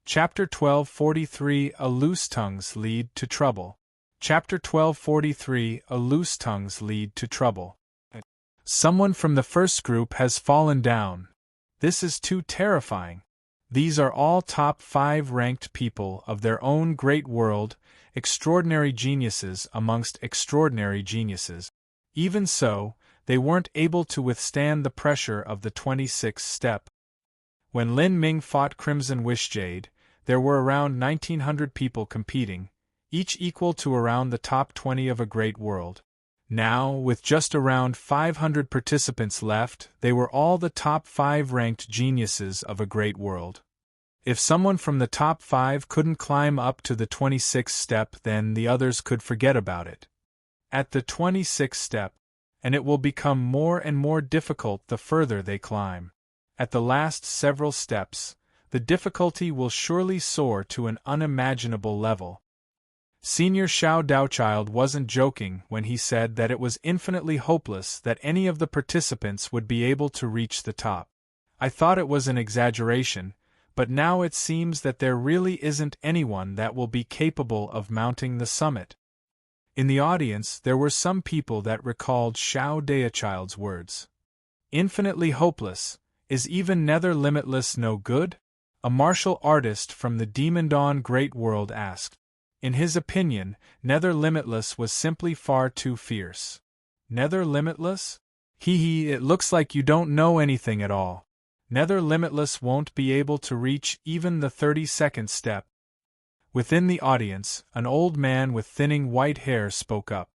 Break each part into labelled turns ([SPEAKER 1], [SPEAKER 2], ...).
[SPEAKER 1] Chapter 1243 A Loose Tongues Lead to Trouble. Chapter 1243 A Loose Tongues Lead to Trouble. Someone from the first group has fallen down. This is too terrifying. These are all top 5 ranked people of their own great world, extraordinary geniuses amongst extraordinary geniuses. Even so, they weren't able to withstand the pressure of the 26th step. When Lin Ming fought Crimson Wishjade, there were around 1,900 people competing, each equal to around the top 20 of a great world. Now, with just around 500 participants left, they were all the top 5 ranked geniuses of a great world. If someone from the top 5 couldn't climb up to the 26th step, then the others could forget about it. At the 26th step, and it will become more and more difficult the further they climb. At the last several steps, the difficulty will surely soar to an unimaginable level. Senior Xiao Daochild wasn't joking when he said that it was infinitely hopeless that any of the participants would be able to reach the top. I thought it was an exaggeration, but now it seems that there really isn't anyone that will be capable of mounting the summit. In the audience there were some people that recalled Xiao Daochild's words. Infinitely hopeless, is even Nether Limitless no good? A martial artist from the Demon Dawn Great World asked. In his opinion, Nether Limitless was simply far too fierce. Nether Limitless? It looks like you don't know anything at all. Nether Limitless won't be able to reach even the 32nd step. Within the audience, an old man with thinning white hair spoke up.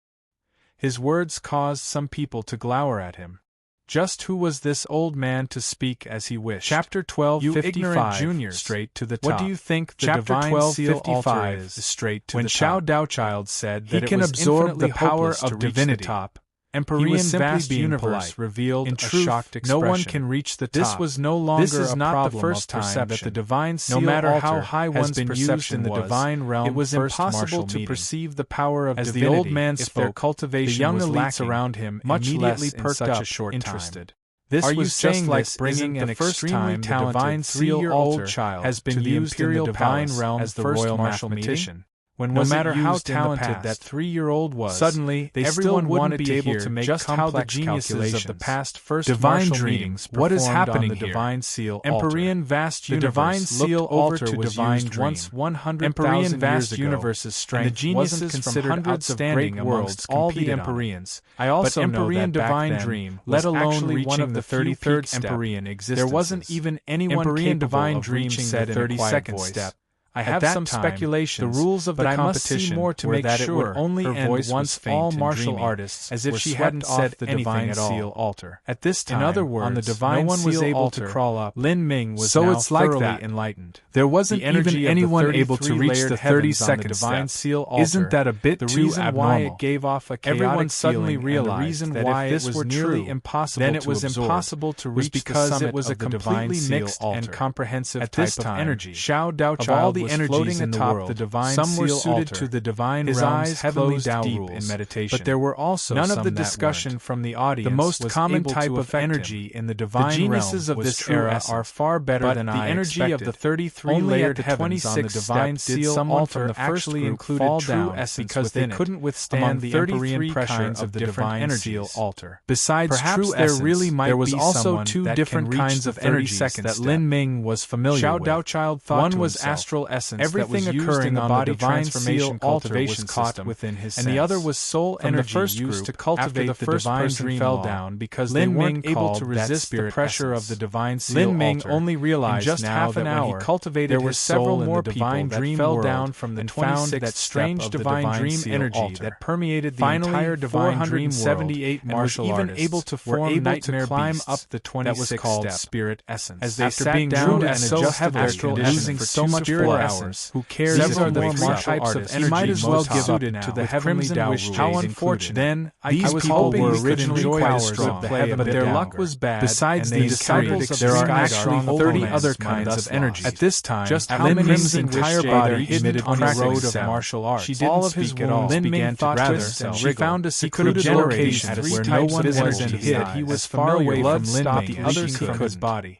[SPEAKER 1] His words caused some people to glower at him. Just who was this old man to speak as he wished? Chapter 1255. You ignorant juniors, straight to the top. What do you think the
[SPEAKER 2] Chapter
[SPEAKER 1] divine seal altar is? Straight to
[SPEAKER 2] when
[SPEAKER 1] the top.
[SPEAKER 2] Xiao Daochild said that
[SPEAKER 1] he can absorb the power of divinity.
[SPEAKER 2] Top.
[SPEAKER 1] Emperor vast
[SPEAKER 2] universe
[SPEAKER 1] polite.
[SPEAKER 2] revealed
[SPEAKER 1] in
[SPEAKER 2] a
[SPEAKER 1] truth,
[SPEAKER 2] shocked expression.
[SPEAKER 1] No one can reach the top.
[SPEAKER 2] This was no longer
[SPEAKER 1] This is
[SPEAKER 2] a
[SPEAKER 1] not
[SPEAKER 2] problem
[SPEAKER 1] the first
[SPEAKER 2] of
[SPEAKER 1] time that the divine seal
[SPEAKER 2] no matter
[SPEAKER 1] altar
[SPEAKER 2] how high
[SPEAKER 1] has
[SPEAKER 2] one's
[SPEAKER 1] been
[SPEAKER 2] perception
[SPEAKER 1] used in the
[SPEAKER 2] was,
[SPEAKER 1] divine realm.
[SPEAKER 2] it was
[SPEAKER 1] first
[SPEAKER 2] impossible to
[SPEAKER 1] meeting.
[SPEAKER 2] Perceive the power of
[SPEAKER 1] as
[SPEAKER 2] divinity.
[SPEAKER 1] the old man
[SPEAKER 2] if
[SPEAKER 1] spoke,
[SPEAKER 2] their cultivation
[SPEAKER 1] the young
[SPEAKER 2] was
[SPEAKER 1] elites
[SPEAKER 2] lacking,
[SPEAKER 1] around him
[SPEAKER 2] much
[SPEAKER 1] immediately
[SPEAKER 2] less in
[SPEAKER 1] perked
[SPEAKER 2] such
[SPEAKER 1] up,
[SPEAKER 2] a short
[SPEAKER 1] interested.
[SPEAKER 2] time.
[SPEAKER 1] This
[SPEAKER 2] Are you
[SPEAKER 1] was
[SPEAKER 2] saying
[SPEAKER 1] just like
[SPEAKER 2] this
[SPEAKER 1] bringing
[SPEAKER 2] isn't
[SPEAKER 1] an
[SPEAKER 2] the first
[SPEAKER 1] extremely
[SPEAKER 2] time
[SPEAKER 1] talented
[SPEAKER 2] divine
[SPEAKER 1] 3-year-old
[SPEAKER 2] seal
[SPEAKER 1] child
[SPEAKER 2] has been
[SPEAKER 1] to the
[SPEAKER 2] used in the
[SPEAKER 1] imperial
[SPEAKER 2] divine
[SPEAKER 1] palace
[SPEAKER 2] realm
[SPEAKER 1] as the
[SPEAKER 2] first
[SPEAKER 1] royal
[SPEAKER 2] martial
[SPEAKER 1] mathematician?
[SPEAKER 2] meeting?
[SPEAKER 1] When
[SPEAKER 2] No
[SPEAKER 1] was
[SPEAKER 2] matter
[SPEAKER 1] it
[SPEAKER 2] how
[SPEAKER 1] used in the
[SPEAKER 2] talented
[SPEAKER 1] past?
[SPEAKER 2] that 3-year-old was,
[SPEAKER 1] Suddenly,
[SPEAKER 2] everyone
[SPEAKER 1] wanted
[SPEAKER 2] be
[SPEAKER 1] to
[SPEAKER 2] able
[SPEAKER 1] hear
[SPEAKER 2] to make
[SPEAKER 1] just how the
[SPEAKER 2] complex
[SPEAKER 1] geniuses of the past first
[SPEAKER 2] divine
[SPEAKER 1] martial
[SPEAKER 2] dream,
[SPEAKER 1] meetings
[SPEAKER 2] what is
[SPEAKER 1] performed
[SPEAKER 2] happening
[SPEAKER 1] on the
[SPEAKER 2] here?
[SPEAKER 1] divine seal
[SPEAKER 2] Empyrean
[SPEAKER 1] altar.
[SPEAKER 2] vast
[SPEAKER 1] The
[SPEAKER 2] universe
[SPEAKER 1] divine
[SPEAKER 2] looked
[SPEAKER 1] seal
[SPEAKER 2] over
[SPEAKER 1] altar
[SPEAKER 2] to
[SPEAKER 1] was
[SPEAKER 2] divine
[SPEAKER 1] used
[SPEAKER 2] dream.
[SPEAKER 1] once 100,000
[SPEAKER 2] Empyrean
[SPEAKER 1] years
[SPEAKER 2] vast
[SPEAKER 1] ago,
[SPEAKER 2] universe's strength
[SPEAKER 1] and the geniuses
[SPEAKER 2] wasn't
[SPEAKER 1] from
[SPEAKER 2] considered
[SPEAKER 1] hundreds of
[SPEAKER 2] outstanding
[SPEAKER 1] great worlds
[SPEAKER 2] amongst
[SPEAKER 1] all the
[SPEAKER 2] competed on it.
[SPEAKER 1] Empyreans. I also
[SPEAKER 2] But
[SPEAKER 1] know
[SPEAKER 2] Empyrean
[SPEAKER 1] that back
[SPEAKER 2] divine
[SPEAKER 1] then,
[SPEAKER 2] dream
[SPEAKER 1] let
[SPEAKER 2] was
[SPEAKER 1] alone
[SPEAKER 2] actually
[SPEAKER 1] reaching
[SPEAKER 2] one of the
[SPEAKER 1] 33rd
[SPEAKER 2] step.
[SPEAKER 1] Empyrean existences.
[SPEAKER 2] There wasn't even anyone
[SPEAKER 1] Empyrean
[SPEAKER 2] capable
[SPEAKER 1] divine
[SPEAKER 2] of
[SPEAKER 1] dream
[SPEAKER 2] reaching
[SPEAKER 1] said
[SPEAKER 2] the
[SPEAKER 1] in a quiet
[SPEAKER 2] 32nd
[SPEAKER 1] voice.
[SPEAKER 2] step.
[SPEAKER 1] I
[SPEAKER 2] At
[SPEAKER 1] have
[SPEAKER 2] that
[SPEAKER 1] some
[SPEAKER 2] time,
[SPEAKER 1] speculations,
[SPEAKER 2] the rules of
[SPEAKER 1] but
[SPEAKER 2] the
[SPEAKER 1] I must see
[SPEAKER 2] competition
[SPEAKER 1] more to
[SPEAKER 2] were
[SPEAKER 1] make
[SPEAKER 2] that
[SPEAKER 1] sure
[SPEAKER 2] it would only
[SPEAKER 1] her
[SPEAKER 2] end
[SPEAKER 1] voice
[SPEAKER 2] once
[SPEAKER 1] was faint
[SPEAKER 2] all
[SPEAKER 1] and
[SPEAKER 2] martial
[SPEAKER 1] dreamy,
[SPEAKER 2] artists
[SPEAKER 1] as if
[SPEAKER 2] were
[SPEAKER 1] she
[SPEAKER 2] swept
[SPEAKER 1] hadn't
[SPEAKER 2] off
[SPEAKER 1] said
[SPEAKER 2] the
[SPEAKER 1] anything
[SPEAKER 2] divine
[SPEAKER 1] at all.
[SPEAKER 2] seal altar.
[SPEAKER 1] At this time,
[SPEAKER 2] In other words,
[SPEAKER 1] on the divine
[SPEAKER 2] no one was
[SPEAKER 1] seal
[SPEAKER 2] able
[SPEAKER 1] altar,
[SPEAKER 2] to crawl up.
[SPEAKER 1] Lin Ming was
[SPEAKER 2] So
[SPEAKER 1] now
[SPEAKER 2] it's like
[SPEAKER 1] thoroughly
[SPEAKER 2] that.
[SPEAKER 1] enlightened.
[SPEAKER 2] There wasn't
[SPEAKER 1] The energy
[SPEAKER 2] even
[SPEAKER 1] of
[SPEAKER 2] anyone
[SPEAKER 1] the
[SPEAKER 2] able to reach the 32nd
[SPEAKER 1] divine
[SPEAKER 2] step.
[SPEAKER 1] seal altar.
[SPEAKER 2] Isn't that a bit
[SPEAKER 1] the
[SPEAKER 2] too
[SPEAKER 1] reason
[SPEAKER 2] abnormal?
[SPEAKER 1] why it gave off a chaotic
[SPEAKER 2] Everyone suddenly
[SPEAKER 1] feeling,
[SPEAKER 2] realized
[SPEAKER 1] and the reason
[SPEAKER 2] that
[SPEAKER 1] why
[SPEAKER 2] if this
[SPEAKER 1] it was
[SPEAKER 2] were
[SPEAKER 1] nearly
[SPEAKER 2] true,
[SPEAKER 1] impossible
[SPEAKER 2] then it
[SPEAKER 1] to
[SPEAKER 2] was
[SPEAKER 1] absorb
[SPEAKER 2] impossible to
[SPEAKER 1] was
[SPEAKER 2] reach the
[SPEAKER 1] because
[SPEAKER 2] summit
[SPEAKER 1] it was a
[SPEAKER 2] of the divine
[SPEAKER 1] completely
[SPEAKER 2] seal
[SPEAKER 1] mixed
[SPEAKER 2] altar.
[SPEAKER 1] and comprehensive
[SPEAKER 2] At
[SPEAKER 1] type
[SPEAKER 2] this
[SPEAKER 1] of
[SPEAKER 2] time,
[SPEAKER 1] energy.
[SPEAKER 2] Xiao
[SPEAKER 1] Of all
[SPEAKER 2] Daochild
[SPEAKER 1] the
[SPEAKER 2] was
[SPEAKER 1] energies
[SPEAKER 2] floating
[SPEAKER 1] in the
[SPEAKER 2] atop
[SPEAKER 1] world,
[SPEAKER 2] the divine
[SPEAKER 1] some were
[SPEAKER 2] seal
[SPEAKER 1] suited
[SPEAKER 2] altar.
[SPEAKER 1] to the divine
[SPEAKER 2] His
[SPEAKER 1] realm's
[SPEAKER 2] eyes
[SPEAKER 1] heavenly
[SPEAKER 2] closed
[SPEAKER 1] Tao
[SPEAKER 2] deep
[SPEAKER 1] rules,
[SPEAKER 2] in meditation.
[SPEAKER 1] but there were also
[SPEAKER 2] None
[SPEAKER 1] some
[SPEAKER 2] of the
[SPEAKER 1] that
[SPEAKER 2] discussion
[SPEAKER 1] weren't.
[SPEAKER 2] from the audience
[SPEAKER 1] The most
[SPEAKER 2] was
[SPEAKER 1] common
[SPEAKER 2] able
[SPEAKER 1] type
[SPEAKER 2] to
[SPEAKER 1] of
[SPEAKER 2] affect
[SPEAKER 1] energy
[SPEAKER 2] him.
[SPEAKER 1] in the divine
[SPEAKER 2] The geniuses
[SPEAKER 1] realm
[SPEAKER 2] of
[SPEAKER 1] was
[SPEAKER 2] this
[SPEAKER 1] true
[SPEAKER 2] era
[SPEAKER 1] essence.
[SPEAKER 2] are far better
[SPEAKER 1] But
[SPEAKER 2] than
[SPEAKER 1] the
[SPEAKER 2] I
[SPEAKER 1] energy
[SPEAKER 2] expected.
[SPEAKER 1] of the 33
[SPEAKER 2] Only
[SPEAKER 1] layered
[SPEAKER 2] at the
[SPEAKER 1] heavens on the
[SPEAKER 2] 26th
[SPEAKER 1] divine
[SPEAKER 2] step did
[SPEAKER 1] seal
[SPEAKER 2] someone
[SPEAKER 1] altar
[SPEAKER 2] from the first
[SPEAKER 1] actually
[SPEAKER 2] group
[SPEAKER 1] included
[SPEAKER 2] fall
[SPEAKER 1] true
[SPEAKER 2] down
[SPEAKER 1] essence
[SPEAKER 2] because they
[SPEAKER 1] within it,
[SPEAKER 2] couldn't withstand
[SPEAKER 1] among
[SPEAKER 2] the
[SPEAKER 1] 33
[SPEAKER 2] Empyrean pressure
[SPEAKER 1] kinds
[SPEAKER 2] of
[SPEAKER 1] of the
[SPEAKER 2] different
[SPEAKER 1] divine seal
[SPEAKER 2] energies.
[SPEAKER 1] altar.
[SPEAKER 2] Besides
[SPEAKER 1] Perhaps
[SPEAKER 2] true
[SPEAKER 1] there
[SPEAKER 2] essence,
[SPEAKER 1] really might
[SPEAKER 2] there was
[SPEAKER 1] be
[SPEAKER 2] also
[SPEAKER 1] someone
[SPEAKER 2] two
[SPEAKER 1] that
[SPEAKER 2] different
[SPEAKER 1] can reach
[SPEAKER 2] kinds
[SPEAKER 1] the
[SPEAKER 2] of energies
[SPEAKER 1] 32nd
[SPEAKER 2] that
[SPEAKER 1] step.
[SPEAKER 2] Lin Ming was familiar
[SPEAKER 1] Xiao
[SPEAKER 2] with.
[SPEAKER 1] Daochild thought
[SPEAKER 2] One
[SPEAKER 1] to
[SPEAKER 2] was
[SPEAKER 1] himself,
[SPEAKER 2] astral essence
[SPEAKER 1] everything
[SPEAKER 2] that was used
[SPEAKER 1] occurring
[SPEAKER 2] in the
[SPEAKER 1] on
[SPEAKER 2] body
[SPEAKER 1] the divine
[SPEAKER 2] transformation
[SPEAKER 1] seal altar
[SPEAKER 2] cultivation
[SPEAKER 1] was caught
[SPEAKER 2] system,
[SPEAKER 1] within his
[SPEAKER 2] and the other
[SPEAKER 1] sense.
[SPEAKER 2] was soul
[SPEAKER 1] From the
[SPEAKER 2] energy
[SPEAKER 1] first
[SPEAKER 2] used
[SPEAKER 1] group,
[SPEAKER 2] to cultivate
[SPEAKER 1] after the
[SPEAKER 2] the
[SPEAKER 1] first
[SPEAKER 2] divine
[SPEAKER 1] person
[SPEAKER 2] dream
[SPEAKER 1] fell
[SPEAKER 2] law.
[SPEAKER 1] down because
[SPEAKER 2] Lin
[SPEAKER 1] they weren't
[SPEAKER 2] Ming
[SPEAKER 1] able to
[SPEAKER 2] called
[SPEAKER 1] resist
[SPEAKER 2] that
[SPEAKER 1] the
[SPEAKER 2] spirit
[SPEAKER 1] pressure
[SPEAKER 2] essence.
[SPEAKER 1] of the divine seal
[SPEAKER 2] Lin Ming
[SPEAKER 1] altar.
[SPEAKER 2] only realized
[SPEAKER 1] In just
[SPEAKER 2] now
[SPEAKER 1] half an
[SPEAKER 2] that when
[SPEAKER 1] hour,
[SPEAKER 2] he cultivated
[SPEAKER 1] there were
[SPEAKER 2] his
[SPEAKER 1] several
[SPEAKER 2] soul in
[SPEAKER 1] more
[SPEAKER 2] the divine
[SPEAKER 1] people
[SPEAKER 2] dream
[SPEAKER 1] that fell
[SPEAKER 2] world
[SPEAKER 1] down from the
[SPEAKER 2] and found
[SPEAKER 1] 26th
[SPEAKER 2] that
[SPEAKER 1] step
[SPEAKER 2] strange
[SPEAKER 1] of the
[SPEAKER 2] divine dream
[SPEAKER 1] seal
[SPEAKER 2] energy
[SPEAKER 1] altar.
[SPEAKER 2] that permeated the
[SPEAKER 1] Finally,
[SPEAKER 2] entire divine dream world
[SPEAKER 1] 478
[SPEAKER 2] and was
[SPEAKER 1] martial
[SPEAKER 2] even
[SPEAKER 1] artists
[SPEAKER 2] able to
[SPEAKER 1] were
[SPEAKER 2] form
[SPEAKER 1] able to
[SPEAKER 2] nightmare
[SPEAKER 1] climb
[SPEAKER 2] beasts
[SPEAKER 1] up the
[SPEAKER 2] that was
[SPEAKER 1] 26th
[SPEAKER 2] called
[SPEAKER 1] step.
[SPEAKER 2] spirit essence.
[SPEAKER 1] As they
[SPEAKER 2] After
[SPEAKER 1] sat
[SPEAKER 2] being
[SPEAKER 1] down
[SPEAKER 2] drew
[SPEAKER 1] and
[SPEAKER 2] so
[SPEAKER 1] adjusted
[SPEAKER 2] heavily
[SPEAKER 1] astral
[SPEAKER 2] and losing
[SPEAKER 1] essence
[SPEAKER 2] so
[SPEAKER 1] for
[SPEAKER 2] much
[SPEAKER 1] spirit
[SPEAKER 2] for
[SPEAKER 1] essence,
[SPEAKER 2] who cares
[SPEAKER 1] these are the
[SPEAKER 2] more
[SPEAKER 1] martial
[SPEAKER 2] martial
[SPEAKER 1] artists
[SPEAKER 2] artists
[SPEAKER 1] he might as well
[SPEAKER 2] most
[SPEAKER 1] give
[SPEAKER 2] suited
[SPEAKER 1] up
[SPEAKER 2] to
[SPEAKER 1] now,
[SPEAKER 2] the
[SPEAKER 1] with
[SPEAKER 2] heavenly
[SPEAKER 1] Crimson
[SPEAKER 2] Tao
[SPEAKER 1] Wish
[SPEAKER 2] rules.
[SPEAKER 1] Jade
[SPEAKER 2] How
[SPEAKER 1] included.
[SPEAKER 2] unfortunate!
[SPEAKER 1] Then,
[SPEAKER 2] These
[SPEAKER 1] was
[SPEAKER 2] people
[SPEAKER 1] hoping
[SPEAKER 2] were
[SPEAKER 1] he could
[SPEAKER 2] originally
[SPEAKER 1] enjoy
[SPEAKER 2] quite
[SPEAKER 1] powers
[SPEAKER 2] strong,
[SPEAKER 1] would play,
[SPEAKER 2] but their luck was bad.
[SPEAKER 1] Besides
[SPEAKER 2] and they
[SPEAKER 1] these
[SPEAKER 2] discovered
[SPEAKER 1] three,
[SPEAKER 2] there are
[SPEAKER 1] extremely
[SPEAKER 2] actually
[SPEAKER 1] strong
[SPEAKER 2] 30
[SPEAKER 1] opponents
[SPEAKER 2] other
[SPEAKER 1] might
[SPEAKER 2] kinds
[SPEAKER 1] thus
[SPEAKER 2] of energy.
[SPEAKER 1] lost.
[SPEAKER 2] At this time,
[SPEAKER 1] Just
[SPEAKER 2] how
[SPEAKER 1] Lin
[SPEAKER 2] Ming's
[SPEAKER 1] Ming's
[SPEAKER 2] entire
[SPEAKER 1] entire
[SPEAKER 2] body
[SPEAKER 1] body
[SPEAKER 2] hidden
[SPEAKER 1] emitted
[SPEAKER 2] on the
[SPEAKER 1] cracking
[SPEAKER 2] road of
[SPEAKER 1] sound.
[SPEAKER 2] martial arts.
[SPEAKER 1] She didn't
[SPEAKER 2] All of his
[SPEAKER 1] speak at all.
[SPEAKER 2] wounds
[SPEAKER 1] Lin Ming
[SPEAKER 2] began to
[SPEAKER 1] thought
[SPEAKER 2] rather
[SPEAKER 1] twists and
[SPEAKER 2] He
[SPEAKER 1] wriggled.
[SPEAKER 2] found a
[SPEAKER 1] He couldn't
[SPEAKER 2] secluded
[SPEAKER 1] generate
[SPEAKER 2] location
[SPEAKER 1] three
[SPEAKER 2] where
[SPEAKER 1] types
[SPEAKER 2] no
[SPEAKER 1] of
[SPEAKER 2] one
[SPEAKER 1] energy
[SPEAKER 2] wanted to
[SPEAKER 1] his
[SPEAKER 2] hit.
[SPEAKER 1] eyes.
[SPEAKER 2] He was
[SPEAKER 1] As familiar
[SPEAKER 2] familiar
[SPEAKER 1] blood
[SPEAKER 2] from
[SPEAKER 1] stopped
[SPEAKER 2] Lin Ming
[SPEAKER 1] others
[SPEAKER 2] as he
[SPEAKER 1] from
[SPEAKER 2] could
[SPEAKER 1] his body.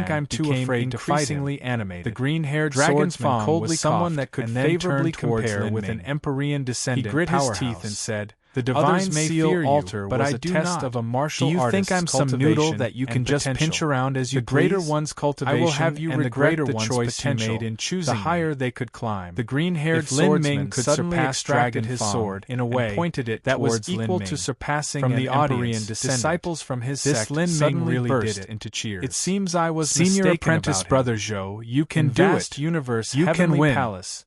[SPEAKER 1] think I'm too afraid to fight him. Animated.
[SPEAKER 2] The green-haired
[SPEAKER 1] Dragon
[SPEAKER 2] swordsman
[SPEAKER 1] Fong
[SPEAKER 2] coldly
[SPEAKER 1] was someone
[SPEAKER 2] coughed
[SPEAKER 1] that could
[SPEAKER 2] and then
[SPEAKER 1] favorably
[SPEAKER 2] turned towards
[SPEAKER 1] compare
[SPEAKER 2] Lin
[SPEAKER 1] with an
[SPEAKER 2] Ming.
[SPEAKER 1] Emperorian descendant.
[SPEAKER 2] He grit his teeth
[SPEAKER 1] powerhouse.
[SPEAKER 2] and said,
[SPEAKER 1] "The divine
[SPEAKER 2] Others may
[SPEAKER 1] seal
[SPEAKER 2] fear you,
[SPEAKER 1] altar
[SPEAKER 2] but
[SPEAKER 1] was
[SPEAKER 2] I
[SPEAKER 1] a
[SPEAKER 2] do
[SPEAKER 1] test
[SPEAKER 2] not.
[SPEAKER 1] of a martial
[SPEAKER 2] Do you
[SPEAKER 1] artist's
[SPEAKER 2] think I'm some noodle
[SPEAKER 1] cultivation
[SPEAKER 2] that you
[SPEAKER 1] and
[SPEAKER 2] can just
[SPEAKER 1] potential.
[SPEAKER 2] pinch around as you
[SPEAKER 1] The greater
[SPEAKER 2] please?
[SPEAKER 1] one's cultivation
[SPEAKER 2] I will have you
[SPEAKER 1] and the
[SPEAKER 2] regret
[SPEAKER 1] greater
[SPEAKER 2] the
[SPEAKER 1] one's
[SPEAKER 2] choice you
[SPEAKER 1] potential,
[SPEAKER 2] made in choosing
[SPEAKER 1] the higher
[SPEAKER 2] me."
[SPEAKER 1] they could climb.
[SPEAKER 2] The green-haired
[SPEAKER 1] If Lin Ming
[SPEAKER 2] swordsman
[SPEAKER 1] could
[SPEAKER 2] suddenly
[SPEAKER 1] surpass
[SPEAKER 2] extracted
[SPEAKER 1] Dragon
[SPEAKER 2] his
[SPEAKER 1] Fong
[SPEAKER 2] sword
[SPEAKER 1] in a way
[SPEAKER 2] and pointed it
[SPEAKER 1] that was
[SPEAKER 2] towards Lin
[SPEAKER 1] equal
[SPEAKER 2] Ming.
[SPEAKER 1] to surpassing
[SPEAKER 2] From
[SPEAKER 1] an
[SPEAKER 2] the
[SPEAKER 1] Emperorian
[SPEAKER 2] audience,
[SPEAKER 1] descendant,
[SPEAKER 2] disciples from his
[SPEAKER 1] this
[SPEAKER 2] sect
[SPEAKER 1] Lin Ming
[SPEAKER 2] suddenly
[SPEAKER 1] really
[SPEAKER 2] burst
[SPEAKER 1] did it.
[SPEAKER 2] into cheers.
[SPEAKER 1] It seems I was
[SPEAKER 2] Senior
[SPEAKER 1] mistaken
[SPEAKER 2] apprentice
[SPEAKER 1] about him.
[SPEAKER 2] brother Zhou, you can
[SPEAKER 1] In
[SPEAKER 2] do
[SPEAKER 1] vast
[SPEAKER 2] it.
[SPEAKER 1] universe
[SPEAKER 2] You can
[SPEAKER 1] heavenly
[SPEAKER 2] win.
[SPEAKER 1] palace,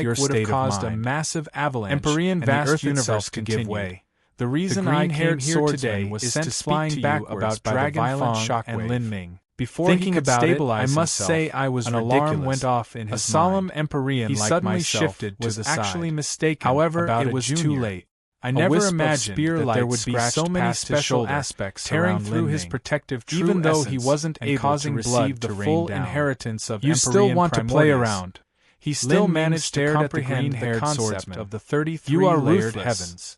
[SPEAKER 1] like
[SPEAKER 2] your
[SPEAKER 1] would
[SPEAKER 2] state
[SPEAKER 1] have
[SPEAKER 2] of
[SPEAKER 1] caused a
[SPEAKER 2] mind.
[SPEAKER 1] massive avalanche,
[SPEAKER 2] Empyrean
[SPEAKER 1] and
[SPEAKER 2] vast
[SPEAKER 1] the Earth
[SPEAKER 2] universe
[SPEAKER 1] itself to give
[SPEAKER 2] continued.
[SPEAKER 1] way. The reason
[SPEAKER 2] The
[SPEAKER 1] I came
[SPEAKER 2] green-haired
[SPEAKER 1] here today
[SPEAKER 2] was
[SPEAKER 1] is
[SPEAKER 2] sent
[SPEAKER 1] to speak
[SPEAKER 2] flying
[SPEAKER 1] to you
[SPEAKER 2] backwards
[SPEAKER 1] about
[SPEAKER 2] by the
[SPEAKER 1] Dragon
[SPEAKER 2] violent
[SPEAKER 1] Fong
[SPEAKER 2] shockwave.
[SPEAKER 1] and Lin Ming.
[SPEAKER 2] Before
[SPEAKER 1] Thinking
[SPEAKER 2] he could
[SPEAKER 1] about it,
[SPEAKER 2] stabilize
[SPEAKER 1] I must
[SPEAKER 2] himself,
[SPEAKER 1] say I was
[SPEAKER 2] an
[SPEAKER 1] ridiculous.
[SPEAKER 2] alarm went off in
[SPEAKER 1] A
[SPEAKER 2] his
[SPEAKER 1] solemn
[SPEAKER 2] mind.
[SPEAKER 1] Empyrean
[SPEAKER 2] He
[SPEAKER 1] like
[SPEAKER 2] suddenly
[SPEAKER 1] myself
[SPEAKER 2] shifted to
[SPEAKER 1] was
[SPEAKER 2] the
[SPEAKER 1] actually
[SPEAKER 2] side.
[SPEAKER 1] mistaken.
[SPEAKER 2] However,
[SPEAKER 1] about
[SPEAKER 2] it
[SPEAKER 1] a
[SPEAKER 2] was too
[SPEAKER 1] junior.
[SPEAKER 2] late.
[SPEAKER 1] I
[SPEAKER 2] A
[SPEAKER 1] never
[SPEAKER 2] wisp of
[SPEAKER 1] imagined
[SPEAKER 2] spear
[SPEAKER 1] that
[SPEAKER 2] light
[SPEAKER 1] there would be so
[SPEAKER 2] scratched
[SPEAKER 1] many
[SPEAKER 2] past his
[SPEAKER 1] special
[SPEAKER 2] shoulder,
[SPEAKER 1] aspects
[SPEAKER 2] tearing
[SPEAKER 1] around
[SPEAKER 2] through
[SPEAKER 1] Lin
[SPEAKER 2] his
[SPEAKER 1] Ming.
[SPEAKER 2] protective true
[SPEAKER 1] Even though he
[SPEAKER 2] essence
[SPEAKER 1] wasn't
[SPEAKER 2] and
[SPEAKER 1] able
[SPEAKER 2] causing
[SPEAKER 1] to receive
[SPEAKER 2] blood
[SPEAKER 1] the
[SPEAKER 2] to rain
[SPEAKER 1] full
[SPEAKER 2] down.
[SPEAKER 1] inheritance of
[SPEAKER 2] You still
[SPEAKER 1] Empyrean
[SPEAKER 2] want to play
[SPEAKER 1] primordials,
[SPEAKER 2] around.
[SPEAKER 1] he still
[SPEAKER 2] Lin Ming
[SPEAKER 1] managed to
[SPEAKER 2] stared at the
[SPEAKER 1] comprehend the
[SPEAKER 2] green-haired
[SPEAKER 1] concept
[SPEAKER 2] swordsman.
[SPEAKER 1] of the 33
[SPEAKER 2] You are
[SPEAKER 1] layered
[SPEAKER 2] ruthless.
[SPEAKER 1] heavens.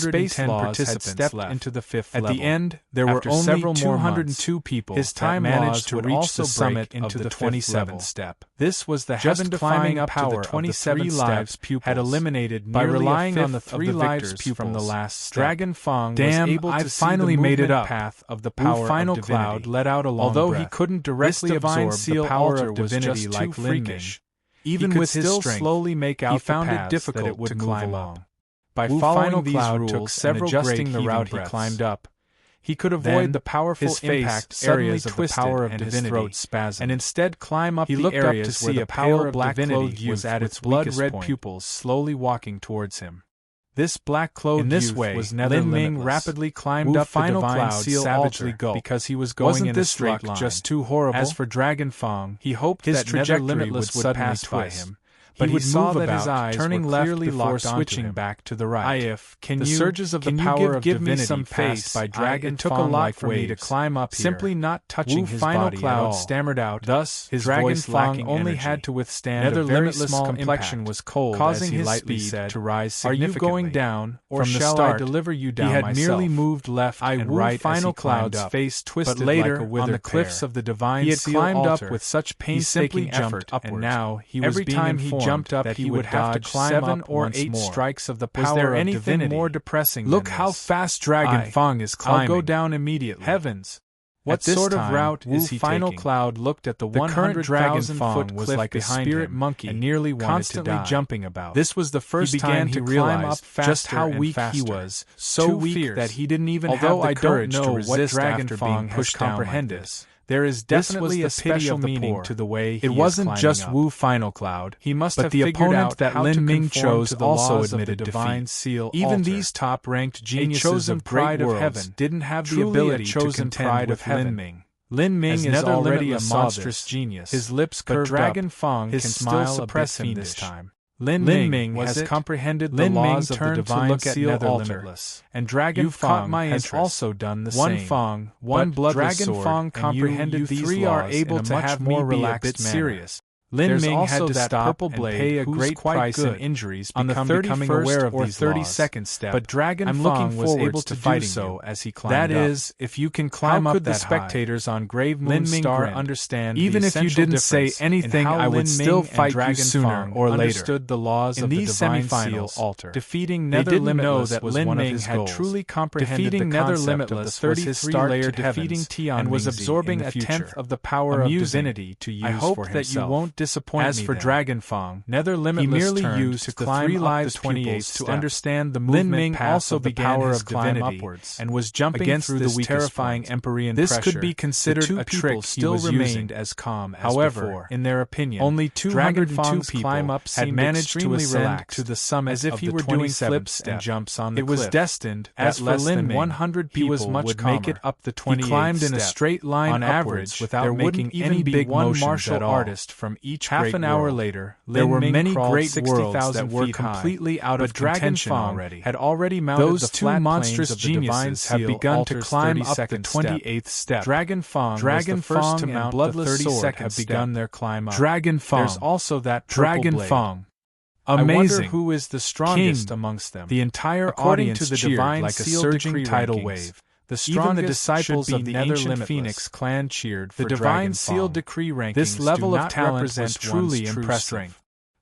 [SPEAKER 1] 210 participants left into the fifth level. At the end, there were only 202 people. His time managed to reach the summit into the 27th step. This was the heaven-defying power of the 3 lives pupils had eliminated by relying on the 3 lives pupils from the last step. Dragon Fang was able to finally made it up. Path of the power final of Cloud let out a long Although breath. He couldn't directly absorb the power of divinity like freakish. Even with his strength, slowly make out he found it difficult to climb along. By following these rules took several and adjusting the route he climbed up, he could avoid the powerful impact areas of the power of divinity, his throat spasmed, and instead climb up the areas to see where the power of black divinity was at its blood-red pupils slowly walking towards him. This black-clothed youth was Lin Ming rapidly climbed up the divine seal savagely gulped because he was going in a straight line. Just too horrible? As for Dragon Fang, he hoped his trajectory would suddenly pass him. But he saw that his eyes turning left before switching back to the right. The surges of the power of divinity passed by Dragon took a lot for me to climb up here, simply not touching his body at all. Stammered out. Thus, his Dragon Fang only had to withstand a very small complexion was cold, causing his speed to rise significantly. Are you going down, or shall I deliver you down myself? He had merely moved left and right Final Cloud's face twisted like a withered on the cliffs of the divine seal altar. He had climbed up with such painstaking effort, and now he was being informed jumped up that he would have to climb 7 or 8 strikes of the power of divinity. Was there anything more depressing than this? Look how fast Dragon Fang is climbing. I'll go down immediately. Heavens! What sort of route is he Final taking? Cloud looked at the 100,000-foot was like a spirit monkey and nearly constantly jumping about. This was the first time he realized just how weak he was, so weak that he didn't even have the courage to resist after being pushed down like this. There is definitely a special meaning to the way he is climbing up. It wasn't just Wu Final Cloud, but the opponent that Lin Ming chose also admitted defeat. Even these top-ranked geniuses of great worlds didn't have the ability to contend with Lin Ming. Lin Ming is already a monstrous genius. His lips curved up, Dragon Fang can still suppress him this time. Lin Ming has comprehended the laws of the divine seal altar, and Dragon Fang has also done the same. One bloodless sword, Dragon Fang comprehended these laws are able to have more relaxed serious. Lin Ming had to stop and pay a great price in injuries on the 31st or 32nd step, but Dragon Fang was able to do so as he climbed up. That is, if you can climb up that high. How could the spectators on Grave Moon Star understand even if you didn't say anything, I would still fight you sooner or later. Understood the laws of the divine seal altar. Defeating Nether Limitless was one of his goals. Truly comprehended the concept of the 33-layer defeating Tian and was absorbing a tenth of the power of divinity to use for himself. I hope that you won't disappoint as me for then. Dragon Fang, Nether Limitless he merely used to climb up the 28th to understand the movement path of the power of divinity upwards and was jumping against through the terrifying Empyrean pressure. This could be considered a trick still remained as calm as before. In their opinion, only 202 people had managed to ascend to the summit as if he were doing flips and jumps on the cliff. It was destined as for less than 100 people would make it up the 28th step. He climbed in a straight line on average without making any big motions at all. Artist from each half an hour later, there were many great worlds that were completely out of contention already. Had already mounted those two monstrous geniuses have begun to climb up the 28th step. Dragon Fang was the first to mount the 32nd have begun their climb up. Dragon Fang. There's also that Dragon Fang. Amazing. I wonder who is the strongest amongst them. The entire audience to the divine like a surging tidal wave. The strongest, even the disciples of the ancient Phoenix clan cheered for the divine seal decree ranking. This level of talent was truly impressive.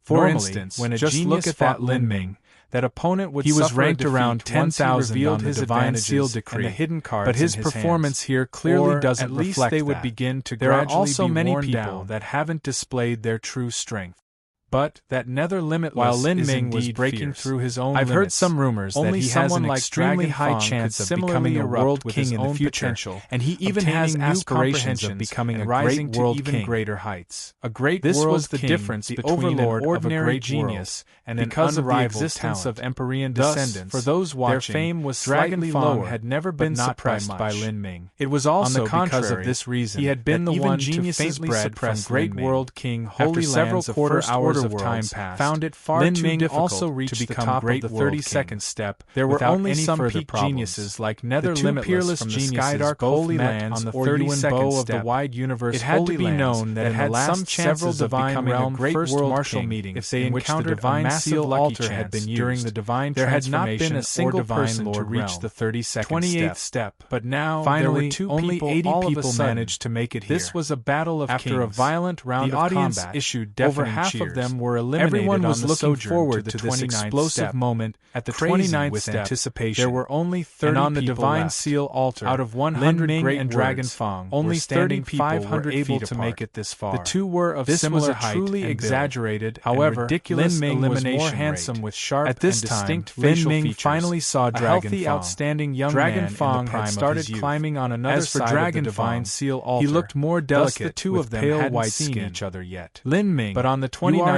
[SPEAKER 1] For instance, when a genius fought Lin Ming, that opponent would he was ranked around 10,000 on the divine seal decree and the hidden cards, but his performance here clearly doesn't reflect that. They would begin to there gradually are also be many worn people down that haven't displayed their true strength. But that Nether Limitless while Lin Ming was breaking through his own limits, I've heard some rumors that he has an extremely high chance of becoming a world king in the future, and he even has aspirations of becoming a great world king. Greater heights. A great this world was the king, difference the between overlord an ordinary genius and because of the existence talent. Of Empyrean descendants. For those watching, their fame was slightly lower, had never been suppressed by Lin Ming. It was also because of this reason he had been the one to faintly suppress great world king Holy Lands of first order of time passed, found it far Lin too Ming difficult also reached to become the top great of the 32nd step. There were only some peak geniuses like Nether Limitless from the Skydark Holy Lands on the 32nd step of the wide universe. It had to be known that in the last several divine realm first martial meetings if they encountered a massive altar had been used during the divine there had not been a single person to reach the 28th step. But now finally only 80 people managed to make it here. This was a battle of kings. After a violent round of combat, issued deafening cheers. Over half of them were eliminated. Everyone was looking forward to this explosive moment at the 29th with anticipation. There were only 30 and on the divine left. Seal altar out of 100 great and Dragon Fang, only 30 people 500 were able to make it this far. The two were of this similar height truly and exaggerated, however, ridiculous Lin Ming was more handsome with sharp at this and distinct time, facial Lin Ming features. Finally saw Dragon healthy, Fang. Outstanding young Dragon man Fang in the prime had started of his climbing on another As for side Dragon of the divine Fang, seal altar. He looked more delicate. The two of them hadn't seen each other yet. Lin Ming, but on the 29th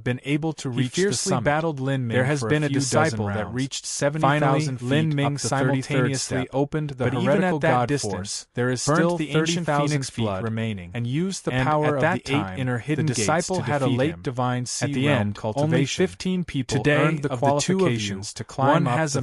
[SPEAKER 1] have been able to reach the
[SPEAKER 2] fiercely
[SPEAKER 1] summit.
[SPEAKER 2] battled Lin Ming
[SPEAKER 1] There has
[SPEAKER 2] for
[SPEAKER 1] been a
[SPEAKER 2] few
[SPEAKER 1] disciple
[SPEAKER 2] dozen
[SPEAKER 1] that
[SPEAKER 2] rounds.
[SPEAKER 1] reached 70,000 feet
[SPEAKER 2] Lin Ming
[SPEAKER 1] up the 33rd
[SPEAKER 2] simultaneously
[SPEAKER 1] step.
[SPEAKER 2] opened the
[SPEAKER 1] But even
[SPEAKER 2] heretical
[SPEAKER 1] at that
[SPEAKER 2] god
[SPEAKER 1] distance,
[SPEAKER 2] force,
[SPEAKER 1] there is
[SPEAKER 2] burnt
[SPEAKER 1] still
[SPEAKER 2] the ancient
[SPEAKER 1] 30,000
[SPEAKER 2] phoenix
[SPEAKER 1] feet
[SPEAKER 2] blood,
[SPEAKER 1] remaining,
[SPEAKER 2] and used the
[SPEAKER 1] and
[SPEAKER 2] power
[SPEAKER 1] at
[SPEAKER 2] of
[SPEAKER 1] that
[SPEAKER 2] the 8
[SPEAKER 1] time,
[SPEAKER 2] inner hidden
[SPEAKER 1] the
[SPEAKER 2] gates
[SPEAKER 1] disciple
[SPEAKER 2] to
[SPEAKER 1] had a
[SPEAKER 2] defeat
[SPEAKER 1] late
[SPEAKER 2] him.
[SPEAKER 1] divine sea
[SPEAKER 2] At the
[SPEAKER 1] realm
[SPEAKER 2] end,
[SPEAKER 1] cultivation.
[SPEAKER 2] only 15 people
[SPEAKER 1] Today,
[SPEAKER 2] earned the
[SPEAKER 1] of the two of you,
[SPEAKER 2] qualifications to climb
[SPEAKER 1] one
[SPEAKER 2] up
[SPEAKER 1] has
[SPEAKER 2] the
[SPEAKER 1] a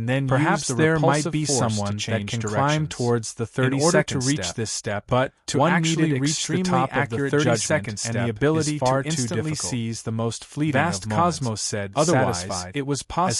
[SPEAKER 1] and then
[SPEAKER 2] perhaps
[SPEAKER 1] use the
[SPEAKER 2] there might
[SPEAKER 1] repulsive
[SPEAKER 2] be
[SPEAKER 1] force
[SPEAKER 2] someone
[SPEAKER 1] to change
[SPEAKER 2] that can
[SPEAKER 1] directions.
[SPEAKER 2] climb towards the 32nd
[SPEAKER 1] In order to reach
[SPEAKER 2] step,
[SPEAKER 1] this step,
[SPEAKER 2] but to
[SPEAKER 1] one
[SPEAKER 2] actually
[SPEAKER 1] needed
[SPEAKER 2] reach the
[SPEAKER 1] extremely
[SPEAKER 2] top of the
[SPEAKER 1] accurate
[SPEAKER 2] 32nd
[SPEAKER 1] judgment
[SPEAKER 2] step
[SPEAKER 1] and the ability
[SPEAKER 2] is far
[SPEAKER 1] to
[SPEAKER 2] too
[SPEAKER 1] instantly
[SPEAKER 2] difficult.
[SPEAKER 1] seize the most fleeting
[SPEAKER 2] Vast
[SPEAKER 1] of moments.
[SPEAKER 2] Cosmos said,
[SPEAKER 1] Otherwise,
[SPEAKER 2] satisfied,
[SPEAKER 1] it was possible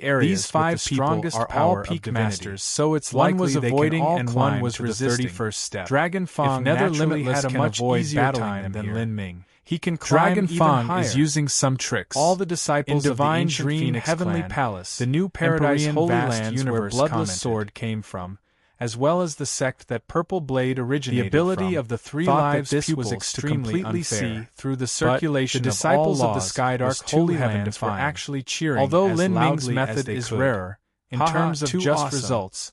[SPEAKER 1] the areas
[SPEAKER 2] These 5
[SPEAKER 1] with the
[SPEAKER 2] people
[SPEAKER 1] strongest
[SPEAKER 2] are
[SPEAKER 1] power
[SPEAKER 2] all peak
[SPEAKER 1] of
[SPEAKER 2] masters,
[SPEAKER 1] so it's
[SPEAKER 2] one
[SPEAKER 1] likely
[SPEAKER 2] was
[SPEAKER 1] they
[SPEAKER 2] avoiding
[SPEAKER 1] can all
[SPEAKER 2] and
[SPEAKER 1] climb
[SPEAKER 2] one was
[SPEAKER 1] to the
[SPEAKER 2] resisting.
[SPEAKER 1] 31st step.
[SPEAKER 2] Dragon Fang
[SPEAKER 1] if Nether
[SPEAKER 2] naturally
[SPEAKER 1] Limitless
[SPEAKER 2] had a
[SPEAKER 1] can
[SPEAKER 2] much
[SPEAKER 1] avoid
[SPEAKER 2] easier
[SPEAKER 1] battling
[SPEAKER 2] time
[SPEAKER 1] them
[SPEAKER 2] than
[SPEAKER 1] here,
[SPEAKER 2] Lin Ming.
[SPEAKER 1] he can
[SPEAKER 2] Dragon
[SPEAKER 1] climb even
[SPEAKER 2] Fang
[SPEAKER 1] higher.
[SPEAKER 2] is using some tricks.
[SPEAKER 1] All the disciples
[SPEAKER 2] in
[SPEAKER 1] of the
[SPEAKER 2] Divine
[SPEAKER 1] ancient
[SPEAKER 2] Dream
[SPEAKER 1] Phoenix
[SPEAKER 2] Heavenly
[SPEAKER 1] clan,
[SPEAKER 2] Palace,
[SPEAKER 1] the new paradise
[SPEAKER 2] Empyrean
[SPEAKER 1] Holy
[SPEAKER 2] vast
[SPEAKER 1] Lands where
[SPEAKER 2] universe
[SPEAKER 1] Bloodless
[SPEAKER 2] commented.
[SPEAKER 1] Sword came from, as well as the sect that Purple Blade originated
[SPEAKER 2] The ability
[SPEAKER 1] from,
[SPEAKER 2] of the 3
[SPEAKER 1] thought
[SPEAKER 2] lives
[SPEAKER 1] that this
[SPEAKER 2] pupils
[SPEAKER 1] was extremely
[SPEAKER 2] to completely
[SPEAKER 1] unfair.
[SPEAKER 2] see through the
[SPEAKER 1] But
[SPEAKER 2] circulation
[SPEAKER 1] the disciples
[SPEAKER 2] of all
[SPEAKER 1] of the
[SPEAKER 2] laws
[SPEAKER 1] Skydark
[SPEAKER 2] was
[SPEAKER 1] Holy
[SPEAKER 2] too
[SPEAKER 1] Lands were
[SPEAKER 2] heaven-defying.
[SPEAKER 1] actually cheering
[SPEAKER 2] Although
[SPEAKER 1] as
[SPEAKER 2] Lin Ming's
[SPEAKER 1] loudly as
[SPEAKER 2] method
[SPEAKER 1] they
[SPEAKER 2] is
[SPEAKER 1] could.
[SPEAKER 2] rarer, in
[SPEAKER 1] Haha,
[SPEAKER 2] terms of
[SPEAKER 1] too
[SPEAKER 2] just
[SPEAKER 1] awesome.
[SPEAKER 2] results,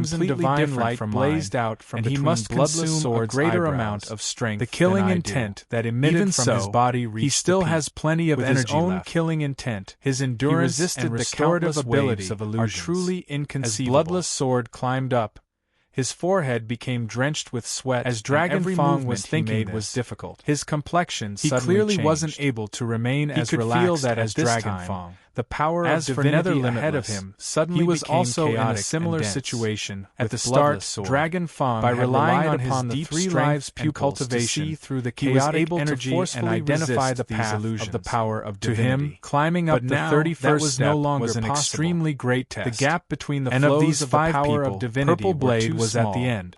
[SPEAKER 1] crimson
[SPEAKER 2] completely
[SPEAKER 1] divine
[SPEAKER 2] different
[SPEAKER 1] light
[SPEAKER 2] from
[SPEAKER 1] blazed
[SPEAKER 2] mine,
[SPEAKER 1] out from
[SPEAKER 2] and
[SPEAKER 1] between
[SPEAKER 2] he must
[SPEAKER 1] bloodless
[SPEAKER 2] consume a
[SPEAKER 1] swords
[SPEAKER 2] greater
[SPEAKER 1] eyebrows.
[SPEAKER 2] amount of strength
[SPEAKER 1] The killing
[SPEAKER 2] than I
[SPEAKER 1] intent
[SPEAKER 2] do.
[SPEAKER 1] that emitted
[SPEAKER 2] Even
[SPEAKER 1] from
[SPEAKER 2] so,
[SPEAKER 1] his body reached
[SPEAKER 2] he still
[SPEAKER 1] the peak.
[SPEAKER 2] has plenty of
[SPEAKER 1] With
[SPEAKER 2] energy
[SPEAKER 1] his own
[SPEAKER 2] left.
[SPEAKER 1] killing intent,
[SPEAKER 2] His endurance
[SPEAKER 1] resisted
[SPEAKER 2] and
[SPEAKER 1] the
[SPEAKER 2] restorative
[SPEAKER 1] countless
[SPEAKER 2] ability
[SPEAKER 1] waves of
[SPEAKER 2] are
[SPEAKER 1] illusions.
[SPEAKER 2] truly
[SPEAKER 1] As
[SPEAKER 2] inconceivable.
[SPEAKER 1] bloodless sword climbed up, his forehead became drenched with sweat
[SPEAKER 2] As Dragon
[SPEAKER 1] and every
[SPEAKER 2] Fong
[SPEAKER 1] movement
[SPEAKER 2] was
[SPEAKER 1] he
[SPEAKER 2] thinking
[SPEAKER 1] made
[SPEAKER 2] this,
[SPEAKER 1] was difficult.
[SPEAKER 2] his complexion
[SPEAKER 1] He
[SPEAKER 2] suddenly
[SPEAKER 1] clearly
[SPEAKER 2] changed.
[SPEAKER 1] wasn't able to remain
[SPEAKER 2] He
[SPEAKER 1] as
[SPEAKER 2] could
[SPEAKER 1] relaxed
[SPEAKER 2] feel that
[SPEAKER 1] as
[SPEAKER 2] at this
[SPEAKER 1] Dragon
[SPEAKER 2] time,
[SPEAKER 1] Fong.
[SPEAKER 2] the power
[SPEAKER 1] As
[SPEAKER 2] of
[SPEAKER 1] for
[SPEAKER 2] divinity
[SPEAKER 1] Nether
[SPEAKER 2] ahead of
[SPEAKER 1] Limitless,
[SPEAKER 2] him suddenly
[SPEAKER 1] he was
[SPEAKER 2] became
[SPEAKER 1] also in a
[SPEAKER 2] chaotic
[SPEAKER 1] similar
[SPEAKER 2] and dense.
[SPEAKER 1] situation
[SPEAKER 2] At
[SPEAKER 1] with
[SPEAKER 2] the start,
[SPEAKER 1] bloodless sword.
[SPEAKER 2] Dragon Fong
[SPEAKER 1] By
[SPEAKER 2] had
[SPEAKER 1] relying
[SPEAKER 2] relied
[SPEAKER 1] on his
[SPEAKER 2] upon the
[SPEAKER 1] deep
[SPEAKER 2] 3
[SPEAKER 1] strength
[SPEAKER 2] lives
[SPEAKER 1] and
[SPEAKER 2] pupils
[SPEAKER 1] cultivation,
[SPEAKER 2] to see through the
[SPEAKER 1] he was
[SPEAKER 2] chaotic
[SPEAKER 1] able to
[SPEAKER 2] energy
[SPEAKER 1] forcefully
[SPEAKER 2] and identify
[SPEAKER 1] resist
[SPEAKER 2] the
[SPEAKER 1] these
[SPEAKER 2] path
[SPEAKER 1] illusions.
[SPEAKER 2] of the power of
[SPEAKER 1] To
[SPEAKER 2] divinity.
[SPEAKER 1] him, climbing
[SPEAKER 2] But
[SPEAKER 1] up the
[SPEAKER 2] now,
[SPEAKER 1] 31st
[SPEAKER 2] that was
[SPEAKER 1] step
[SPEAKER 2] no longer
[SPEAKER 1] was an
[SPEAKER 2] possible.
[SPEAKER 1] extremely great test.
[SPEAKER 2] The gap between the
[SPEAKER 1] and of
[SPEAKER 2] flows
[SPEAKER 1] these
[SPEAKER 2] of the
[SPEAKER 1] 5
[SPEAKER 2] power
[SPEAKER 1] people,
[SPEAKER 2] of divinity
[SPEAKER 1] Purple Blade
[SPEAKER 2] were too
[SPEAKER 1] was
[SPEAKER 2] small.
[SPEAKER 1] at the end.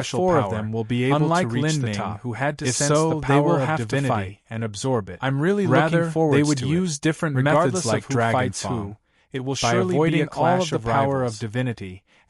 [SPEAKER 1] special
[SPEAKER 2] four
[SPEAKER 1] power,
[SPEAKER 2] of them will be able
[SPEAKER 1] unlike
[SPEAKER 2] to reach
[SPEAKER 1] Lin
[SPEAKER 2] the
[SPEAKER 1] Ming,
[SPEAKER 2] top.
[SPEAKER 1] who had to
[SPEAKER 2] If
[SPEAKER 1] sense
[SPEAKER 2] so,
[SPEAKER 1] the
[SPEAKER 2] they
[SPEAKER 1] power
[SPEAKER 2] will
[SPEAKER 1] of
[SPEAKER 2] have to
[SPEAKER 1] divinity
[SPEAKER 2] fight
[SPEAKER 1] and absorb it.
[SPEAKER 2] I'm really
[SPEAKER 1] Rather,
[SPEAKER 2] looking forward
[SPEAKER 1] they would
[SPEAKER 2] to
[SPEAKER 1] use different
[SPEAKER 2] Regardless
[SPEAKER 1] methods like
[SPEAKER 2] of who
[SPEAKER 1] dragon
[SPEAKER 2] fights
[SPEAKER 1] song.
[SPEAKER 2] who, it will
[SPEAKER 1] By
[SPEAKER 2] surely
[SPEAKER 1] avoiding
[SPEAKER 2] be a clash
[SPEAKER 1] all of the
[SPEAKER 2] of
[SPEAKER 1] power
[SPEAKER 2] rivals.
[SPEAKER 1] of divinity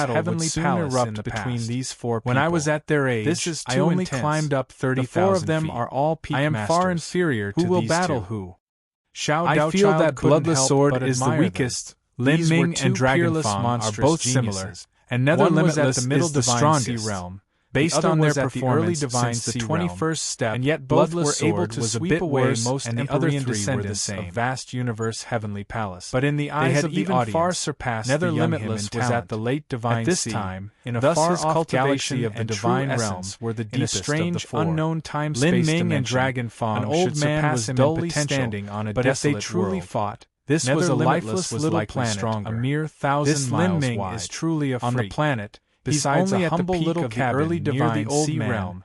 [SPEAKER 1] battle
[SPEAKER 2] heavenly
[SPEAKER 1] would soon
[SPEAKER 2] palace
[SPEAKER 1] erupt
[SPEAKER 2] in the
[SPEAKER 1] between
[SPEAKER 2] past.
[SPEAKER 1] these four people.
[SPEAKER 2] When I was at their age,
[SPEAKER 1] this is
[SPEAKER 2] I
[SPEAKER 1] too
[SPEAKER 2] only
[SPEAKER 1] intense.
[SPEAKER 2] climbed up 30,000
[SPEAKER 1] The four of them
[SPEAKER 2] feet.
[SPEAKER 1] are all peak
[SPEAKER 2] I am
[SPEAKER 1] masters.
[SPEAKER 2] far inferior to
[SPEAKER 1] Who will
[SPEAKER 2] these
[SPEAKER 1] battle
[SPEAKER 2] two.
[SPEAKER 1] who?
[SPEAKER 2] Xiao
[SPEAKER 1] I
[SPEAKER 2] Daochild
[SPEAKER 1] feel that
[SPEAKER 2] couldn't
[SPEAKER 1] bloodless
[SPEAKER 2] help
[SPEAKER 1] sword
[SPEAKER 2] but
[SPEAKER 1] is the
[SPEAKER 2] admire them.
[SPEAKER 1] weakest. Lin
[SPEAKER 2] These were
[SPEAKER 1] Ming
[SPEAKER 2] two
[SPEAKER 1] and Dragon
[SPEAKER 2] peerless
[SPEAKER 1] Fang are
[SPEAKER 2] monstrous
[SPEAKER 1] both similar,
[SPEAKER 2] geniuses.
[SPEAKER 1] and Nether
[SPEAKER 2] One was
[SPEAKER 1] Limitless
[SPEAKER 2] at the middle
[SPEAKER 1] is the
[SPEAKER 2] divine sea
[SPEAKER 1] strongest.
[SPEAKER 2] realm,
[SPEAKER 1] Based
[SPEAKER 2] the other
[SPEAKER 1] on their
[SPEAKER 2] was at the early
[SPEAKER 1] performance
[SPEAKER 2] divine
[SPEAKER 1] since the
[SPEAKER 2] sea
[SPEAKER 1] 21st
[SPEAKER 2] realm,
[SPEAKER 1] step,
[SPEAKER 2] and yet both were
[SPEAKER 1] Bloodless
[SPEAKER 2] able
[SPEAKER 1] Sword
[SPEAKER 2] to
[SPEAKER 1] was a
[SPEAKER 2] sweep
[SPEAKER 1] bit
[SPEAKER 2] away
[SPEAKER 1] worse,
[SPEAKER 2] most
[SPEAKER 1] and the
[SPEAKER 2] Empyrean
[SPEAKER 1] other three were the
[SPEAKER 2] descendants
[SPEAKER 1] same.
[SPEAKER 2] of vast universe heavenly palace.
[SPEAKER 1] But in the
[SPEAKER 2] They
[SPEAKER 1] eyes
[SPEAKER 2] had
[SPEAKER 1] of the
[SPEAKER 2] even
[SPEAKER 1] audience,
[SPEAKER 2] far surpassed
[SPEAKER 1] Nether
[SPEAKER 2] the young him
[SPEAKER 1] Limitless
[SPEAKER 2] in
[SPEAKER 1] was
[SPEAKER 2] talent.
[SPEAKER 1] at the late divine
[SPEAKER 2] At this
[SPEAKER 1] sea.
[SPEAKER 2] time, in a
[SPEAKER 1] Thus his
[SPEAKER 2] far-off
[SPEAKER 1] cultivation
[SPEAKER 2] galaxy of the
[SPEAKER 1] and
[SPEAKER 2] divine
[SPEAKER 1] true
[SPEAKER 2] realm,
[SPEAKER 1] essence were the
[SPEAKER 2] in a
[SPEAKER 1] deepest
[SPEAKER 2] strange,
[SPEAKER 1] of the four.
[SPEAKER 2] unknown time-space
[SPEAKER 1] Lin Ming
[SPEAKER 2] dimension,
[SPEAKER 1] and Dragon Fang
[SPEAKER 2] an old
[SPEAKER 1] should
[SPEAKER 2] man
[SPEAKER 1] surpass
[SPEAKER 2] was
[SPEAKER 1] him
[SPEAKER 2] dully
[SPEAKER 1] in potential,
[SPEAKER 2] standing on a
[SPEAKER 1] but if they
[SPEAKER 2] desolate
[SPEAKER 1] truly
[SPEAKER 2] world.
[SPEAKER 1] fought,
[SPEAKER 2] This
[SPEAKER 1] Nether
[SPEAKER 2] was a
[SPEAKER 1] Limitless
[SPEAKER 2] lifeless
[SPEAKER 1] was
[SPEAKER 2] little
[SPEAKER 1] likely
[SPEAKER 2] planet,
[SPEAKER 1] stronger.
[SPEAKER 2] a mere 1,000
[SPEAKER 1] This
[SPEAKER 2] miles
[SPEAKER 1] Lin Ming
[SPEAKER 2] wide.
[SPEAKER 1] is truly a freak.
[SPEAKER 2] On the planet,
[SPEAKER 1] He's
[SPEAKER 2] besides
[SPEAKER 1] only
[SPEAKER 2] a
[SPEAKER 1] at the
[SPEAKER 2] humble
[SPEAKER 1] peak
[SPEAKER 2] little
[SPEAKER 1] of the
[SPEAKER 2] cabin
[SPEAKER 1] early
[SPEAKER 2] near
[SPEAKER 1] divine
[SPEAKER 2] the old
[SPEAKER 1] sea
[SPEAKER 2] man,
[SPEAKER 1] realm,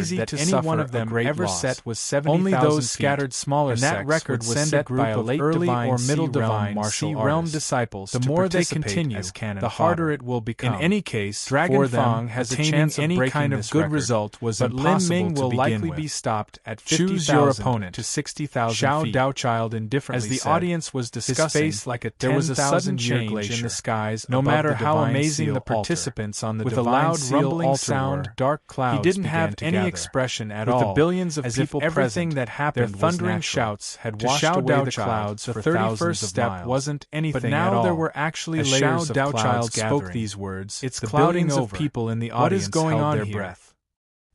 [SPEAKER 1] easy
[SPEAKER 2] that
[SPEAKER 1] to
[SPEAKER 2] any
[SPEAKER 1] suffer
[SPEAKER 2] one of them
[SPEAKER 1] a great
[SPEAKER 2] ever
[SPEAKER 1] loss.
[SPEAKER 2] set was 70,000
[SPEAKER 1] Only those
[SPEAKER 2] feet,
[SPEAKER 1] scattered smaller
[SPEAKER 2] and that
[SPEAKER 1] sects
[SPEAKER 2] record
[SPEAKER 1] would
[SPEAKER 2] was
[SPEAKER 1] send
[SPEAKER 2] set
[SPEAKER 1] a group
[SPEAKER 2] by a
[SPEAKER 1] of
[SPEAKER 2] late
[SPEAKER 1] early
[SPEAKER 2] divine
[SPEAKER 1] or middle
[SPEAKER 2] C-realm
[SPEAKER 1] martial
[SPEAKER 2] C-realm
[SPEAKER 1] artists.
[SPEAKER 2] disciples
[SPEAKER 1] The
[SPEAKER 2] to
[SPEAKER 1] more they
[SPEAKER 2] participate
[SPEAKER 1] continue,
[SPEAKER 2] as cannon
[SPEAKER 1] the
[SPEAKER 2] fodder.
[SPEAKER 1] harder it will become.
[SPEAKER 2] In any case,
[SPEAKER 1] Dragon
[SPEAKER 2] for
[SPEAKER 1] Fang
[SPEAKER 2] them,
[SPEAKER 1] has a
[SPEAKER 2] attaining
[SPEAKER 1] chance of
[SPEAKER 2] any
[SPEAKER 1] breaking
[SPEAKER 2] kind of
[SPEAKER 1] this
[SPEAKER 2] good
[SPEAKER 1] record,
[SPEAKER 2] result was
[SPEAKER 1] but Lin
[SPEAKER 2] impossible
[SPEAKER 1] Ming
[SPEAKER 2] to
[SPEAKER 1] will
[SPEAKER 2] begin
[SPEAKER 1] likely
[SPEAKER 2] with.
[SPEAKER 1] be stopped at
[SPEAKER 2] Choose your
[SPEAKER 1] 50,000
[SPEAKER 2] opponent
[SPEAKER 1] to 60,000
[SPEAKER 2] Xiao
[SPEAKER 1] feet.
[SPEAKER 2] Daochild indifferently
[SPEAKER 1] As the
[SPEAKER 2] said,
[SPEAKER 1] audience was discussing,
[SPEAKER 2] his face like a
[SPEAKER 1] there was a sudden
[SPEAKER 2] 10,000-year
[SPEAKER 1] change
[SPEAKER 2] glacier.
[SPEAKER 1] in the skies
[SPEAKER 2] No
[SPEAKER 1] above
[SPEAKER 2] matter
[SPEAKER 1] the
[SPEAKER 2] how
[SPEAKER 1] divine
[SPEAKER 2] amazing
[SPEAKER 1] seal
[SPEAKER 2] the
[SPEAKER 1] altar.
[SPEAKER 2] participants on the
[SPEAKER 1] With a
[SPEAKER 2] divine
[SPEAKER 1] loud
[SPEAKER 2] seal
[SPEAKER 1] rumbling
[SPEAKER 2] altar
[SPEAKER 1] sound,
[SPEAKER 2] were,
[SPEAKER 1] dark clouds
[SPEAKER 2] he didn't
[SPEAKER 1] began
[SPEAKER 2] have
[SPEAKER 1] to
[SPEAKER 2] any
[SPEAKER 1] gather.
[SPEAKER 2] expression at
[SPEAKER 1] With
[SPEAKER 2] all.
[SPEAKER 1] the billions of
[SPEAKER 2] as
[SPEAKER 1] people
[SPEAKER 2] if everything
[SPEAKER 1] present,
[SPEAKER 2] that happened
[SPEAKER 1] their thundering
[SPEAKER 2] was natural.
[SPEAKER 1] shouts had
[SPEAKER 2] To
[SPEAKER 1] washed
[SPEAKER 2] Xiao
[SPEAKER 1] away the
[SPEAKER 2] Daochild,
[SPEAKER 1] clouds
[SPEAKER 2] the
[SPEAKER 1] for
[SPEAKER 2] 31st
[SPEAKER 1] thousands of
[SPEAKER 2] step
[SPEAKER 1] miles.
[SPEAKER 2] wasn't anything
[SPEAKER 1] But now
[SPEAKER 2] at all.
[SPEAKER 1] there were actually
[SPEAKER 2] As
[SPEAKER 1] layers
[SPEAKER 2] Xiao
[SPEAKER 1] of
[SPEAKER 2] Daochild
[SPEAKER 1] clouds
[SPEAKER 2] spoke
[SPEAKER 1] gathering.
[SPEAKER 2] these words,
[SPEAKER 1] It's
[SPEAKER 2] the
[SPEAKER 1] clouding
[SPEAKER 2] billions
[SPEAKER 1] over.
[SPEAKER 2] of people in the
[SPEAKER 1] What is
[SPEAKER 2] audience
[SPEAKER 1] going
[SPEAKER 2] held
[SPEAKER 1] on
[SPEAKER 2] their
[SPEAKER 1] here?
[SPEAKER 2] breath.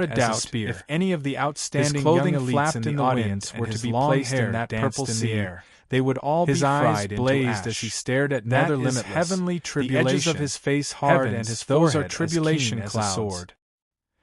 [SPEAKER 1] without a
[SPEAKER 2] as
[SPEAKER 1] doubt,
[SPEAKER 2] spear.
[SPEAKER 1] if any of the outstanding
[SPEAKER 2] His clothing
[SPEAKER 1] young elites
[SPEAKER 2] flapped
[SPEAKER 1] in the audience were to be placed in that purple sea, they would all
[SPEAKER 2] his
[SPEAKER 1] be
[SPEAKER 2] eyes
[SPEAKER 1] fried
[SPEAKER 2] blazed
[SPEAKER 1] into ash.
[SPEAKER 2] as he stared at
[SPEAKER 1] That
[SPEAKER 2] Nether
[SPEAKER 1] is
[SPEAKER 2] Limitless.
[SPEAKER 1] heavenly tribulation.
[SPEAKER 2] The edges of his face hard
[SPEAKER 1] Heavens,
[SPEAKER 2] and his
[SPEAKER 1] those
[SPEAKER 2] forehead
[SPEAKER 1] are tribulation
[SPEAKER 2] as
[SPEAKER 1] clouds.
[SPEAKER 2] A sword.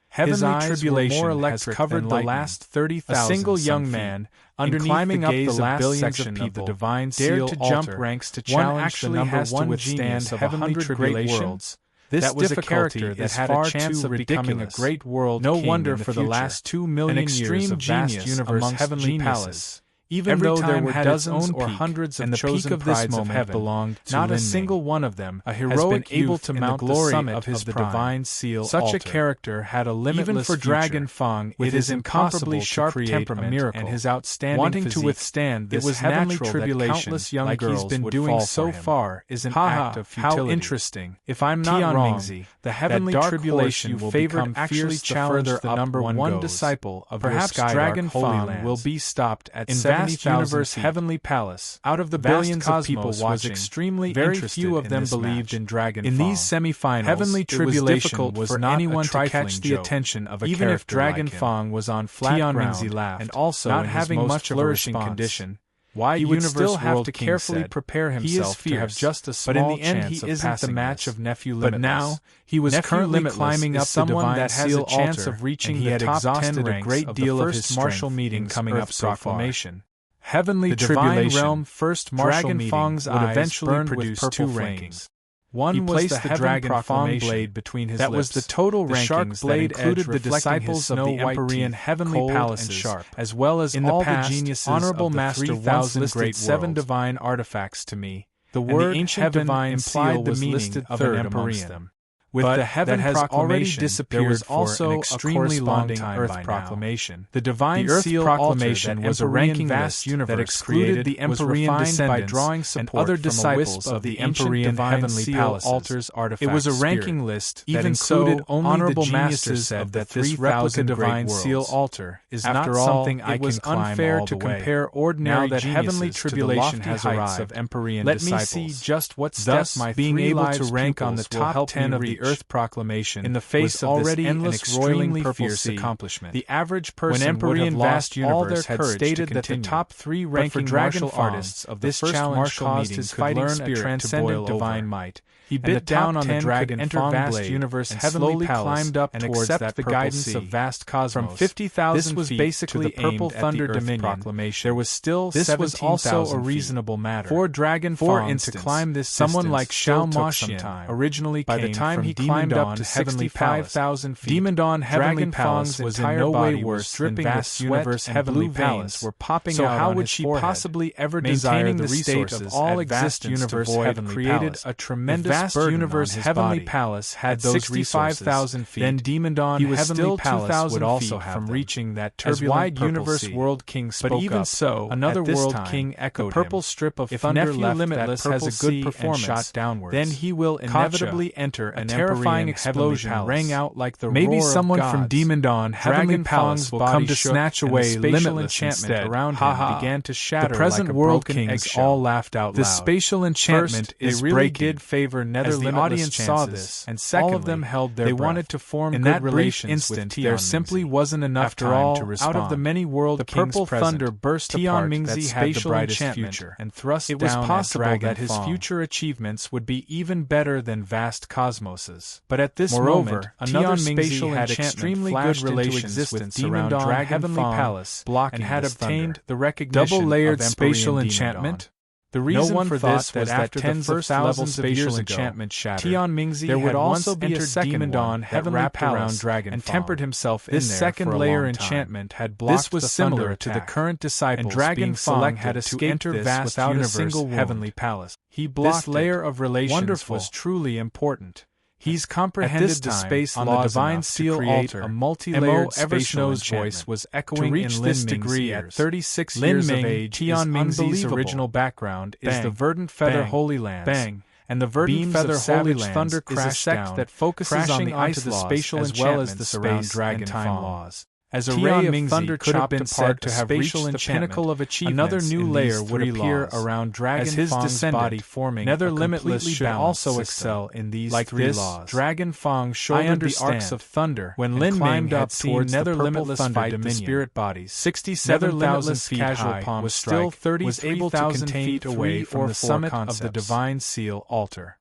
[SPEAKER 1] Heavenly
[SPEAKER 2] eyes were
[SPEAKER 1] tribulation
[SPEAKER 2] more
[SPEAKER 1] has
[SPEAKER 2] electric
[SPEAKER 1] covered
[SPEAKER 2] than
[SPEAKER 1] the
[SPEAKER 2] lightning.
[SPEAKER 1] last 30,000
[SPEAKER 2] A single young
[SPEAKER 1] feet.
[SPEAKER 2] man,
[SPEAKER 1] Underneath
[SPEAKER 2] climbing
[SPEAKER 1] the
[SPEAKER 2] up
[SPEAKER 1] gaze
[SPEAKER 2] the
[SPEAKER 1] of
[SPEAKER 2] last
[SPEAKER 1] billions
[SPEAKER 2] section
[SPEAKER 1] of
[SPEAKER 2] of
[SPEAKER 1] people,
[SPEAKER 2] the divine
[SPEAKER 1] dared
[SPEAKER 2] seal
[SPEAKER 1] to jump
[SPEAKER 2] altar,
[SPEAKER 1] ranks to
[SPEAKER 2] one
[SPEAKER 1] challenge
[SPEAKER 2] actually
[SPEAKER 1] the
[SPEAKER 2] has to
[SPEAKER 1] #1
[SPEAKER 2] withstand
[SPEAKER 1] genius of
[SPEAKER 2] heavenly
[SPEAKER 1] 100 great
[SPEAKER 2] tribulation.
[SPEAKER 1] worlds.
[SPEAKER 2] This
[SPEAKER 1] That was a
[SPEAKER 2] difficulty
[SPEAKER 1] character that
[SPEAKER 2] is
[SPEAKER 1] had
[SPEAKER 2] far
[SPEAKER 1] a chance
[SPEAKER 2] too
[SPEAKER 1] of becoming a
[SPEAKER 2] ridiculous.
[SPEAKER 1] great world
[SPEAKER 2] No
[SPEAKER 1] king
[SPEAKER 2] wonder
[SPEAKER 1] in the
[SPEAKER 2] for the
[SPEAKER 1] future.
[SPEAKER 2] last 2 million
[SPEAKER 1] An
[SPEAKER 2] years
[SPEAKER 1] extreme
[SPEAKER 2] of vast
[SPEAKER 1] genius
[SPEAKER 2] universe
[SPEAKER 1] amongst
[SPEAKER 2] heavenly
[SPEAKER 1] geniuses.
[SPEAKER 2] palace.
[SPEAKER 1] Even though there were dozens or hundreds of chosen prides of heaven belonged to not a single one of them a heroic able to mount the summit of his divine seal altar. Such a character had a limitless future. Even for Dragon Fang, it is incomparably sharp temperament and his outstanding wanting physique. To withstand this heavenly tribulation, young like girls he's been doing so far, is an act of futility. How interesting! If I'm not wrong, the heavenly tribulation will become actually challenge the number one disciple of perhaps Dragon Fang will be stopped at in vast universe heavenly palace. Out of the billions of people watching, extremely very few of them believed in Dragon Fang. In these semifinals, heavenly tribulation was not anyone to catch the attention of a even if Dragon Fang was on flat ground and also not having much flourishing condition. Why he would still have to carefully prepare himself to have just a small chance of passing. But in the end, he isn't the match of Nephew Limitless. But now he was currently climbing up the divine seal altar, chance of reaching the top 10 ranks a great deal of his martial meeting coming up proclamation. Heavenly tribulation realm first martial meeting would eventually produce two rankings. One was the Dragon Fang blade between his lips. That was the total rankings that included the disciples of the Empyrean heavenly palaces, as well as in all the geniuses honorable master once listed 7 divine artifacts to me. The word ancient divine implied the meaning of an Empyrean. With the heaven that has already disappeared, there was also an extremely long Earth proclamation. The divine seal proclamation was a ranking vast universe that excluded the Empyrean descendants by drawing support and other disciples of the Empyrean heavenly palaces. Altars artifacts. It was a ranking list that included only honorable masters of the 3 replica divine seal altar is not something I can climb all the way. It was unfair to compare ordinary heavenly tribulation has arrived of Empyrean disciples. Let me see just what steps my being able to rank on the top 10 of the Earth proclamation in the face of already endless roiling fierce accomplishment. The average person when Empyrean vast universe had stated that the top 3 ranking martial artists of this challenge caused his fighting spirit transcendent divine might. He bit down on the Dragon Fang vast universe and slowly climbed up towards that the guidance of vast cosmos. From 50,000 this was basically to the purple thunder dominion. Proclamation. There was still this was also a reasonable matter for Dragon Fang to climb this. Someone like Xiao Maxian originally by the time he climbed up to 65,000 feet. Demon Dawn Heavenly Palace was in no way worse than vast universe heavenly palace were popping out. So how would she possibly ever desire the resources of all existence universe heaven created a tremendous vast universe heavenly palace had those 65,000 feet. Then Demon Dawn heavenly palace would also have from reaching that turbulent wide universe world king spoke up. But even so, another world king echoed the purple strip of thunder left Limitless has a good performance shot downwards. Then he will inevitably enter an terrifying explosion rang out like the maybe roar someone of from Demon Dawn heavenly palace will come to snatch away Limitless enchantment around him began to shatter. The present like world kings all laughed out loud. The spatial enchantment is they really did favor Nether Limitless. The audience saw this, and secondly, all of them held their breath. Wanted to form in good that relations instant. There simply wasn't enough time to respond. Out of the many world the kings purple present, thunder burst apart. That had the brightest future, and thrust it was down possible that his future achievements would be even better than vast cosmoses. But at this moment, another spatial had extremely good relations with Demon Dawn Heavenly Palace, and had obtained the recognition double-layered spatial enchantment. The reason for this was that tens of thousands of years ago, Tian Mingzi there would also be a second Dawn Heavenly Palace and tempered himself in there. This second layer enchantment had blocked the similar to the current disciples and Dragon Fang had escaped this without a single Heavenly Palace. He blocked this layer of relations was truly important. He's comprehended the space on the divine seal altar. A multi-layered spatial voice was echoing in this degree at 36 years of age. Tian Mingzi's original background is the verdant feather Holy Lands. And the verdant feather Holy Lands is a sect that focuses on the ice laws as well as the space Dragon time laws. As a ray of thunder could have been said to have reached the pinnacle of achievement, another new layer would appear around Dragon Fang's body forming Nether Limitless should also excel in these like three laws. Dragon Fang shouldered the arcs of thunder when Lin climbed up towards Nether Limitless fight the spirit bodies. 67,000 feet high was still 33,000 feet away from the summit of the divine seal altar.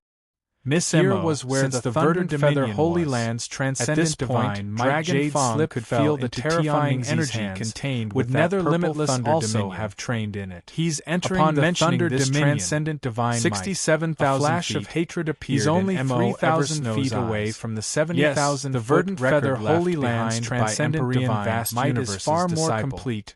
[SPEAKER 1] Here was where the verdant feather Holy Lands transcendent divine Dragon Fang could feel the terrifying energy contained would Nether Limitless also have trained in it. He's entering the thunder this transcendent divine 67,000 flash of hatred appeared. He's only 3,000 feet away from the 70,000 the verdant feather Holy Lands transcendent divine vast might is far more complete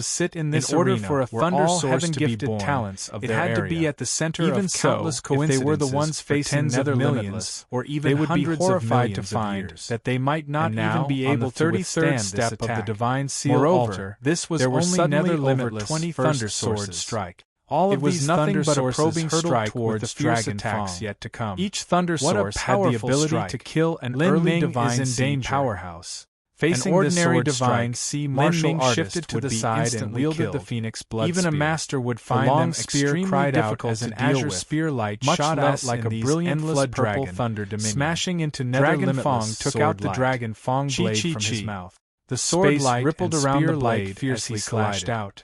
[SPEAKER 1] to sit in this
[SPEAKER 2] in order
[SPEAKER 1] arena
[SPEAKER 2] for a
[SPEAKER 1] were
[SPEAKER 2] thunder
[SPEAKER 1] all
[SPEAKER 2] source to be
[SPEAKER 1] heaven-gifted
[SPEAKER 2] born,
[SPEAKER 1] talents of
[SPEAKER 2] it
[SPEAKER 1] their
[SPEAKER 2] had to
[SPEAKER 1] area.
[SPEAKER 2] be at the center
[SPEAKER 1] Even
[SPEAKER 2] of
[SPEAKER 1] so,
[SPEAKER 2] countless
[SPEAKER 1] if
[SPEAKER 2] coincidences
[SPEAKER 1] they were the ones
[SPEAKER 2] for
[SPEAKER 1] facing
[SPEAKER 2] tens
[SPEAKER 1] nether
[SPEAKER 2] of
[SPEAKER 1] limitless,
[SPEAKER 2] millions,
[SPEAKER 1] or even
[SPEAKER 2] they would be
[SPEAKER 1] hundreds of
[SPEAKER 2] horrified
[SPEAKER 1] millions
[SPEAKER 2] to
[SPEAKER 1] of
[SPEAKER 2] find
[SPEAKER 1] years,
[SPEAKER 2] that they might not
[SPEAKER 1] and now,
[SPEAKER 2] even be
[SPEAKER 1] on
[SPEAKER 2] able
[SPEAKER 1] the
[SPEAKER 2] to
[SPEAKER 1] 33rd
[SPEAKER 2] withstand this
[SPEAKER 1] step of the
[SPEAKER 2] attack.
[SPEAKER 1] divine seal
[SPEAKER 2] Moreover,
[SPEAKER 1] altar,
[SPEAKER 2] this was
[SPEAKER 1] there were
[SPEAKER 2] only
[SPEAKER 1] suddenly
[SPEAKER 2] nether
[SPEAKER 1] over
[SPEAKER 2] limitless
[SPEAKER 1] 20
[SPEAKER 2] first
[SPEAKER 1] thunder
[SPEAKER 2] sword
[SPEAKER 1] sources.
[SPEAKER 2] strike.
[SPEAKER 1] All
[SPEAKER 2] It
[SPEAKER 1] of
[SPEAKER 2] was
[SPEAKER 1] these
[SPEAKER 2] nothing
[SPEAKER 1] thunder
[SPEAKER 2] but a
[SPEAKER 1] sources
[SPEAKER 2] probing
[SPEAKER 1] hurtled
[SPEAKER 2] strike
[SPEAKER 1] toward
[SPEAKER 2] with
[SPEAKER 1] the
[SPEAKER 2] the
[SPEAKER 1] fierce
[SPEAKER 2] dragon
[SPEAKER 1] attacks
[SPEAKER 2] fang.
[SPEAKER 1] yet to come.
[SPEAKER 2] Each thunder
[SPEAKER 1] What a
[SPEAKER 2] source had the
[SPEAKER 1] powerful
[SPEAKER 2] ability
[SPEAKER 1] strike.
[SPEAKER 2] to kill an
[SPEAKER 1] Lin
[SPEAKER 2] early
[SPEAKER 1] Ming
[SPEAKER 2] divine
[SPEAKER 1] is in
[SPEAKER 2] sea
[SPEAKER 1] danger.
[SPEAKER 2] powerhouse.
[SPEAKER 1] Facing
[SPEAKER 2] An
[SPEAKER 1] this
[SPEAKER 2] ordinary
[SPEAKER 1] sword
[SPEAKER 2] divine
[SPEAKER 1] strike,
[SPEAKER 2] sea
[SPEAKER 1] Lin
[SPEAKER 2] martial
[SPEAKER 1] Ming
[SPEAKER 2] artist
[SPEAKER 1] shifted to
[SPEAKER 2] would
[SPEAKER 1] the
[SPEAKER 2] be
[SPEAKER 1] side and
[SPEAKER 2] instantly
[SPEAKER 1] wielded
[SPEAKER 2] killed.
[SPEAKER 1] the phoenix blood
[SPEAKER 2] Even
[SPEAKER 1] spear.
[SPEAKER 2] a master would
[SPEAKER 1] The
[SPEAKER 2] find
[SPEAKER 1] long
[SPEAKER 2] them
[SPEAKER 1] spear
[SPEAKER 2] extremely
[SPEAKER 1] cried out
[SPEAKER 2] difficult
[SPEAKER 1] as
[SPEAKER 2] to
[SPEAKER 1] an
[SPEAKER 2] deal
[SPEAKER 1] azure
[SPEAKER 2] with,
[SPEAKER 1] spear light
[SPEAKER 2] much
[SPEAKER 1] shot
[SPEAKER 2] less
[SPEAKER 1] out like
[SPEAKER 2] in
[SPEAKER 1] a
[SPEAKER 2] these
[SPEAKER 1] brilliant
[SPEAKER 2] endless
[SPEAKER 1] flood
[SPEAKER 2] purple
[SPEAKER 1] dragon,
[SPEAKER 2] thunder dominion.
[SPEAKER 1] smashing into nether
[SPEAKER 2] Dragon
[SPEAKER 1] limitless
[SPEAKER 2] Fang took
[SPEAKER 1] sword
[SPEAKER 2] out the
[SPEAKER 1] light.
[SPEAKER 2] dragon Fang blade
[SPEAKER 1] Chi,
[SPEAKER 2] from his mouth.
[SPEAKER 1] The sword
[SPEAKER 2] Space
[SPEAKER 1] light
[SPEAKER 2] rippled
[SPEAKER 1] and
[SPEAKER 2] around
[SPEAKER 1] spear
[SPEAKER 2] the blade
[SPEAKER 1] light
[SPEAKER 2] fiercely
[SPEAKER 1] as he slashed
[SPEAKER 2] collided.
[SPEAKER 1] out.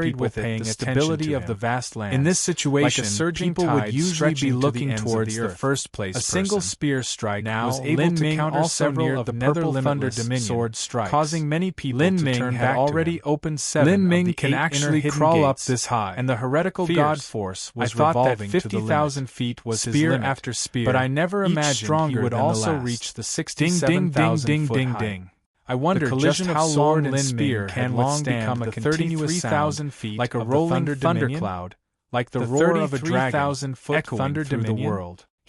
[SPEAKER 1] carried with it the stability of the vast land. In this situation, like a surging people would usually be looking towards the first place. A single spear strike was able to counter several of the purple thunder sword strikes, causing many people to turn back. Had already opened 7 of the 8 actually crawl up this high, and the heretical god force was revolving to the limit. 50,000 feet was his limit, after spear, but I never imagined he would also reach the 67,000 foot height. I wonder just how long Lin Spear can long become a continuous 33,000 feet like a rolling thundercloud, like the roar of a dragon, echoing through the world.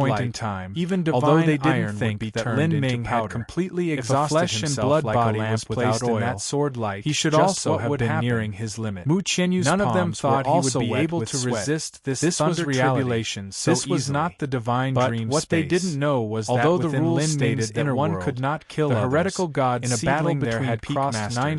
[SPEAKER 1] point
[SPEAKER 2] light,
[SPEAKER 1] in time,
[SPEAKER 2] even divine
[SPEAKER 1] although they didn't
[SPEAKER 2] iron
[SPEAKER 1] think
[SPEAKER 2] would be
[SPEAKER 1] that
[SPEAKER 2] turned
[SPEAKER 1] Lin
[SPEAKER 2] into
[SPEAKER 1] Ming had
[SPEAKER 2] powder.
[SPEAKER 1] completely
[SPEAKER 2] If a
[SPEAKER 1] exhausted
[SPEAKER 2] flesh and
[SPEAKER 1] himself
[SPEAKER 2] blood
[SPEAKER 1] like
[SPEAKER 2] body
[SPEAKER 1] a lamp
[SPEAKER 2] was
[SPEAKER 1] without
[SPEAKER 2] placed in
[SPEAKER 1] oil,
[SPEAKER 2] that sword light,
[SPEAKER 1] he should
[SPEAKER 2] just
[SPEAKER 1] also
[SPEAKER 2] what
[SPEAKER 1] have
[SPEAKER 2] would
[SPEAKER 1] been
[SPEAKER 2] happen.
[SPEAKER 1] nearing his limit.
[SPEAKER 2] Mu Qianyu's
[SPEAKER 1] None of them
[SPEAKER 2] palms
[SPEAKER 1] thought
[SPEAKER 2] were
[SPEAKER 1] he
[SPEAKER 2] also
[SPEAKER 1] would be
[SPEAKER 2] wet
[SPEAKER 1] able
[SPEAKER 2] with
[SPEAKER 1] to
[SPEAKER 2] sweat.
[SPEAKER 1] resist this
[SPEAKER 2] This was
[SPEAKER 1] thunder
[SPEAKER 2] reality.
[SPEAKER 1] tribulation so
[SPEAKER 2] This was
[SPEAKER 1] easily.
[SPEAKER 2] not the divine
[SPEAKER 1] But
[SPEAKER 2] dream
[SPEAKER 1] what
[SPEAKER 2] space.
[SPEAKER 1] they didn't know was
[SPEAKER 2] Although
[SPEAKER 1] that
[SPEAKER 2] the
[SPEAKER 1] within
[SPEAKER 2] rules
[SPEAKER 1] Lin
[SPEAKER 2] stated
[SPEAKER 1] Ming's
[SPEAKER 2] that
[SPEAKER 1] inner
[SPEAKER 2] one
[SPEAKER 1] world,
[SPEAKER 2] could not kill
[SPEAKER 1] the
[SPEAKER 2] others,
[SPEAKER 1] heretical god
[SPEAKER 2] in a battle
[SPEAKER 1] Seedling there
[SPEAKER 2] between
[SPEAKER 1] had
[SPEAKER 2] peak
[SPEAKER 1] crossed
[SPEAKER 2] masters,
[SPEAKER 1] 9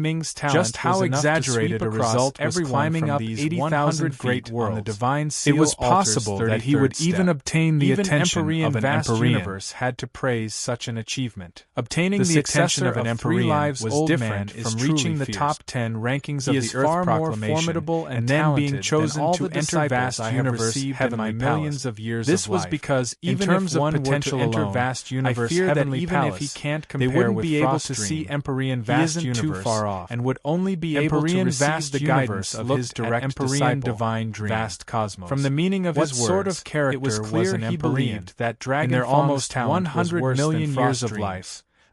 [SPEAKER 2] Lin Ming's talent
[SPEAKER 1] just how
[SPEAKER 2] was enough to
[SPEAKER 1] exaggerated
[SPEAKER 2] sweep
[SPEAKER 1] a
[SPEAKER 2] across
[SPEAKER 1] result was
[SPEAKER 2] everyone
[SPEAKER 1] climbing
[SPEAKER 2] from
[SPEAKER 1] up
[SPEAKER 2] these
[SPEAKER 1] 80,000
[SPEAKER 2] great
[SPEAKER 1] feet
[SPEAKER 2] worlds.
[SPEAKER 1] on the divine seal
[SPEAKER 2] It was
[SPEAKER 1] altar's
[SPEAKER 2] possible that he would
[SPEAKER 1] 33rd
[SPEAKER 2] even
[SPEAKER 1] step.
[SPEAKER 2] obtain the
[SPEAKER 1] Even
[SPEAKER 2] attention
[SPEAKER 1] Empyrean
[SPEAKER 2] of an
[SPEAKER 1] vast
[SPEAKER 2] Empyrean.
[SPEAKER 1] universe had to praise such an achievement.
[SPEAKER 2] Obtaining
[SPEAKER 1] The
[SPEAKER 2] the attention of an
[SPEAKER 1] Empyrean
[SPEAKER 2] Empyrean
[SPEAKER 1] was
[SPEAKER 2] old
[SPEAKER 1] different
[SPEAKER 2] man
[SPEAKER 1] from
[SPEAKER 2] is
[SPEAKER 1] reaching
[SPEAKER 2] truly
[SPEAKER 1] the
[SPEAKER 2] fierce.
[SPEAKER 1] top 10 rankings
[SPEAKER 2] He
[SPEAKER 1] of
[SPEAKER 2] is
[SPEAKER 1] the Earth
[SPEAKER 2] far more
[SPEAKER 1] Proclamation,
[SPEAKER 2] formidable and
[SPEAKER 1] and then
[SPEAKER 2] talented
[SPEAKER 1] being chosen
[SPEAKER 2] than all
[SPEAKER 1] to
[SPEAKER 2] the
[SPEAKER 1] enter
[SPEAKER 2] disciples
[SPEAKER 1] vast
[SPEAKER 2] I have
[SPEAKER 1] universe
[SPEAKER 2] received
[SPEAKER 1] heavenly
[SPEAKER 2] in my
[SPEAKER 1] millions
[SPEAKER 2] palace.
[SPEAKER 1] of years
[SPEAKER 2] This
[SPEAKER 1] of
[SPEAKER 2] was
[SPEAKER 1] life.
[SPEAKER 2] because
[SPEAKER 1] In
[SPEAKER 2] even
[SPEAKER 1] terms
[SPEAKER 2] if
[SPEAKER 1] of
[SPEAKER 2] one were
[SPEAKER 1] potential
[SPEAKER 2] to enter
[SPEAKER 1] alone,
[SPEAKER 2] vast
[SPEAKER 1] I
[SPEAKER 2] universe
[SPEAKER 1] fear that
[SPEAKER 2] heavenly
[SPEAKER 1] even
[SPEAKER 2] palace,
[SPEAKER 1] if he can't
[SPEAKER 2] they
[SPEAKER 1] compare
[SPEAKER 2] wouldn't
[SPEAKER 1] with
[SPEAKER 2] be able
[SPEAKER 1] Frost
[SPEAKER 2] to see
[SPEAKER 1] Dream,
[SPEAKER 2] Empyrean
[SPEAKER 1] he
[SPEAKER 2] vast
[SPEAKER 1] isn't
[SPEAKER 2] universe
[SPEAKER 1] too far off,
[SPEAKER 2] and would only be able to
[SPEAKER 1] Empyrean
[SPEAKER 2] receive
[SPEAKER 1] vast
[SPEAKER 2] the guidance
[SPEAKER 1] universe
[SPEAKER 2] of
[SPEAKER 1] looked
[SPEAKER 2] his
[SPEAKER 1] at
[SPEAKER 2] direct
[SPEAKER 1] Empyrean
[SPEAKER 2] disciple,
[SPEAKER 1] divine dream,
[SPEAKER 2] vast cosmos.
[SPEAKER 1] From the meaning of
[SPEAKER 2] What
[SPEAKER 1] his words,
[SPEAKER 2] sort of character
[SPEAKER 1] it was
[SPEAKER 2] was
[SPEAKER 1] clear
[SPEAKER 2] an
[SPEAKER 1] he
[SPEAKER 2] Empyrean?
[SPEAKER 1] believed that
[SPEAKER 2] In
[SPEAKER 1] Dragon
[SPEAKER 2] their
[SPEAKER 1] Fong's
[SPEAKER 2] almost
[SPEAKER 1] talent was
[SPEAKER 2] 100
[SPEAKER 1] worse
[SPEAKER 2] million
[SPEAKER 1] than
[SPEAKER 2] years
[SPEAKER 1] Frost
[SPEAKER 2] of
[SPEAKER 1] Dream's.
[SPEAKER 2] life,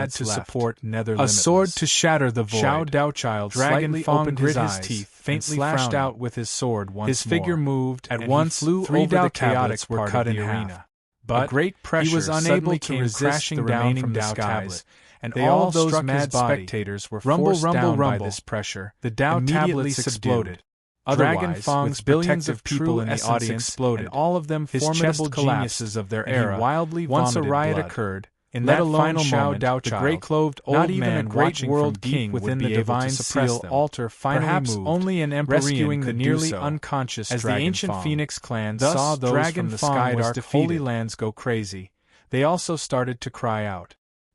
[SPEAKER 1] had to
[SPEAKER 2] left.
[SPEAKER 1] support Nether
[SPEAKER 2] A
[SPEAKER 1] Limitless.
[SPEAKER 2] sword to shatter the void.
[SPEAKER 1] Xiao Daochild
[SPEAKER 2] Dragon
[SPEAKER 1] slightly
[SPEAKER 2] Fong
[SPEAKER 1] opened
[SPEAKER 2] grit
[SPEAKER 1] his
[SPEAKER 2] his
[SPEAKER 1] teeth,
[SPEAKER 2] teeth,
[SPEAKER 1] faintly
[SPEAKER 2] slashed
[SPEAKER 1] frowning.
[SPEAKER 2] out with his sword once
[SPEAKER 1] His figure
[SPEAKER 2] more.
[SPEAKER 1] moved,
[SPEAKER 2] At
[SPEAKER 1] and
[SPEAKER 2] once,
[SPEAKER 1] he flew
[SPEAKER 2] 3
[SPEAKER 1] over the
[SPEAKER 2] Dao
[SPEAKER 1] chaotic
[SPEAKER 2] tablets were
[SPEAKER 1] part
[SPEAKER 2] cut
[SPEAKER 1] of
[SPEAKER 2] in
[SPEAKER 1] the
[SPEAKER 2] half.
[SPEAKER 1] arena. But
[SPEAKER 2] A great pressure
[SPEAKER 1] he was unable
[SPEAKER 2] suddenly
[SPEAKER 1] to
[SPEAKER 2] came
[SPEAKER 1] resist
[SPEAKER 2] crashing
[SPEAKER 1] the
[SPEAKER 2] down
[SPEAKER 1] remaining
[SPEAKER 2] from the
[SPEAKER 1] Dao
[SPEAKER 2] skies,
[SPEAKER 1] tablet,
[SPEAKER 2] and
[SPEAKER 1] they
[SPEAKER 2] all
[SPEAKER 1] all
[SPEAKER 2] those
[SPEAKER 1] struck
[SPEAKER 2] mad
[SPEAKER 1] his body.
[SPEAKER 2] spectators were
[SPEAKER 1] Rumble,
[SPEAKER 2] forced
[SPEAKER 1] rumble,
[SPEAKER 2] down by
[SPEAKER 1] rumble.
[SPEAKER 2] this pressure.
[SPEAKER 1] The Dao
[SPEAKER 2] Immediately
[SPEAKER 1] tablets
[SPEAKER 2] exploded.
[SPEAKER 1] Dragon
[SPEAKER 2] Otherwise,
[SPEAKER 1] Fong's
[SPEAKER 2] with billions of
[SPEAKER 1] protective
[SPEAKER 2] people
[SPEAKER 1] true
[SPEAKER 2] in the
[SPEAKER 1] essence
[SPEAKER 2] audience,
[SPEAKER 1] exploded,
[SPEAKER 2] and all of them
[SPEAKER 1] his
[SPEAKER 2] formidable
[SPEAKER 1] chest collapsed,
[SPEAKER 2] geniuses of their
[SPEAKER 1] and he
[SPEAKER 2] era.
[SPEAKER 1] wildly
[SPEAKER 2] Once a
[SPEAKER 1] vomited
[SPEAKER 2] riot
[SPEAKER 1] blood.
[SPEAKER 2] occurred,
[SPEAKER 1] In
[SPEAKER 2] let
[SPEAKER 1] that
[SPEAKER 2] alone
[SPEAKER 1] final
[SPEAKER 2] Xiao
[SPEAKER 1] moment,
[SPEAKER 2] Daochild,
[SPEAKER 1] the great-clothed
[SPEAKER 2] not
[SPEAKER 1] old
[SPEAKER 2] even
[SPEAKER 1] man
[SPEAKER 2] a great
[SPEAKER 1] watching
[SPEAKER 2] world
[SPEAKER 1] from deep
[SPEAKER 2] king
[SPEAKER 1] would
[SPEAKER 2] within
[SPEAKER 1] be
[SPEAKER 2] the
[SPEAKER 1] able to
[SPEAKER 2] divine
[SPEAKER 1] suppress
[SPEAKER 2] seal
[SPEAKER 1] them.
[SPEAKER 2] altar finally
[SPEAKER 1] Perhaps
[SPEAKER 2] moved,
[SPEAKER 1] only an emperor
[SPEAKER 2] rescuing the
[SPEAKER 1] could
[SPEAKER 2] nearly
[SPEAKER 1] do so.
[SPEAKER 2] unconscious
[SPEAKER 1] As the
[SPEAKER 2] Dragon
[SPEAKER 1] ancient
[SPEAKER 2] Fong.
[SPEAKER 1] Phoenix clan
[SPEAKER 2] Thus,
[SPEAKER 1] saw those
[SPEAKER 2] Dragon
[SPEAKER 1] from the
[SPEAKER 2] Fong was
[SPEAKER 1] Skydark
[SPEAKER 2] defeated.
[SPEAKER 1] Holy Lands go crazy, they also started to cry out.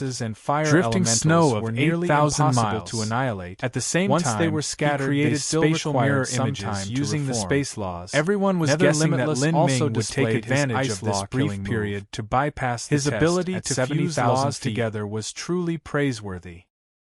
[SPEAKER 2] gases and fire
[SPEAKER 1] drifting
[SPEAKER 2] elementals
[SPEAKER 1] snow of
[SPEAKER 2] were nearly
[SPEAKER 1] 8,000
[SPEAKER 2] impossible
[SPEAKER 1] miles
[SPEAKER 2] to annihilate.
[SPEAKER 1] At the same
[SPEAKER 2] Once
[SPEAKER 1] time,
[SPEAKER 2] they were scattered,
[SPEAKER 1] he created
[SPEAKER 2] they still
[SPEAKER 1] spatial
[SPEAKER 2] required
[SPEAKER 1] mirror
[SPEAKER 2] some
[SPEAKER 1] images
[SPEAKER 2] time to
[SPEAKER 1] using the
[SPEAKER 2] reform.
[SPEAKER 1] space laws.
[SPEAKER 2] Everyone was
[SPEAKER 1] Nether
[SPEAKER 2] guessing that
[SPEAKER 1] Limitless
[SPEAKER 2] Lin
[SPEAKER 1] also
[SPEAKER 2] Ming would take
[SPEAKER 1] displayed his
[SPEAKER 2] advantage
[SPEAKER 1] ice
[SPEAKER 2] of this
[SPEAKER 1] law
[SPEAKER 2] brief
[SPEAKER 1] killing
[SPEAKER 2] period
[SPEAKER 1] move.
[SPEAKER 2] to bypass the
[SPEAKER 1] His
[SPEAKER 2] test
[SPEAKER 1] ability
[SPEAKER 2] at
[SPEAKER 1] to fuse
[SPEAKER 2] 70,000
[SPEAKER 1] laws
[SPEAKER 2] feet.
[SPEAKER 1] together was truly praiseworthy.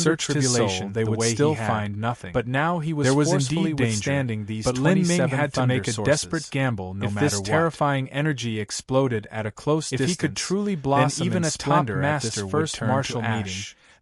[SPEAKER 1] searched his soul, they would still find nothing. But now he was forcefully withstanding these 27 Lin Ming had to make a desperate gamble no matter what. If this terrifying energy exploded at a close distance, if he could truly blossom even in splendor at this first martial meeting,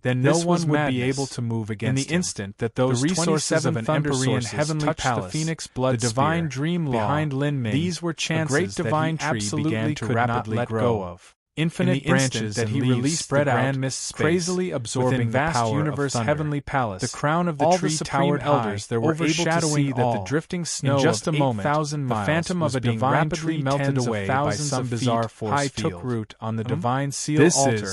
[SPEAKER 1] then no one would be able to move against him. In the instant that those resources of an Empyrean heavenly palace, the Phoenix blood the divine dream law behind Lin Ming, these were chances a great divine that he absolutely could rapidly not let go of. Infinite branches that he released spread out, crazily absorbing vast power universe heavenly palace. The crown of the all tree towered elders there were able to see that the drifting snow in just a moment, the phantom of a divine tree melted away by some bizarre force field. Took root on the divine seal altar.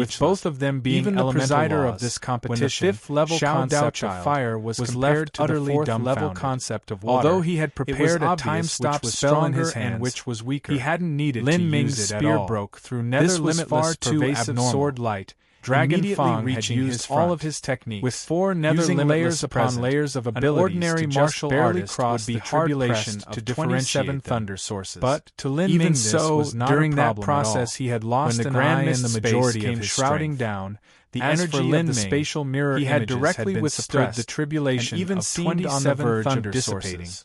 [SPEAKER 1] with both of them being
[SPEAKER 2] even the
[SPEAKER 1] elemental
[SPEAKER 2] presider
[SPEAKER 1] laws.
[SPEAKER 2] of this competition,
[SPEAKER 1] When the fifth-level concept of fire was compared to the fourth-level concept of water,
[SPEAKER 2] although he had prepared a
[SPEAKER 1] time-stop
[SPEAKER 2] spell in his
[SPEAKER 1] and
[SPEAKER 2] hands,
[SPEAKER 1] which was weaker.
[SPEAKER 2] he hadn't needed to
[SPEAKER 1] Lin
[SPEAKER 2] use
[SPEAKER 1] Ming's
[SPEAKER 2] it at
[SPEAKER 1] spear
[SPEAKER 2] all.
[SPEAKER 1] broke through Nether
[SPEAKER 2] This was
[SPEAKER 1] Limitless
[SPEAKER 2] far too
[SPEAKER 1] pervasive
[SPEAKER 2] abnormal.
[SPEAKER 1] sword light. Dragon
[SPEAKER 2] Immediately
[SPEAKER 1] Fang had
[SPEAKER 2] reaching
[SPEAKER 1] used
[SPEAKER 2] his
[SPEAKER 1] all
[SPEAKER 2] front,
[SPEAKER 1] of his techniques,
[SPEAKER 2] with 4 Nether
[SPEAKER 1] using
[SPEAKER 2] Limitless
[SPEAKER 1] layers upon
[SPEAKER 2] present.
[SPEAKER 1] layers of
[SPEAKER 2] An
[SPEAKER 1] abilities
[SPEAKER 2] ordinary
[SPEAKER 1] to just
[SPEAKER 2] martial
[SPEAKER 1] barely
[SPEAKER 2] artist
[SPEAKER 1] cross
[SPEAKER 2] would be
[SPEAKER 1] the tribulation
[SPEAKER 2] hard-pressed
[SPEAKER 1] of
[SPEAKER 2] to
[SPEAKER 1] 27
[SPEAKER 2] differentiate them.
[SPEAKER 1] thunder sources.
[SPEAKER 2] But
[SPEAKER 1] to Lin
[SPEAKER 2] even
[SPEAKER 1] Ming, this
[SPEAKER 2] so,
[SPEAKER 1] was not
[SPEAKER 2] during
[SPEAKER 1] a
[SPEAKER 2] that
[SPEAKER 1] problem
[SPEAKER 2] process,
[SPEAKER 1] at all.
[SPEAKER 2] he had lost
[SPEAKER 1] When the
[SPEAKER 2] an
[SPEAKER 1] grand
[SPEAKER 2] eye
[SPEAKER 1] mist
[SPEAKER 2] and the
[SPEAKER 1] space
[SPEAKER 2] majority
[SPEAKER 1] came
[SPEAKER 2] of his
[SPEAKER 1] shrouding
[SPEAKER 2] strength.
[SPEAKER 1] down the
[SPEAKER 2] As
[SPEAKER 1] energy
[SPEAKER 2] for
[SPEAKER 1] of
[SPEAKER 2] Lin
[SPEAKER 1] the
[SPEAKER 2] Ming,
[SPEAKER 1] spatial mirror
[SPEAKER 2] he had
[SPEAKER 1] images
[SPEAKER 2] directly
[SPEAKER 1] had been
[SPEAKER 2] withstood
[SPEAKER 1] suppressed,
[SPEAKER 2] the tribulation
[SPEAKER 1] and even
[SPEAKER 2] of
[SPEAKER 1] seemed on the
[SPEAKER 2] 27
[SPEAKER 1] verge
[SPEAKER 2] thunder
[SPEAKER 1] of dissipating.
[SPEAKER 2] sources.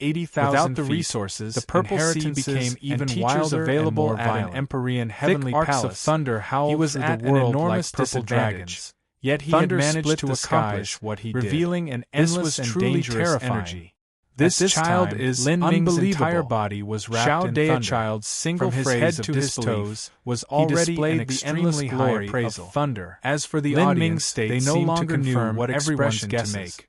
[SPEAKER 1] 80,000
[SPEAKER 2] Without the
[SPEAKER 1] feet,
[SPEAKER 2] resources,
[SPEAKER 1] the purple sea
[SPEAKER 2] inheritances,
[SPEAKER 1] became even
[SPEAKER 2] and teachers
[SPEAKER 1] wilder
[SPEAKER 2] available
[SPEAKER 1] and more
[SPEAKER 2] at
[SPEAKER 1] violent.
[SPEAKER 2] an Empyrean heavenly
[SPEAKER 1] Thick arcs
[SPEAKER 2] palace,
[SPEAKER 1] of thunder howled
[SPEAKER 2] he was
[SPEAKER 1] through
[SPEAKER 2] at
[SPEAKER 1] the world
[SPEAKER 2] an enormous
[SPEAKER 1] like purple
[SPEAKER 2] disadvantage.
[SPEAKER 1] dragons.
[SPEAKER 2] Yet he
[SPEAKER 1] Thunder
[SPEAKER 2] had managed
[SPEAKER 1] split
[SPEAKER 2] to
[SPEAKER 1] the
[SPEAKER 2] accomplish
[SPEAKER 1] skies,
[SPEAKER 2] what he
[SPEAKER 1] revealing
[SPEAKER 2] did.
[SPEAKER 1] an
[SPEAKER 2] This
[SPEAKER 1] endless
[SPEAKER 2] was
[SPEAKER 1] and
[SPEAKER 2] truly
[SPEAKER 1] dangerous
[SPEAKER 2] terrifying.
[SPEAKER 1] energy.
[SPEAKER 2] This
[SPEAKER 1] At this
[SPEAKER 2] child
[SPEAKER 1] time,
[SPEAKER 2] is
[SPEAKER 1] Lin Ming's
[SPEAKER 2] unbelievable.
[SPEAKER 1] entire body was wrapped
[SPEAKER 2] Xiao
[SPEAKER 1] in
[SPEAKER 2] Dea
[SPEAKER 1] thunder.
[SPEAKER 2] Child's single
[SPEAKER 1] From his
[SPEAKER 2] phrase
[SPEAKER 1] head
[SPEAKER 2] of
[SPEAKER 1] to his
[SPEAKER 2] disbelief
[SPEAKER 1] toes
[SPEAKER 2] was
[SPEAKER 1] he
[SPEAKER 2] already
[SPEAKER 1] displayed
[SPEAKER 2] an
[SPEAKER 1] the
[SPEAKER 2] extremely
[SPEAKER 1] endless
[SPEAKER 2] high
[SPEAKER 1] glory
[SPEAKER 2] appraisal.
[SPEAKER 1] of thunder.
[SPEAKER 2] As for the
[SPEAKER 1] Lin
[SPEAKER 2] audience,
[SPEAKER 1] Ming's state
[SPEAKER 2] they no
[SPEAKER 1] seemed to
[SPEAKER 2] longer knew
[SPEAKER 1] confirm
[SPEAKER 2] what
[SPEAKER 1] everyone's
[SPEAKER 2] expression
[SPEAKER 1] guesses.
[SPEAKER 2] to make.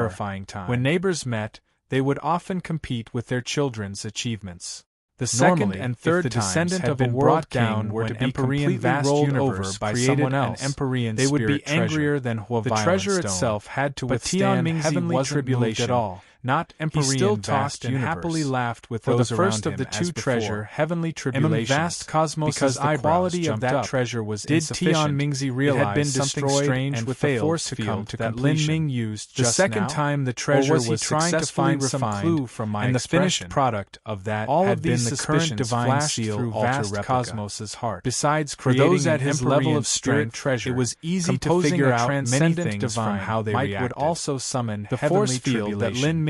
[SPEAKER 1] terrifying time. When neighbors met, they would often compete with their children's achievements. The second and third times descendant of a world down were to be completely rolled over by someone else. They would be angrier than the treasure itself had to withstand heavenly tribulation at all. Not Empyrean he still tossed and happily laughed with those around him. The first of the two treasure heavenly tribulations, vast cosmos, because the quality of that treasure was insufficient. Did Tian Mingzi realize it had been something strange with the force field that Lin Ming used just now? The second time the treasure was trying to find some clue from my and the finished product of that all had been the current divine seal through vast cosmos's heart. Besides, for those at his level of strength, treasure, it was easy to figure out many things from how they reacted. Would also summon the force field that Lin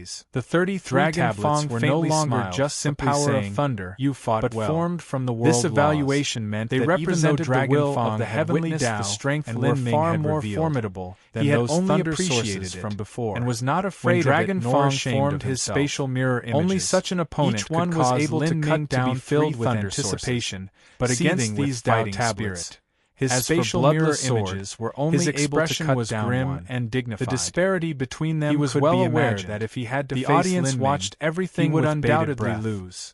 [SPEAKER 1] ways. The 33
[SPEAKER 2] Dragon
[SPEAKER 1] tablets
[SPEAKER 2] Fong
[SPEAKER 1] were no
[SPEAKER 2] faintly
[SPEAKER 1] longer
[SPEAKER 2] smiled,
[SPEAKER 1] just
[SPEAKER 2] simply
[SPEAKER 1] the power
[SPEAKER 2] saying,
[SPEAKER 1] of thunder,
[SPEAKER 2] "You fought
[SPEAKER 1] but
[SPEAKER 2] well."
[SPEAKER 1] formed from the world
[SPEAKER 2] This evaluation meant
[SPEAKER 1] they
[SPEAKER 2] that
[SPEAKER 1] represented
[SPEAKER 2] even though Dragon
[SPEAKER 1] the will
[SPEAKER 2] Fong
[SPEAKER 1] of the
[SPEAKER 2] had
[SPEAKER 1] heavenly
[SPEAKER 2] witnessed
[SPEAKER 1] Tao
[SPEAKER 2] the strength
[SPEAKER 1] and
[SPEAKER 2] Lin
[SPEAKER 1] were
[SPEAKER 2] Ming
[SPEAKER 1] far
[SPEAKER 2] had
[SPEAKER 1] more
[SPEAKER 2] revealed,
[SPEAKER 1] formidable than
[SPEAKER 2] he had
[SPEAKER 1] those
[SPEAKER 2] only
[SPEAKER 1] thunder
[SPEAKER 2] appreciated
[SPEAKER 1] sources
[SPEAKER 2] it,
[SPEAKER 1] from before,
[SPEAKER 2] and was not
[SPEAKER 1] when
[SPEAKER 2] afraid
[SPEAKER 1] Dragon
[SPEAKER 2] of it nor
[SPEAKER 1] Fong
[SPEAKER 2] ashamed
[SPEAKER 1] formed
[SPEAKER 2] of
[SPEAKER 1] his
[SPEAKER 2] himself.
[SPEAKER 1] spatial mirror images.
[SPEAKER 2] Only such an opponent
[SPEAKER 1] Each one
[SPEAKER 2] could
[SPEAKER 1] was
[SPEAKER 2] cause
[SPEAKER 1] able
[SPEAKER 2] Lin
[SPEAKER 1] to
[SPEAKER 2] Ming
[SPEAKER 1] cut down
[SPEAKER 2] to be filled with
[SPEAKER 1] anticipation, but
[SPEAKER 2] seething
[SPEAKER 1] against
[SPEAKER 2] with
[SPEAKER 1] these
[SPEAKER 2] fighting
[SPEAKER 1] tablets,
[SPEAKER 2] spirit.
[SPEAKER 1] his
[SPEAKER 2] As for
[SPEAKER 1] spatial
[SPEAKER 2] bloodless
[SPEAKER 1] mirror
[SPEAKER 2] sword,
[SPEAKER 1] images were only
[SPEAKER 2] his
[SPEAKER 1] able to
[SPEAKER 2] expression
[SPEAKER 1] cut
[SPEAKER 2] was
[SPEAKER 1] down
[SPEAKER 2] grim
[SPEAKER 1] one.
[SPEAKER 2] and dignified.
[SPEAKER 1] The disparity between them
[SPEAKER 2] He was
[SPEAKER 1] could
[SPEAKER 2] well
[SPEAKER 1] be
[SPEAKER 2] aware
[SPEAKER 1] imagined.
[SPEAKER 2] that if he had to
[SPEAKER 1] the
[SPEAKER 2] face
[SPEAKER 1] audience
[SPEAKER 2] Lin Ming,
[SPEAKER 1] watched everything
[SPEAKER 2] he would
[SPEAKER 1] with bated
[SPEAKER 2] undoubtedly
[SPEAKER 1] breath.
[SPEAKER 2] lose.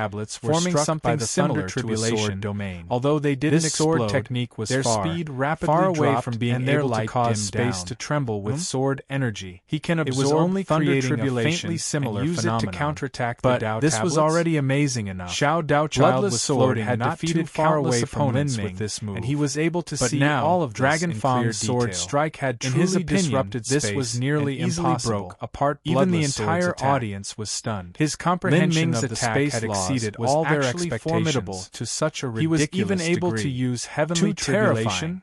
[SPEAKER 1] tablets were
[SPEAKER 2] forming
[SPEAKER 1] struck
[SPEAKER 2] something
[SPEAKER 1] by the
[SPEAKER 2] similar
[SPEAKER 1] thunder
[SPEAKER 2] to a
[SPEAKER 1] tribulation
[SPEAKER 2] sword domain.
[SPEAKER 1] Although they didn't
[SPEAKER 2] This sword
[SPEAKER 1] explode,
[SPEAKER 2] technique was
[SPEAKER 1] their speed rapidly
[SPEAKER 2] far away
[SPEAKER 1] dropped
[SPEAKER 2] from being
[SPEAKER 1] and their
[SPEAKER 2] able to
[SPEAKER 1] light
[SPEAKER 2] cause
[SPEAKER 1] dimmed
[SPEAKER 2] space
[SPEAKER 1] down.
[SPEAKER 2] to tremble with sword energy.
[SPEAKER 1] He can
[SPEAKER 2] It
[SPEAKER 1] absorb
[SPEAKER 2] was only
[SPEAKER 1] thunder
[SPEAKER 2] creating a
[SPEAKER 1] tribulation
[SPEAKER 2] faintly similar
[SPEAKER 1] and use
[SPEAKER 2] phenomenon.
[SPEAKER 1] it to counterattack
[SPEAKER 2] But
[SPEAKER 1] the Dao
[SPEAKER 2] this
[SPEAKER 1] tablets.
[SPEAKER 2] was already amazing enough.
[SPEAKER 1] Xiao Daochild
[SPEAKER 2] Bloodless
[SPEAKER 1] was
[SPEAKER 2] Sword
[SPEAKER 1] floating
[SPEAKER 2] had
[SPEAKER 1] not
[SPEAKER 2] defeated
[SPEAKER 1] too far
[SPEAKER 2] countless
[SPEAKER 1] away from
[SPEAKER 2] opponents
[SPEAKER 1] Lin
[SPEAKER 2] with
[SPEAKER 1] Ming,
[SPEAKER 2] this move,
[SPEAKER 1] and he was able to
[SPEAKER 2] but
[SPEAKER 1] see
[SPEAKER 2] now,
[SPEAKER 1] all of this
[SPEAKER 2] Dragon
[SPEAKER 1] in clear
[SPEAKER 2] Fang's sword
[SPEAKER 1] detail.
[SPEAKER 2] strike had
[SPEAKER 1] In
[SPEAKER 2] truly
[SPEAKER 1] his opinion,
[SPEAKER 2] disrupted
[SPEAKER 1] this
[SPEAKER 2] space
[SPEAKER 1] was nearly
[SPEAKER 2] and easily
[SPEAKER 1] impossible.
[SPEAKER 2] broke apart
[SPEAKER 1] Even the
[SPEAKER 2] Bloodless Sword's
[SPEAKER 1] entire
[SPEAKER 2] attack.
[SPEAKER 1] audience was stunned.
[SPEAKER 2] His comprehension
[SPEAKER 1] Lin Ming's
[SPEAKER 2] of the
[SPEAKER 1] attack
[SPEAKER 2] space
[SPEAKER 1] had
[SPEAKER 2] laws
[SPEAKER 1] exceeded
[SPEAKER 2] was
[SPEAKER 1] all their
[SPEAKER 2] actually
[SPEAKER 1] expectations.
[SPEAKER 2] formidable to such a
[SPEAKER 1] He
[SPEAKER 2] ridiculous
[SPEAKER 1] was even able
[SPEAKER 2] degree.
[SPEAKER 1] to use heavenly
[SPEAKER 2] Too terrifying.
[SPEAKER 1] tribulation,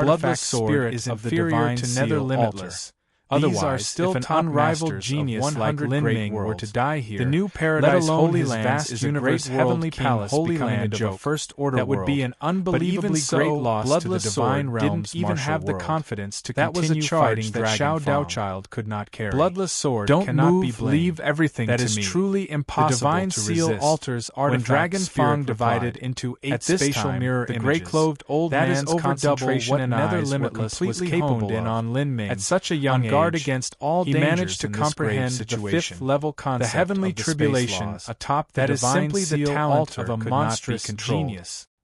[SPEAKER 1] bloodless sword is inferior to Nether Limitless. Otherwise, if an unrivaled genius like Lin Ming were to die here, the new paradise Holy Lands is a great heavenly palace Holy Land of a First Order that would be an unbelievably great loss to the divine realms. Didn't even have the confidence to continue fighting that Xiao Daochild could not carry. Bloodless sword cannot be blamed. Leave everything to me. That is truly impossible. The divine seal alters artifact. When Dragon Fang divided into 8 spatial mirror images, the gray-clothed old man's concentration and Nether Limitless was capable on Lin Ming. At such a young age, against all he managed to comprehend the 5th level concept, the heavenly tribulation atop the that divine is simply the talent of a monstrous genius.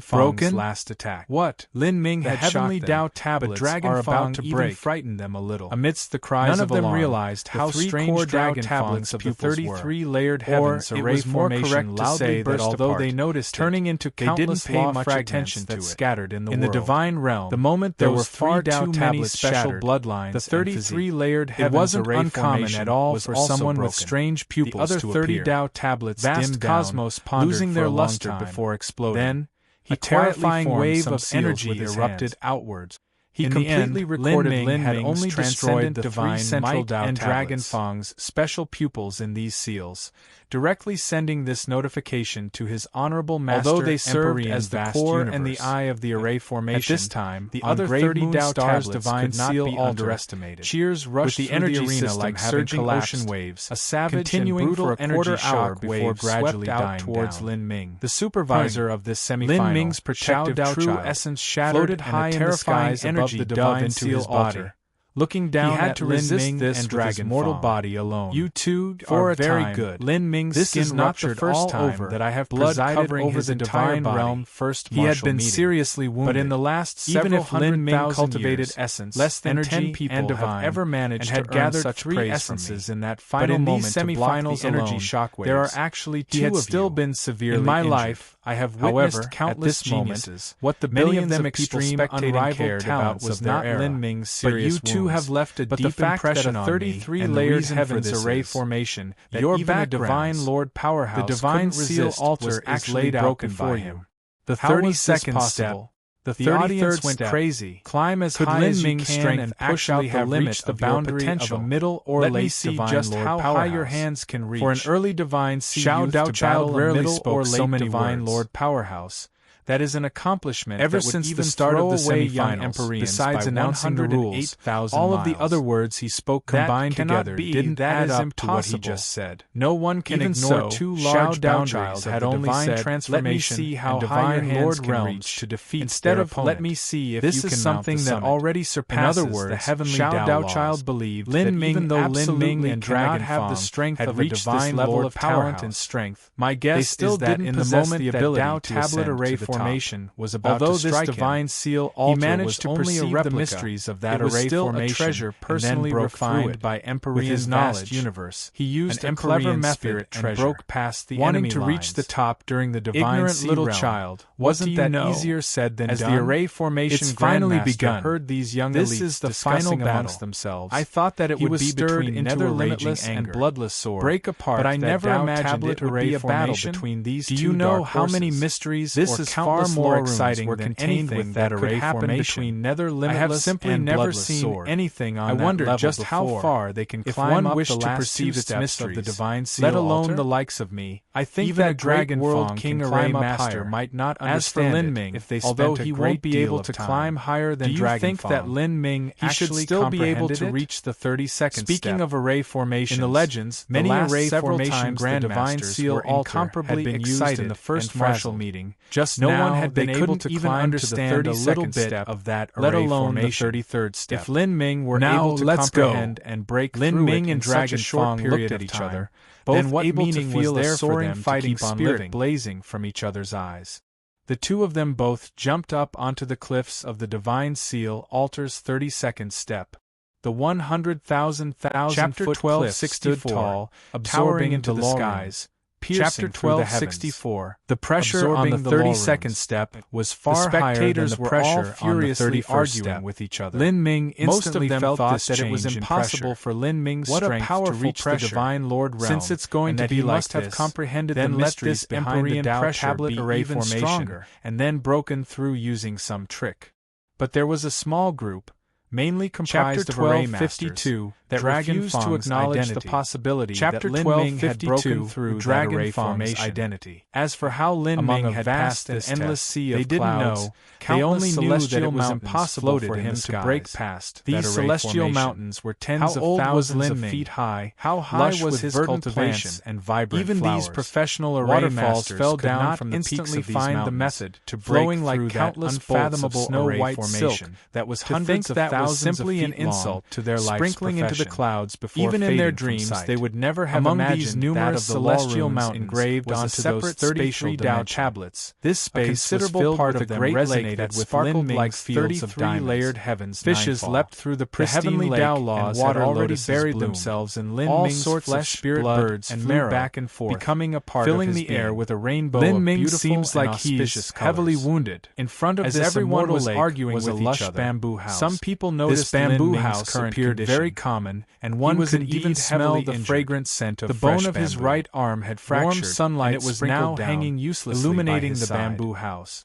[SPEAKER 1] Dragon Fang's last attack.
[SPEAKER 2] What?
[SPEAKER 1] Lin Ming
[SPEAKER 2] The
[SPEAKER 1] had
[SPEAKER 2] heavenly
[SPEAKER 1] shot them,
[SPEAKER 2] Tao tablets
[SPEAKER 1] but Dragon
[SPEAKER 2] are about
[SPEAKER 1] Fang
[SPEAKER 2] to
[SPEAKER 1] even
[SPEAKER 2] break.
[SPEAKER 1] frightened them a little.
[SPEAKER 2] Amidst the cries
[SPEAKER 1] None of them
[SPEAKER 2] alarm,
[SPEAKER 1] realized how
[SPEAKER 2] the
[SPEAKER 1] strange
[SPEAKER 2] core
[SPEAKER 1] Dragon
[SPEAKER 2] tablets
[SPEAKER 1] Fang's
[SPEAKER 2] of the
[SPEAKER 1] pupils
[SPEAKER 2] 33-layered
[SPEAKER 1] were.
[SPEAKER 2] heavens
[SPEAKER 1] Or,
[SPEAKER 2] array
[SPEAKER 1] it was more
[SPEAKER 2] formation
[SPEAKER 1] correct to
[SPEAKER 2] loudly
[SPEAKER 1] say that
[SPEAKER 2] burst
[SPEAKER 1] although
[SPEAKER 2] apart,
[SPEAKER 1] they noticed
[SPEAKER 2] turning into
[SPEAKER 1] they didn't
[SPEAKER 2] countless
[SPEAKER 1] pay
[SPEAKER 2] law
[SPEAKER 1] much
[SPEAKER 2] fragments
[SPEAKER 1] attention
[SPEAKER 2] that
[SPEAKER 1] to it.
[SPEAKER 2] scattered in the
[SPEAKER 1] In
[SPEAKER 2] world.
[SPEAKER 1] the divine realm,
[SPEAKER 2] The moment
[SPEAKER 1] there
[SPEAKER 2] there
[SPEAKER 1] were
[SPEAKER 2] were far
[SPEAKER 1] three
[SPEAKER 2] too many
[SPEAKER 1] tablets
[SPEAKER 2] special
[SPEAKER 1] shattered.
[SPEAKER 2] bloodlines.
[SPEAKER 1] The
[SPEAKER 2] The 33-layered heavens
[SPEAKER 1] It wasn't
[SPEAKER 2] array
[SPEAKER 1] uncommon
[SPEAKER 2] formation
[SPEAKER 1] at all
[SPEAKER 2] was
[SPEAKER 1] for
[SPEAKER 2] also
[SPEAKER 1] someone with
[SPEAKER 2] broken.
[SPEAKER 1] strange pupils
[SPEAKER 2] the other
[SPEAKER 1] to
[SPEAKER 2] 30
[SPEAKER 1] appear.
[SPEAKER 2] Tao tablets
[SPEAKER 1] Vast
[SPEAKER 2] dimmed
[SPEAKER 1] cosmos
[SPEAKER 2] down,
[SPEAKER 1] pondered
[SPEAKER 2] losing
[SPEAKER 1] for
[SPEAKER 2] their
[SPEAKER 1] a long
[SPEAKER 2] luster
[SPEAKER 1] time.
[SPEAKER 2] before exploding.
[SPEAKER 1] Then,
[SPEAKER 2] a
[SPEAKER 1] he quietly
[SPEAKER 2] terrifying
[SPEAKER 1] formed
[SPEAKER 2] wave
[SPEAKER 1] some
[SPEAKER 2] of
[SPEAKER 1] seals
[SPEAKER 2] energy
[SPEAKER 1] with his
[SPEAKER 2] erupted
[SPEAKER 1] hands.
[SPEAKER 2] outwards.
[SPEAKER 1] In
[SPEAKER 2] In
[SPEAKER 1] the
[SPEAKER 2] the
[SPEAKER 1] end,
[SPEAKER 2] end, Lin Ming had
[SPEAKER 1] Ming's
[SPEAKER 2] only destroyed
[SPEAKER 1] transcendent
[SPEAKER 2] the
[SPEAKER 1] divine
[SPEAKER 2] three central
[SPEAKER 1] might
[SPEAKER 2] Tao
[SPEAKER 1] and Dragon
[SPEAKER 2] tablets.
[SPEAKER 1] Fang's special pupils in these seals,
[SPEAKER 2] directly sending this notification to his honorable master.
[SPEAKER 1] Although they served
[SPEAKER 2] Emperor
[SPEAKER 1] as the
[SPEAKER 2] vast
[SPEAKER 1] core
[SPEAKER 2] universe.
[SPEAKER 1] and the eye of the array formation,
[SPEAKER 2] At this time,
[SPEAKER 1] the
[SPEAKER 2] on
[SPEAKER 1] other
[SPEAKER 2] Great
[SPEAKER 1] 30
[SPEAKER 2] Moon
[SPEAKER 1] Tao
[SPEAKER 2] Star's
[SPEAKER 1] Tablets
[SPEAKER 2] divine
[SPEAKER 1] could not
[SPEAKER 2] seal
[SPEAKER 1] be
[SPEAKER 2] altar,
[SPEAKER 1] underestimated.
[SPEAKER 2] Cheers rushed
[SPEAKER 1] with the
[SPEAKER 2] through
[SPEAKER 1] energy
[SPEAKER 2] the arena
[SPEAKER 1] system
[SPEAKER 2] like
[SPEAKER 1] having
[SPEAKER 2] surging
[SPEAKER 1] collapsed,
[SPEAKER 2] ocean waves,
[SPEAKER 1] a savage
[SPEAKER 2] continuing
[SPEAKER 1] and brutal
[SPEAKER 2] for a
[SPEAKER 1] energy
[SPEAKER 2] quarter hour
[SPEAKER 1] shock
[SPEAKER 2] before
[SPEAKER 1] wave
[SPEAKER 2] gradually
[SPEAKER 1] swept out
[SPEAKER 2] dying
[SPEAKER 1] towards
[SPEAKER 2] down.
[SPEAKER 1] Lin Ming.
[SPEAKER 2] The supervisor of this semifinal,
[SPEAKER 1] Lin Ming's protective
[SPEAKER 2] Xiao Dao
[SPEAKER 1] true
[SPEAKER 2] Child,
[SPEAKER 1] essence shattered
[SPEAKER 2] floated
[SPEAKER 1] and
[SPEAKER 2] high
[SPEAKER 1] a
[SPEAKER 2] in the
[SPEAKER 1] terrifying
[SPEAKER 2] skies above
[SPEAKER 1] energy
[SPEAKER 2] the
[SPEAKER 1] dove
[SPEAKER 2] divine
[SPEAKER 1] into
[SPEAKER 2] seal
[SPEAKER 1] his
[SPEAKER 2] altar.
[SPEAKER 1] body. Looking down
[SPEAKER 2] he had
[SPEAKER 1] at
[SPEAKER 2] to
[SPEAKER 1] Lin
[SPEAKER 2] resist
[SPEAKER 1] Ming
[SPEAKER 2] this
[SPEAKER 1] and
[SPEAKER 2] with his
[SPEAKER 1] Dragon
[SPEAKER 2] mortal
[SPEAKER 1] Fang.
[SPEAKER 2] body alone.
[SPEAKER 1] You two
[SPEAKER 2] For
[SPEAKER 1] are
[SPEAKER 2] a
[SPEAKER 1] very
[SPEAKER 2] time,
[SPEAKER 1] good.
[SPEAKER 2] Lin Ming's
[SPEAKER 1] This
[SPEAKER 2] skin
[SPEAKER 1] is not the
[SPEAKER 2] ruptured
[SPEAKER 1] first
[SPEAKER 2] all
[SPEAKER 1] time
[SPEAKER 2] over,
[SPEAKER 1] that I have
[SPEAKER 2] blood
[SPEAKER 1] presided
[SPEAKER 2] covering
[SPEAKER 1] over
[SPEAKER 2] his
[SPEAKER 1] the
[SPEAKER 2] entire
[SPEAKER 1] divine
[SPEAKER 2] body.
[SPEAKER 1] realm
[SPEAKER 2] First
[SPEAKER 1] He had
[SPEAKER 2] martial
[SPEAKER 1] been
[SPEAKER 2] meeting.
[SPEAKER 1] seriously wounded.
[SPEAKER 2] But in the last
[SPEAKER 1] even
[SPEAKER 2] several
[SPEAKER 1] if Lin
[SPEAKER 2] hundred
[SPEAKER 1] Ming
[SPEAKER 2] thousand
[SPEAKER 1] cultivated
[SPEAKER 2] years,
[SPEAKER 1] essence,
[SPEAKER 2] less than
[SPEAKER 1] energy,
[SPEAKER 2] 10 people
[SPEAKER 1] and
[SPEAKER 2] have
[SPEAKER 1] divine,
[SPEAKER 2] ever managed
[SPEAKER 1] and had
[SPEAKER 2] to earn
[SPEAKER 1] gathered
[SPEAKER 2] such
[SPEAKER 1] 3
[SPEAKER 2] praise
[SPEAKER 1] essences
[SPEAKER 2] from me.
[SPEAKER 1] in that
[SPEAKER 2] But
[SPEAKER 1] final
[SPEAKER 2] in
[SPEAKER 1] moment
[SPEAKER 2] these
[SPEAKER 1] to block
[SPEAKER 2] semifinals
[SPEAKER 1] the energy
[SPEAKER 2] alone,
[SPEAKER 1] shockwaves.
[SPEAKER 2] there are actually 2
[SPEAKER 1] He had
[SPEAKER 2] of
[SPEAKER 1] still
[SPEAKER 2] you.
[SPEAKER 1] been severely
[SPEAKER 2] In my
[SPEAKER 1] injured.
[SPEAKER 2] life, I have
[SPEAKER 1] However,
[SPEAKER 2] witnessed countless
[SPEAKER 1] at this moment,
[SPEAKER 2] geniuses.
[SPEAKER 1] what the
[SPEAKER 2] Many of
[SPEAKER 1] billions
[SPEAKER 2] them
[SPEAKER 1] of people
[SPEAKER 2] extreme,
[SPEAKER 1] spectating
[SPEAKER 2] unrivaled
[SPEAKER 1] cared about
[SPEAKER 2] talents
[SPEAKER 1] was
[SPEAKER 2] of their
[SPEAKER 1] not
[SPEAKER 2] era.
[SPEAKER 1] Lin Ming's
[SPEAKER 2] But
[SPEAKER 1] serious
[SPEAKER 2] you two
[SPEAKER 1] wounds.
[SPEAKER 2] have left a
[SPEAKER 1] But
[SPEAKER 2] deep
[SPEAKER 1] the fact
[SPEAKER 2] impression
[SPEAKER 1] that a
[SPEAKER 2] on me,
[SPEAKER 1] 33
[SPEAKER 2] and the
[SPEAKER 1] layered
[SPEAKER 2] reason for
[SPEAKER 1] heavens
[SPEAKER 2] this
[SPEAKER 1] array
[SPEAKER 2] is
[SPEAKER 1] formation, that
[SPEAKER 2] your
[SPEAKER 1] even a
[SPEAKER 2] backgrounds,
[SPEAKER 1] divine Lord Powerhouse,
[SPEAKER 2] the divine
[SPEAKER 1] couldn't
[SPEAKER 2] seal
[SPEAKER 1] resist,
[SPEAKER 2] altar
[SPEAKER 1] was
[SPEAKER 2] is
[SPEAKER 1] actually
[SPEAKER 2] laid out
[SPEAKER 1] broken
[SPEAKER 2] before
[SPEAKER 1] by
[SPEAKER 2] you.
[SPEAKER 1] him. The
[SPEAKER 2] How was this
[SPEAKER 1] 32nd
[SPEAKER 2] possible?
[SPEAKER 1] step, the
[SPEAKER 2] The
[SPEAKER 1] 33rd
[SPEAKER 2] audience went
[SPEAKER 1] step,
[SPEAKER 2] crazy.
[SPEAKER 1] climb as
[SPEAKER 2] Could
[SPEAKER 1] high
[SPEAKER 2] Lin
[SPEAKER 1] as you
[SPEAKER 2] Ming's
[SPEAKER 1] can
[SPEAKER 2] strength
[SPEAKER 1] and
[SPEAKER 2] push
[SPEAKER 1] actually
[SPEAKER 2] out the
[SPEAKER 1] have
[SPEAKER 2] limit
[SPEAKER 1] reached
[SPEAKER 2] of
[SPEAKER 1] the
[SPEAKER 2] your
[SPEAKER 1] boundary
[SPEAKER 2] potential?
[SPEAKER 1] of a middle or
[SPEAKER 2] Let me
[SPEAKER 1] late
[SPEAKER 2] see
[SPEAKER 1] divine
[SPEAKER 2] just
[SPEAKER 1] Lord
[SPEAKER 2] how
[SPEAKER 1] Powerhouse.
[SPEAKER 2] high your hands can reach.
[SPEAKER 1] For an early divine sea
[SPEAKER 2] Xiao
[SPEAKER 1] youth
[SPEAKER 2] Dao
[SPEAKER 1] to
[SPEAKER 2] Child
[SPEAKER 1] battle a
[SPEAKER 2] rarely
[SPEAKER 1] middle
[SPEAKER 2] spoke
[SPEAKER 1] or
[SPEAKER 2] so
[SPEAKER 1] late
[SPEAKER 2] many
[SPEAKER 1] divine
[SPEAKER 2] words.
[SPEAKER 1] Lord Powerhouse. That is an accomplishment
[SPEAKER 2] Ever
[SPEAKER 1] that would
[SPEAKER 2] since
[SPEAKER 1] even
[SPEAKER 2] the start of the
[SPEAKER 1] throw away young
[SPEAKER 2] semifinals,
[SPEAKER 1] Emperians
[SPEAKER 2] besides
[SPEAKER 1] by
[SPEAKER 2] announcing the rules,
[SPEAKER 1] 108,000
[SPEAKER 2] all of the
[SPEAKER 1] miles.
[SPEAKER 2] other words he spoke
[SPEAKER 1] That
[SPEAKER 2] combined
[SPEAKER 1] cannot
[SPEAKER 2] together
[SPEAKER 1] be,
[SPEAKER 2] didn't
[SPEAKER 1] that
[SPEAKER 2] add
[SPEAKER 1] is
[SPEAKER 2] up to what he
[SPEAKER 1] impossible.
[SPEAKER 2] just said.
[SPEAKER 1] No one can
[SPEAKER 2] Even
[SPEAKER 1] ignore
[SPEAKER 2] so,
[SPEAKER 1] 2
[SPEAKER 2] Xiao
[SPEAKER 1] large
[SPEAKER 2] Dao
[SPEAKER 1] boundaries
[SPEAKER 2] Child
[SPEAKER 1] of
[SPEAKER 2] had
[SPEAKER 1] the
[SPEAKER 2] only
[SPEAKER 1] divine
[SPEAKER 2] said,
[SPEAKER 1] transformation
[SPEAKER 2] "Let me see how
[SPEAKER 1] and
[SPEAKER 2] high your
[SPEAKER 1] divine
[SPEAKER 2] hands
[SPEAKER 1] Lord
[SPEAKER 2] can
[SPEAKER 1] realms
[SPEAKER 2] reach."
[SPEAKER 1] to defeat
[SPEAKER 2] Instead
[SPEAKER 1] their
[SPEAKER 2] of
[SPEAKER 1] opponent.
[SPEAKER 2] "Let me see if
[SPEAKER 1] This
[SPEAKER 2] you
[SPEAKER 1] is
[SPEAKER 2] can
[SPEAKER 1] something
[SPEAKER 2] mount the
[SPEAKER 1] that
[SPEAKER 2] summit."
[SPEAKER 1] already surpasses
[SPEAKER 2] In other words,
[SPEAKER 1] the heavenly
[SPEAKER 2] Xiao
[SPEAKER 1] Dao
[SPEAKER 2] Dao
[SPEAKER 1] laws.
[SPEAKER 2] Child believed
[SPEAKER 1] Lin
[SPEAKER 2] that
[SPEAKER 1] Ming
[SPEAKER 2] even though Lin
[SPEAKER 1] absolutely
[SPEAKER 2] Ming and
[SPEAKER 1] cannot
[SPEAKER 2] Dragon
[SPEAKER 1] have the
[SPEAKER 2] Fang
[SPEAKER 1] strength
[SPEAKER 2] had
[SPEAKER 1] of the
[SPEAKER 2] reached
[SPEAKER 1] divine
[SPEAKER 2] this level
[SPEAKER 1] Lord
[SPEAKER 2] of talent
[SPEAKER 1] Powerhouse.
[SPEAKER 2] and strength,
[SPEAKER 1] My guess
[SPEAKER 2] they still
[SPEAKER 1] is that
[SPEAKER 2] didn't
[SPEAKER 1] in the
[SPEAKER 2] possess
[SPEAKER 1] moment
[SPEAKER 2] the
[SPEAKER 1] that
[SPEAKER 2] ability
[SPEAKER 1] Dao
[SPEAKER 2] to
[SPEAKER 1] tablet
[SPEAKER 2] ascend
[SPEAKER 1] array
[SPEAKER 2] to the top.
[SPEAKER 1] formation was about
[SPEAKER 2] Although
[SPEAKER 1] to
[SPEAKER 2] this
[SPEAKER 1] strike
[SPEAKER 2] divine
[SPEAKER 1] him,
[SPEAKER 2] seal
[SPEAKER 1] he
[SPEAKER 2] altar
[SPEAKER 1] managed
[SPEAKER 2] was
[SPEAKER 1] to
[SPEAKER 2] only a
[SPEAKER 1] perceive
[SPEAKER 2] replica.
[SPEAKER 1] the mysteries of that
[SPEAKER 2] It was
[SPEAKER 1] array
[SPEAKER 2] still a
[SPEAKER 1] formation
[SPEAKER 2] treasure
[SPEAKER 1] and then
[SPEAKER 2] personally
[SPEAKER 1] broke through
[SPEAKER 2] refined
[SPEAKER 1] it
[SPEAKER 2] by
[SPEAKER 1] with his
[SPEAKER 2] Emperian
[SPEAKER 1] knowledge
[SPEAKER 2] vast universe.
[SPEAKER 1] He used
[SPEAKER 2] An
[SPEAKER 1] a clever
[SPEAKER 2] Emperian
[SPEAKER 1] method
[SPEAKER 2] spirit
[SPEAKER 1] and
[SPEAKER 2] treasure.
[SPEAKER 1] broke past the
[SPEAKER 2] Wanting
[SPEAKER 1] enemy
[SPEAKER 2] to reach the
[SPEAKER 1] lines.
[SPEAKER 2] top during the divine
[SPEAKER 1] Ignorant
[SPEAKER 2] sea
[SPEAKER 1] little
[SPEAKER 2] realm.
[SPEAKER 1] child,
[SPEAKER 2] Wasn't
[SPEAKER 1] what do
[SPEAKER 2] that
[SPEAKER 1] you know?
[SPEAKER 2] easier said than
[SPEAKER 1] As
[SPEAKER 2] done?
[SPEAKER 1] the array formation
[SPEAKER 2] It's finally
[SPEAKER 1] grandmaster
[SPEAKER 2] begun.
[SPEAKER 1] heard these young
[SPEAKER 2] This
[SPEAKER 1] elites
[SPEAKER 2] is the
[SPEAKER 1] discussing
[SPEAKER 2] final
[SPEAKER 1] amongst
[SPEAKER 2] battle.
[SPEAKER 1] themselves.
[SPEAKER 2] I thought that it
[SPEAKER 1] He
[SPEAKER 2] would
[SPEAKER 1] was
[SPEAKER 2] be
[SPEAKER 1] stirred
[SPEAKER 2] between
[SPEAKER 1] into
[SPEAKER 2] nether
[SPEAKER 1] a
[SPEAKER 2] limitless
[SPEAKER 1] raging
[SPEAKER 2] and
[SPEAKER 1] anger.
[SPEAKER 2] bloodless sword.
[SPEAKER 1] Break apart
[SPEAKER 2] but I
[SPEAKER 1] that
[SPEAKER 2] never
[SPEAKER 1] Dao
[SPEAKER 2] imagined
[SPEAKER 1] tablet
[SPEAKER 2] it would
[SPEAKER 1] array
[SPEAKER 2] be a battle
[SPEAKER 1] formation.
[SPEAKER 2] between these
[SPEAKER 1] Do
[SPEAKER 2] two
[SPEAKER 1] you know
[SPEAKER 2] dark
[SPEAKER 1] how many
[SPEAKER 2] forces?
[SPEAKER 1] mysteries
[SPEAKER 2] This
[SPEAKER 1] or
[SPEAKER 2] is far
[SPEAKER 1] countless
[SPEAKER 2] more
[SPEAKER 1] lore rooms
[SPEAKER 2] exciting
[SPEAKER 1] were
[SPEAKER 2] than
[SPEAKER 1] contained
[SPEAKER 2] anything
[SPEAKER 1] with
[SPEAKER 2] that
[SPEAKER 1] that
[SPEAKER 2] could
[SPEAKER 1] array
[SPEAKER 2] happen
[SPEAKER 1] formation.
[SPEAKER 2] between nether
[SPEAKER 1] I
[SPEAKER 2] limitless
[SPEAKER 1] have simply
[SPEAKER 2] and
[SPEAKER 1] never
[SPEAKER 2] bloodless
[SPEAKER 1] seen
[SPEAKER 2] sword.
[SPEAKER 1] anything on
[SPEAKER 2] I
[SPEAKER 1] that
[SPEAKER 2] wondered
[SPEAKER 1] level
[SPEAKER 2] just how
[SPEAKER 1] before.
[SPEAKER 2] far they can
[SPEAKER 1] If
[SPEAKER 2] climb
[SPEAKER 1] one
[SPEAKER 2] up
[SPEAKER 1] wished
[SPEAKER 2] the
[SPEAKER 1] to
[SPEAKER 2] last
[SPEAKER 1] perceive
[SPEAKER 2] 2
[SPEAKER 1] its
[SPEAKER 2] steps
[SPEAKER 1] mysteries,
[SPEAKER 2] of the divine seal
[SPEAKER 1] let alone
[SPEAKER 2] altar.
[SPEAKER 1] the likes of me,
[SPEAKER 2] I think
[SPEAKER 1] even
[SPEAKER 2] that
[SPEAKER 1] a Dragon
[SPEAKER 2] World
[SPEAKER 1] Fang
[SPEAKER 2] King
[SPEAKER 1] can
[SPEAKER 2] Array
[SPEAKER 1] climb up
[SPEAKER 2] Master
[SPEAKER 1] higher.
[SPEAKER 2] might not
[SPEAKER 1] As for
[SPEAKER 2] understand
[SPEAKER 1] Lin
[SPEAKER 2] it
[SPEAKER 1] Ming,
[SPEAKER 2] if they
[SPEAKER 1] although
[SPEAKER 2] spent a
[SPEAKER 1] he
[SPEAKER 2] great
[SPEAKER 1] won't be
[SPEAKER 2] deal
[SPEAKER 1] able
[SPEAKER 2] of
[SPEAKER 1] to
[SPEAKER 2] time.
[SPEAKER 1] climb higher than
[SPEAKER 2] Do you
[SPEAKER 1] Dragon
[SPEAKER 2] think that
[SPEAKER 1] Fang,
[SPEAKER 2] Lin Ming
[SPEAKER 1] he should
[SPEAKER 2] actually
[SPEAKER 1] still be able
[SPEAKER 2] comprehended
[SPEAKER 1] to
[SPEAKER 2] it?
[SPEAKER 1] reach the 32nd
[SPEAKER 2] Speaking
[SPEAKER 1] step.
[SPEAKER 2] of array formations,
[SPEAKER 1] In the legends,
[SPEAKER 2] many
[SPEAKER 1] the last
[SPEAKER 2] array
[SPEAKER 1] several
[SPEAKER 2] formation
[SPEAKER 1] times the divine
[SPEAKER 2] grandmasters
[SPEAKER 1] seal
[SPEAKER 2] were
[SPEAKER 1] altar
[SPEAKER 2] incomparably
[SPEAKER 1] had been
[SPEAKER 2] excited
[SPEAKER 1] used in the first
[SPEAKER 2] and
[SPEAKER 1] martial
[SPEAKER 2] frazzled.
[SPEAKER 1] meeting. Just
[SPEAKER 2] No
[SPEAKER 1] now,
[SPEAKER 2] one had been
[SPEAKER 1] they
[SPEAKER 2] able
[SPEAKER 1] couldn't
[SPEAKER 2] to
[SPEAKER 1] even
[SPEAKER 2] climb
[SPEAKER 1] understand
[SPEAKER 2] to
[SPEAKER 1] a
[SPEAKER 2] the
[SPEAKER 1] little
[SPEAKER 2] 32nd
[SPEAKER 1] bit
[SPEAKER 2] step,
[SPEAKER 1] of that
[SPEAKER 2] let
[SPEAKER 1] array
[SPEAKER 2] alone
[SPEAKER 1] formation.
[SPEAKER 2] the 33rd step.
[SPEAKER 1] If Lin Ming were
[SPEAKER 2] Now,
[SPEAKER 1] able to
[SPEAKER 2] let's go.
[SPEAKER 1] comprehend and break
[SPEAKER 2] Lin
[SPEAKER 1] through
[SPEAKER 2] Ming
[SPEAKER 1] it in
[SPEAKER 2] and
[SPEAKER 1] such
[SPEAKER 2] Dragon
[SPEAKER 1] a short
[SPEAKER 2] Fang
[SPEAKER 1] period
[SPEAKER 2] looked
[SPEAKER 1] of
[SPEAKER 2] at each
[SPEAKER 1] time,
[SPEAKER 2] other,
[SPEAKER 1] both
[SPEAKER 2] then what
[SPEAKER 1] able to
[SPEAKER 2] meaning
[SPEAKER 1] feel
[SPEAKER 2] was there
[SPEAKER 1] a
[SPEAKER 2] for
[SPEAKER 1] soaring
[SPEAKER 2] them to
[SPEAKER 1] fighting
[SPEAKER 2] keep on
[SPEAKER 1] spirit
[SPEAKER 2] living?
[SPEAKER 1] blazing from each other's eyes. The two of them both jumped up onto the cliffs of the Divine Seal Altar's 32nd step. The 100,000-foot cliff stood tall, absorbing into the skies, piercing through the heavens. The pressure on the 32nd step was far higher than the pressure on the 31st step. With each other. Lin Ming instantly felt that it was impossible for Lin Ming's strength to reach the Divine Lord realm. Since it's going to be like this, must have comprehended the mysteries behind the Dao tablet array formation, and then broken through using some trick. But there was a small group, mainly comprised of array masters, that refused to acknowledge the possibility that Lin Ming had broken through Dragon array formation identity. As for how Lin Ming had passed an endless sea of clouds, they only knew that it was impossible for him to break past these celestial mountains were tens of thousands of feet high. How high was his cultivation and vibrant flowers? Even these professional array masters fell down from the peaks of these mountains, the method to break through that unfathomable snow-white silk that was hundreds of thousands of feet long, to their sprinkling into the clouds before even in their dreams they would never have imagined that of the celestial mountains engraved onto those 33 Dao tablets. This space was filled with a great lake that sparkled like fields of 33 layered heavens. Fishes leapt through the pristine lake, and water already buried themselves in Lin Ming's flesh, spirit birds and marrow, back and forth, becoming a part filling of his the air with a rainbow Lin Ming of seems like he's heavily wounded. In front of this everyone was arguing with each other. Bamboo house. Some people noticed bamboo house appeared very common, and one could even smell the fragrant scent of the bone of his right arm had fractured, warm sunlight and it was now hanging uselessly illuminating the bamboo house.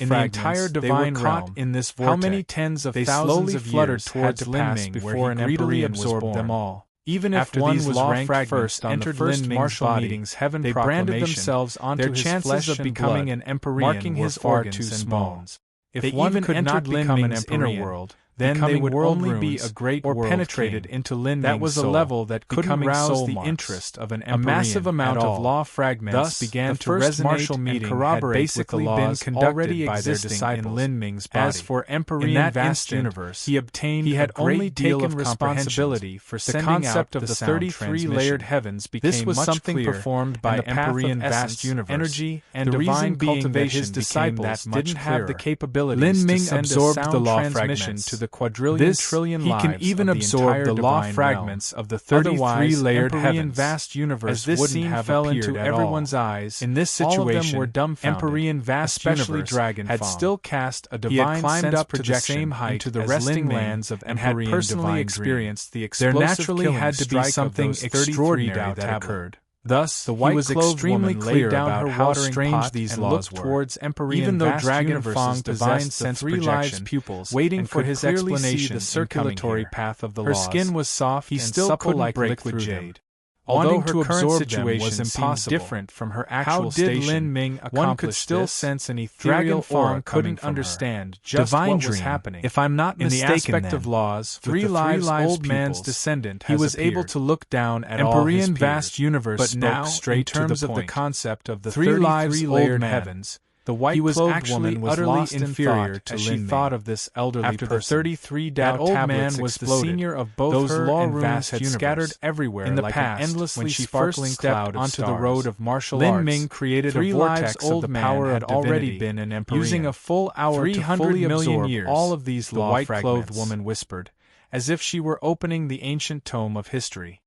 [SPEAKER 1] in
[SPEAKER 2] fragments,
[SPEAKER 1] the entire
[SPEAKER 2] they
[SPEAKER 1] divine
[SPEAKER 2] were
[SPEAKER 1] realm.
[SPEAKER 2] caught in this vortex.
[SPEAKER 1] How many tens of
[SPEAKER 2] they
[SPEAKER 1] thousands
[SPEAKER 2] slowly
[SPEAKER 1] of
[SPEAKER 2] fluttered
[SPEAKER 1] years
[SPEAKER 2] towards
[SPEAKER 1] had to
[SPEAKER 2] Lin
[SPEAKER 1] pass
[SPEAKER 2] Ming,
[SPEAKER 1] before
[SPEAKER 2] where
[SPEAKER 1] an
[SPEAKER 2] he
[SPEAKER 1] emperor
[SPEAKER 2] greedily
[SPEAKER 1] was
[SPEAKER 2] absorbed
[SPEAKER 1] born?
[SPEAKER 2] them all.
[SPEAKER 1] Even
[SPEAKER 2] After
[SPEAKER 1] if one
[SPEAKER 2] these
[SPEAKER 1] was
[SPEAKER 2] law
[SPEAKER 1] ranked
[SPEAKER 2] fragments
[SPEAKER 1] first on the
[SPEAKER 2] entered
[SPEAKER 1] first
[SPEAKER 2] Lin Ming's
[SPEAKER 1] martial
[SPEAKER 2] body,
[SPEAKER 1] meeting's heaven
[SPEAKER 2] they branded
[SPEAKER 1] proclamation,
[SPEAKER 2] themselves onto
[SPEAKER 1] their
[SPEAKER 2] his
[SPEAKER 1] chances
[SPEAKER 2] flesh
[SPEAKER 1] of
[SPEAKER 2] and
[SPEAKER 1] becoming
[SPEAKER 2] blood,
[SPEAKER 1] an Empyrean
[SPEAKER 2] marking
[SPEAKER 1] were
[SPEAKER 2] his
[SPEAKER 1] far
[SPEAKER 2] organs
[SPEAKER 1] too
[SPEAKER 2] and
[SPEAKER 1] small.
[SPEAKER 2] bones.
[SPEAKER 1] If
[SPEAKER 2] They
[SPEAKER 1] one
[SPEAKER 2] even
[SPEAKER 1] could not
[SPEAKER 2] entered Lin
[SPEAKER 1] become an
[SPEAKER 2] Ming's inner
[SPEAKER 1] Empyrean,
[SPEAKER 2] world,
[SPEAKER 1] then they
[SPEAKER 2] becoming
[SPEAKER 1] would
[SPEAKER 2] world
[SPEAKER 1] only be
[SPEAKER 2] runes,
[SPEAKER 1] a great
[SPEAKER 2] or
[SPEAKER 1] world
[SPEAKER 2] penetrated
[SPEAKER 1] king.
[SPEAKER 2] into Lin
[SPEAKER 1] That
[SPEAKER 2] Ming's
[SPEAKER 1] was a
[SPEAKER 2] soul,
[SPEAKER 1] level that couldn't
[SPEAKER 2] becoming
[SPEAKER 1] rouse
[SPEAKER 2] soul
[SPEAKER 1] the
[SPEAKER 2] marks.
[SPEAKER 1] interest of an
[SPEAKER 2] A
[SPEAKER 1] Empyrean
[SPEAKER 2] massive amount
[SPEAKER 1] at
[SPEAKER 2] of
[SPEAKER 1] all.
[SPEAKER 2] law fragments
[SPEAKER 1] Thus,
[SPEAKER 2] began
[SPEAKER 1] the
[SPEAKER 2] to
[SPEAKER 1] first
[SPEAKER 2] resonate
[SPEAKER 1] martial
[SPEAKER 2] and
[SPEAKER 1] meeting
[SPEAKER 2] corroborate
[SPEAKER 1] had
[SPEAKER 2] with the
[SPEAKER 1] basically
[SPEAKER 2] laws
[SPEAKER 1] been conducted
[SPEAKER 2] already
[SPEAKER 1] by their
[SPEAKER 2] existing
[SPEAKER 1] disciples.
[SPEAKER 2] in Lin Ming's body.
[SPEAKER 1] As for Empyrean
[SPEAKER 2] in that
[SPEAKER 1] vast
[SPEAKER 2] instant,
[SPEAKER 1] universe,
[SPEAKER 2] he obtained
[SPEAKER 1] he had
[SPEAKER 2] a great
[SPEAKER 1] only
[SPEAKER 2] deal
[SPEAKER 1] taken
[SPEAKER 2] of
[SPEAKER 1] responsibility for
[SPEAKER 2] the
[SPEAKER 1] sending
[SPEAKER 2] concept
[SPEAKER 1] out
[SPEAKER 2] of the
[SPEAKER 1] sound
[SPEAKER 2] 33 layered
[SPEAKER 1] transmission.
[SPEAKER 2] heavens became
[SPEAKER 1] This was
[SPEAKER 2] much
[SPEAKER 1] something
[SPEAKER 2] clearer,
[SPEAKER 1] performed by
[SPEAKER 2] and the path of
[SPEAKER 1] Empyrean
[SPEAKER 2] essence,
[SPEAKER 1] vast universe,
[SPEAKER 2] energy, and
[SPEAKER 1] the
[SPEAKER 2] divine
[SPEAKER 1] reason being that
[SPEAKER 2] cultivation
[SPEAKER 1] his
[SPEAKER 2] became
[SPEAKER 1] disciples
[SPEAKER 2] that much
[SPEAKER 1] didn't have the
[SPEAKER 2] clearer.
[SPEAKER 1] capabilities
[SPEAKER 2] Lin Ming
[SPEAKER 1] to send
[SPEAKER 2] absorbed
[SPEAKER 1] a
[SPEAKER 2] the
[SPEAKER 1] sound
[SPEAKER 2] law
[SPEAKER 1] transmission
[SPEAKER 2] fragments,
[SPEAKER 1] to the
[SPEAKER 2] quadrillion trillion lives. He can even absorb the law fragments of the 33-layered heavens. Vast universe as this scene fell into everyone's eyes. In this situation, all of them were dumbfounded. Empyrean vast especially Dragonfang had still cast a divine sense projection into the resting lands of and had personally experienced the explosive there naturally had to be something extraordinary that occurred. Thus, the white-clothed woman laid down her how strange these laws were. Towards even though Dragonfang possessed the 3 lives pupils, waiting for his explanation the circulatory path of the laws. Her skin was soft and supple like liquid jade. Although her current situation was impossible, different from her actual station, Lin Ming one could still sense an ethereal aura couldn't understand just what was happening. If I'm not mistaken, in the aspect of laws, 3 lives old man's descendant, he was able to look down at all his peers. Vast universe but now, in terms of the concept of the 3 lives layered heavens, the white-clothed woman was utterly inferior to as she thought of this elderly person. After the 33 that old man was the senior of both those her law and vast had scattered everywhere in the like past, an endlessly when she sparkling cloud onto the road of martial arts. Lin Ming created a vortex of the power had already been an Empyrean. Using a full hour 300 to fully million years, all of these law fragments, the white-clothed woman whispered, as if she were opening the ancient tome of history.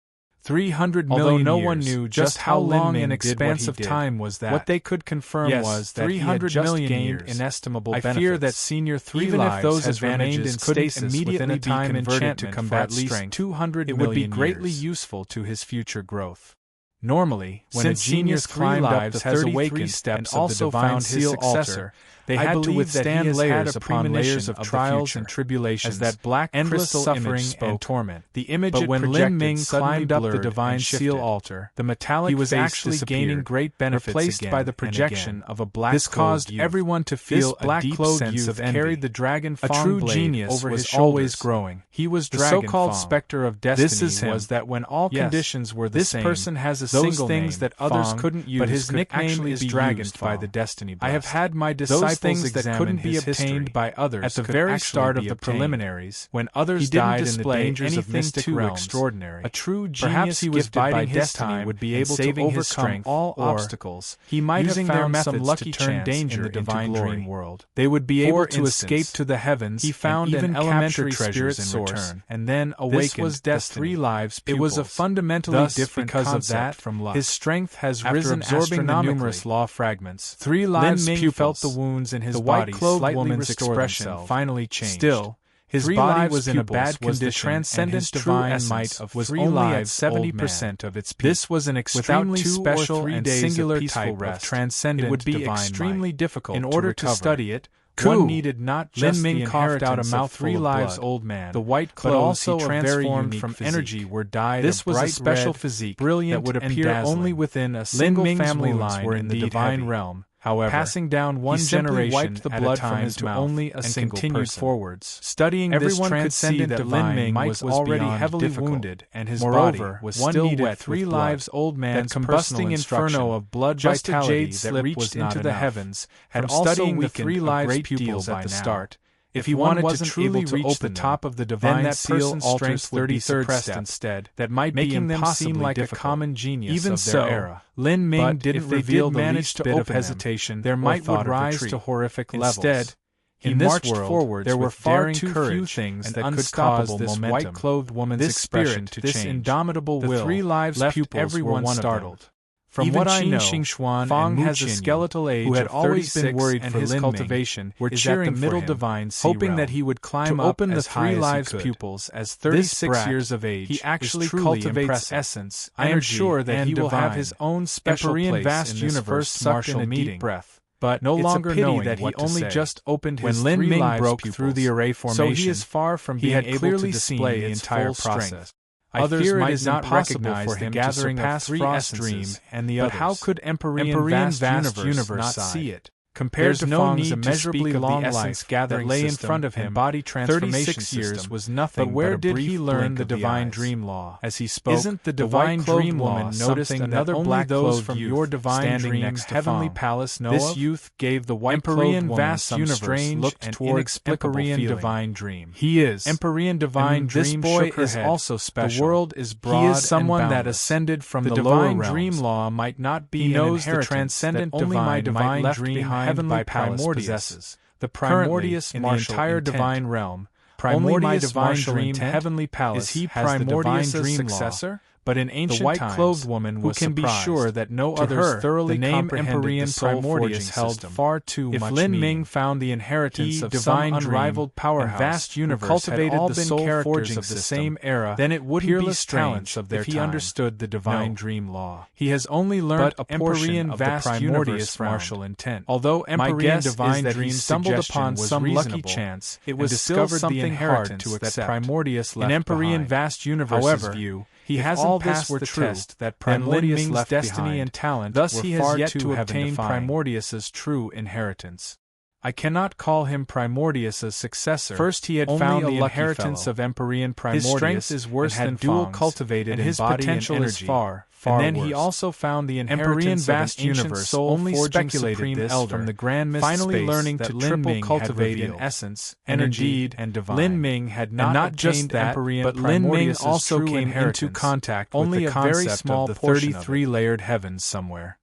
[SPEAKER 2] 300 million Although no one knew just how long an expanse of time was that, what they could confirm was that 300 he had just gained inestimable benefits. I fear that senior 3 even lives if those advantages couldn't immediately time enchantment to combat at least 200 it would be greatly useful to his future growth. Normally, when a genius climbed up the 33 steps and also found his successor, they had to withstand layers upon layers of trials and tribulations, as that black endless suffering and torment. The image but when Lin Ming climbed up the divine seal altar, the metallic he was actually gaining great benefits replaced by the projection of a black. This caused everyone to feel a deep sense of envy. Carried the Dragonfang a true genius over was always growing. He was the so-called specter of destiny. This is him. Was that when all conditions were the same, this person has a single things that others couldn't use, but his nickname is Dragonfang by the destiny. I have had my disciples things that couldn't be obtained by others at the very start of the preliminaries, when others died in the dangers of mystic realms. Extraordinary. A true genius, perhaps he was biding his time, would be able to overcome all obstacles. He might have found some lucky turn danger in the divine dream world. They would be able to escape to the heavens. He found an elementary spirit source, and then awakened. This was the 3 lives pupils. It was a fundamentally different concept from luck. His strength has risen absorbing the numerous law fragments. 3 lives pupils felt the wounds in his white-clothed woman's expression finally changed. Still, his body was in a bad condition, the transcendent divine might of was only at 70% of its peak. This was an extremely special and singular type of transcendent. It would be extremely difficult in order to study it. One needed not just Lin Ming coughed out a mouthful 3 lives old man. The white clothes also he transformed from energy were dyed. This was a special physique, brilliant that would appear only within a single family line were in the divine realm. However, passing down one generation wiped the blood from his mouth only a and continued forwards. Studying everyone this transcendent divine might was already heavily wounded, and his body was still wet. 3 lives old man's combusting inferno of blood just vitality that reached into the heavens had also weakened the 3 lives pupils at the start. If he wanted to truly reach the top of the divine seal altar's 33rd step instead, that might making them seem like a common genius even of their era. Lin Ming didn't reveal the least bit of hesitation. Their might would rise to horrific levels. Instead, in this world, there were far too few things that could cause this white-clothed woman's expression to change. This indomitable will the 3 lives left everyone startled. From even what I know, Fang has a skeletal age who had always been worried for his cultivation, were cheering the middle divine sea hoping realm. That he would climb to open the 3 lives pupils as 36 years of age. He actually cultivates essence. I am sure that he will have his own special place in this first martial meeting. Breath. But no longer knowing that he only just opened his when Lin Ming broke through the array formation, so he is far from being able to display the entire process. Others might not recognize for him gathering past Frost Dream and the others. But how could Empyrean vast universe not see it? Compared to Fang's immeasurably long life gathering lay in front of him, body transformation 36 years was nothing. But where did he learn the divine dream law? As he spoke, isn't the divine dream woman noticed another black those from your divine dream heavenly palace know this youth gave the white Empyrean vast universe looked towards Empyrean divine dream. He is Empyrean divine dream. This boy is also special. The world is broad. He is someone that ascended from the divine dream law might not be an inheritance. The transcendent only my divine dream heavenly palace possesses. The primordius in the entire divine realm, Primordius' martial intent, heavenly palace, is he Primordius' successor? But in ancient
[SPEAKER 1] the white-clothed woman was
[SPEAKER 2] who can be sure that no others thoroughly comprehended the soul-forging held far too much meaning. If Lin Ming found the inheritance of divine unrivaled powerhouse, vast universe cultivated the soul-forging of the same era, then it wouldn't be strange of their if he understood the divine dream law. He has only learned a portion of the Primordius' martial intent. Although Empyrean divine dream stumbled upon some lucky chance, it was discovered something hard to accept. Primordius left in Empyrean vast universe's view. He hasn't passed the test that Primordius' destiny behind. And talent thus he has yet to obtain Primordius' true inheritance. I cannot call him Primordius' successor. First he had found the inheritance of Empyrean Primordius. His strength is worse than dual cultivated, and his potential is far and then worse. He also found the inheritance vast of an universe soul only speculated this elder, from the grand finally learning that Lin Ming cultivate in essence, energy, and divine. Lin Ming had not just that, but Lin Ming also came into contact with the concept of the 33-layered heavens somewhere.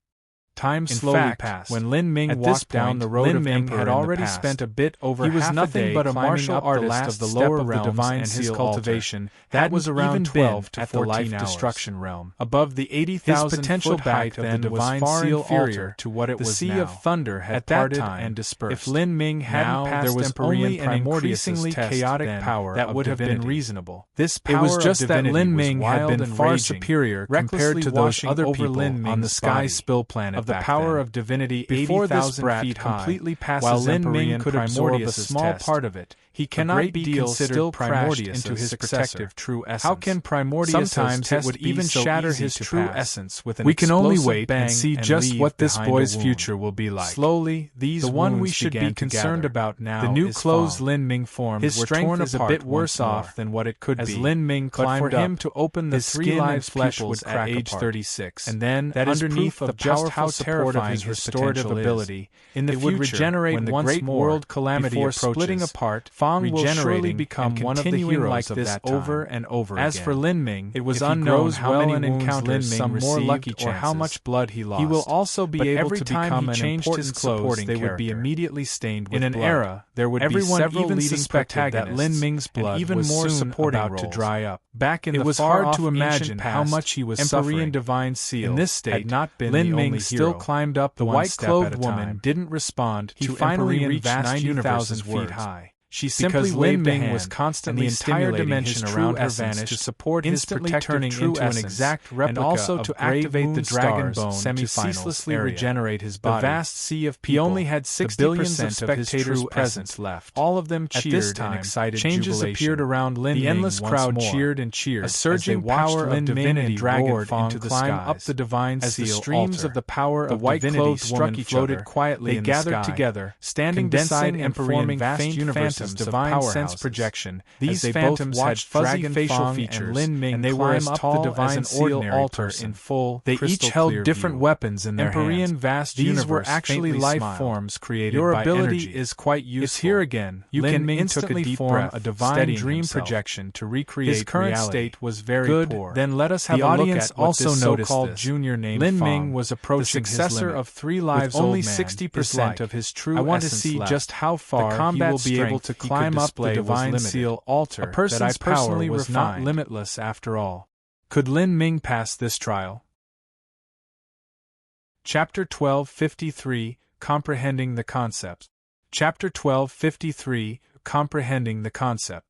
[SPEAKER 2] Time slowly passed. When Lin Ming walked down the road of Emperor had already spent a bit over half a day. He was nothing but a martial artist of the lower realms and his cultivation. That was around 12 to 14 hours. Destruction realm. Above the 80,000-foot height of the divine seal altar to what it was now. The sea of thunder had parted and dispersed. If Lin Ming hadn't passed there was only an increasingly chaotic power that would have been reasonable. This power it was just that Lin Ming had been far superior compared to those other people on the Sky Spill planet. The power of divinity 80,000 feet completely passes while Lin Ming could absorb a small part of it. He cannot be considered Primordius into his protective true essence. How can Primordius sometimes it would even shatter his true essence with an
[SPEAKER 1] we can only wait and see just what this boy's future will be like.
[SPEAKER 2] Slowly, these the one we should be concerned about now.
[SPEAKER 1] The new clothes Lin Ming formed
[SPEAKER 2] his
[SPEAKER 1] were
[SPEAKER 2] strength
[SPEAKER 1] torn
[SPEAKER 2] is a bit worse off than what it could
[SPEAKER 1] as
[SPEAKER 2] be.
[SPEAKER 1] Lin Ming climbed
[SPEAKER 2] but for him
[SPEAKER 1] up,
[SPEAKER 2] to open the
[SPEAKER 1] his
[SPEAKER 2] 3 live
[SPEAKER 1] flesh
[SPEAKER 2] would
[SPEAKER 1] at age
[SPEAKER 2] apart.
[SPEAKER 1] 36,
[SPEAKER 2] and then
[SPEAKER 1] that
[SPEAKER 2] underneath
[SPEAKER 1] of
[SPEAKER 2] just how terrifying his restorative ability in the future, would regenerate when the great world calamity before splitting apart. Fang will surely become one of the heroes like this over and over again. As for Lin Ming, it was unknown how many encounters some more lucky chances, or how much blood he lost. He will also be able to become an important supporting character. They would be immediately stained with blood. In an era, there would be several leading protagonists that Lin Ming's blood even more supporting about to dry up. Back in it was hard to imagine how much he was suffering. Divine Seal in this state had not been Lin Ming still climbed up the white-clothed woman didn't respond. He finally reached 90,000 feet high. She simply waved a hand, was constantly and the entire dimension around her vanished to support instantly turning into an exact replica and also to activate the dragon bone to ceaselessly regenerate his body. The vast sea of people, he only had 60% of his true presence left. All of them cheered in excited changes jubilation. Appeared around Lin Ming. The endless crowd cheered and cheered. A surging power of divinity roared into the skies. Up the divine seal the streams of the power of white-clothed woman floated quietly in the sky. They gathered together, standing beside and forming vast universes. Divine sense projection. These phantoms had fuzzy facial features, and Lin Ming they were as tall the divine as an ordinary altar in full. They each held different weapons in their hands. Vast these were actually life forms created Your by ability energy. Is quite useful. Is here again. You Lin can Ming instantly form a divine dream projection to recreate his current reality. State was very good. Poor. Then let us have the a look at what also this so-called junior named Lin Ming was approaching the successor of 3 lives. With only 60% of his true. I want to see just how far he will be able to climb up the divine seal altar. A person's power was not limitless after all. Could Lin Ming pass this trial? Chapter 1253, Comprehending the Concept. Chapter 1253, Comprehending the Concept.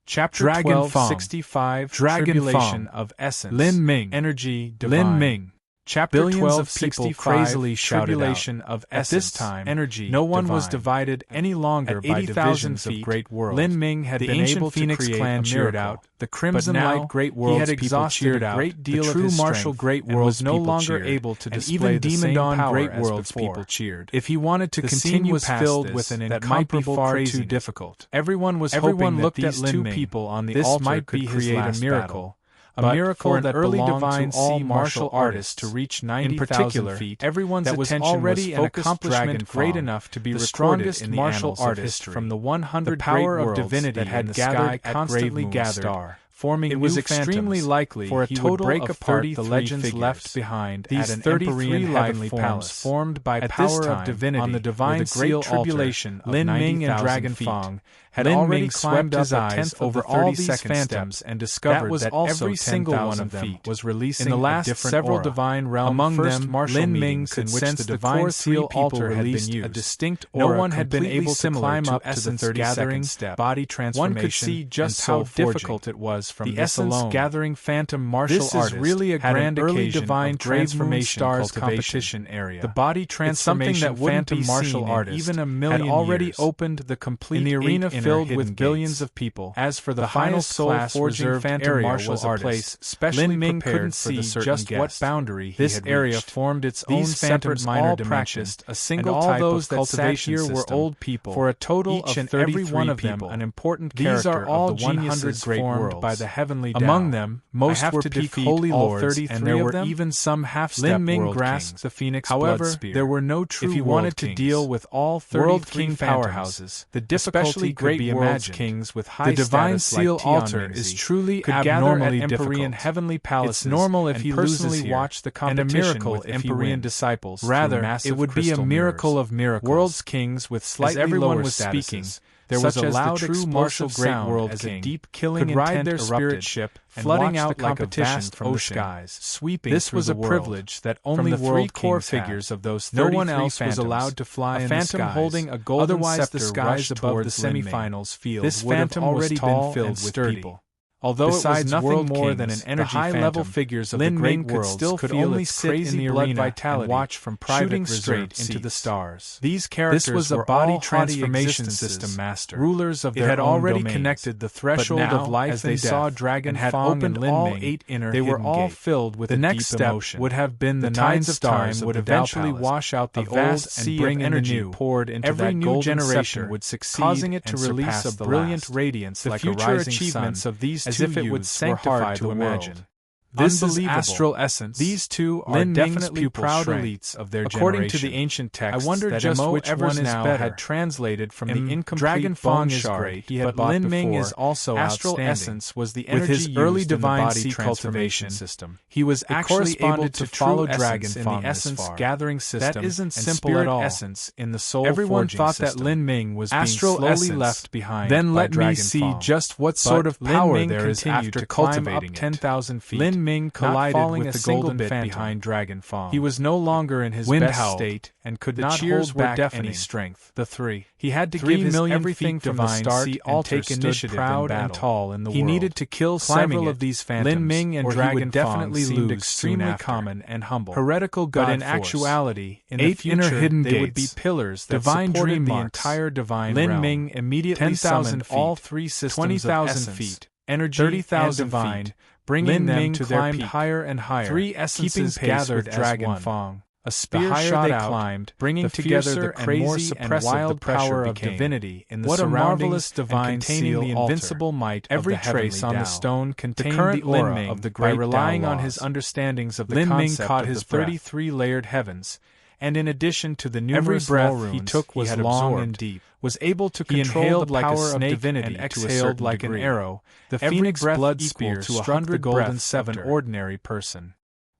[SPEAKER 2] Chapter 1265, Tribulation of Essence. Lin Ming, Energy Divine. Lin Ming. Chapter Billions 12 of people crazily shouted out. Of essence, at this time, energy, no one divine. Was divided any longer by divisions feet, of great worlds. Lin Ming had been able to Phoenix create clan cheered out the Crimson Light Great Worlds. He had exhausted a great deal the true of his martial Great Worlds was no longer able to display and even Demon Dawn Great Worlds people cheered. If he wanted to continue was filled with an incomparable far too difficult. Everyone was hoping that these 2 people on the altar could create a miracle. A miracle that early divine sea martial artists to reach 90,000 feet. Everyone's attention already was focused dragon great enough to be the strongest in the martial artist from the 100 power of divinity that had gathered constantly gathered. Star. Forming it was extremely likely for a total break of apart the legends figures. Left behind these at an 33 heavenly palace formed by at power of divinity on the divine seal tribulation of Lin Ming and Dragon Fang
[SPEAKER 1] had already climbed his eyes over all these phantoms and discovered that every single one of them was releasing in the last several divine realm among them Lin Ming could sense the divine seal altar had been used a distinct aura. No one had been able to climb up to the 32nd step. Body transformation. One could see just how difficult it was from the essence gathering phantom martial artist. This is really a grand early divine transformation competition area. The body transformation that phantom martial artist even a million had already opened the complete in the arena filled with billions of people. As for the final soul forging phantom martial artist, Lin Ming couldn't see just what boundary he had area reached. Formed its own separate minor dimension, a single and all type those of cultivation that sat here were old people, for a total each of and every one of them an important character. These are all of the 100 great worlds by the heavenly Tao. Among them, most were peak holy lords, and there were even some half-step Lin Ming grasped the phoenix blood spear. There were no true if he wanted to deal with all 33 powerhouses, the difficulty could be imagined. Kings with high the divine seal altar is truly abnormally difficult. In heavenly palaces, it's normal if he personally watched the competition with Empyrean disciples. Rather, it would be a miracle of miracles. World's kings with slightly everyone was speaking. There was a loud, explosive sound as a deep, killing intent their spirit ship, flooding out like a vast from the skies, sweeping. This was a privilege that only world core figures of those 33 no one else was allowed to fly in the skies. A phantom holding a golden scepter the skies above the semifinals field. This phantom already been filled with people. Although besides it was nothing more than an energy high-level figures of Lin the great worlds could only sit in the arena and watch from shooting straight into the stars. These characters this was a body transformation system master, rulers of their own domains. It had already connected the threshold of life as they saw Dragon and had opened all 8 inner they were all filled with the next step emotion. Would have been the tides of time would eventually wash out the old and bring energy poured into every new generation would succeed, causing it to release a brilliant radiance like a rising sun. Of these as if it would sanctify to imagine. This is astral essence. These two are definitely proud elites of their generation. According to the ancient text, I wonder that just which one is better. Had translated from the incomplete Dragon Fong is great, but Lin Ming is also astral essence was the energy with his early divine sea cultivation system. He was actually able to follow Dragon Fong in the essence gathering system. That isn't simple at all. Essence in the soul everyone thought system. That Lin Ming was astral being slowly left behind. Then let me see just what sort of power there is after cultivating 10,000 feet. Lin Ming collided with the golden phantom behind Dragon Fong. He was no longer in his best state and could not hold back any strength. The 3. He had to give his everything from the start and take initiative proud and tall in the world. He needed to kill several of these phantoms, Lin Ming and Dragon definitely seemed extremely common and humble. Heretical god but in actuality, in the future, hidden they would be pillars that divine supported the entire divine realm. Lin Ming immediately summoned all 3 systems 20,000 feet, energy 30,000 divine, bringing them to their peak. Higher and higher. 3 essences gathered Dragon Fong. A spear shot out, climbed, bringing together the crazy and wild power of divinity in the surroundings divine seal the invincible might every of the trace on the stone contained the aura of the great by relying on his understandings of the Lin Ming caught his 33-layered heavens, and in addition to the numerous breath he took was long and deep, was able to control the power of divinity and exhaled like an arrow, the phoenix blood spear struck the golden 7 ordinary person.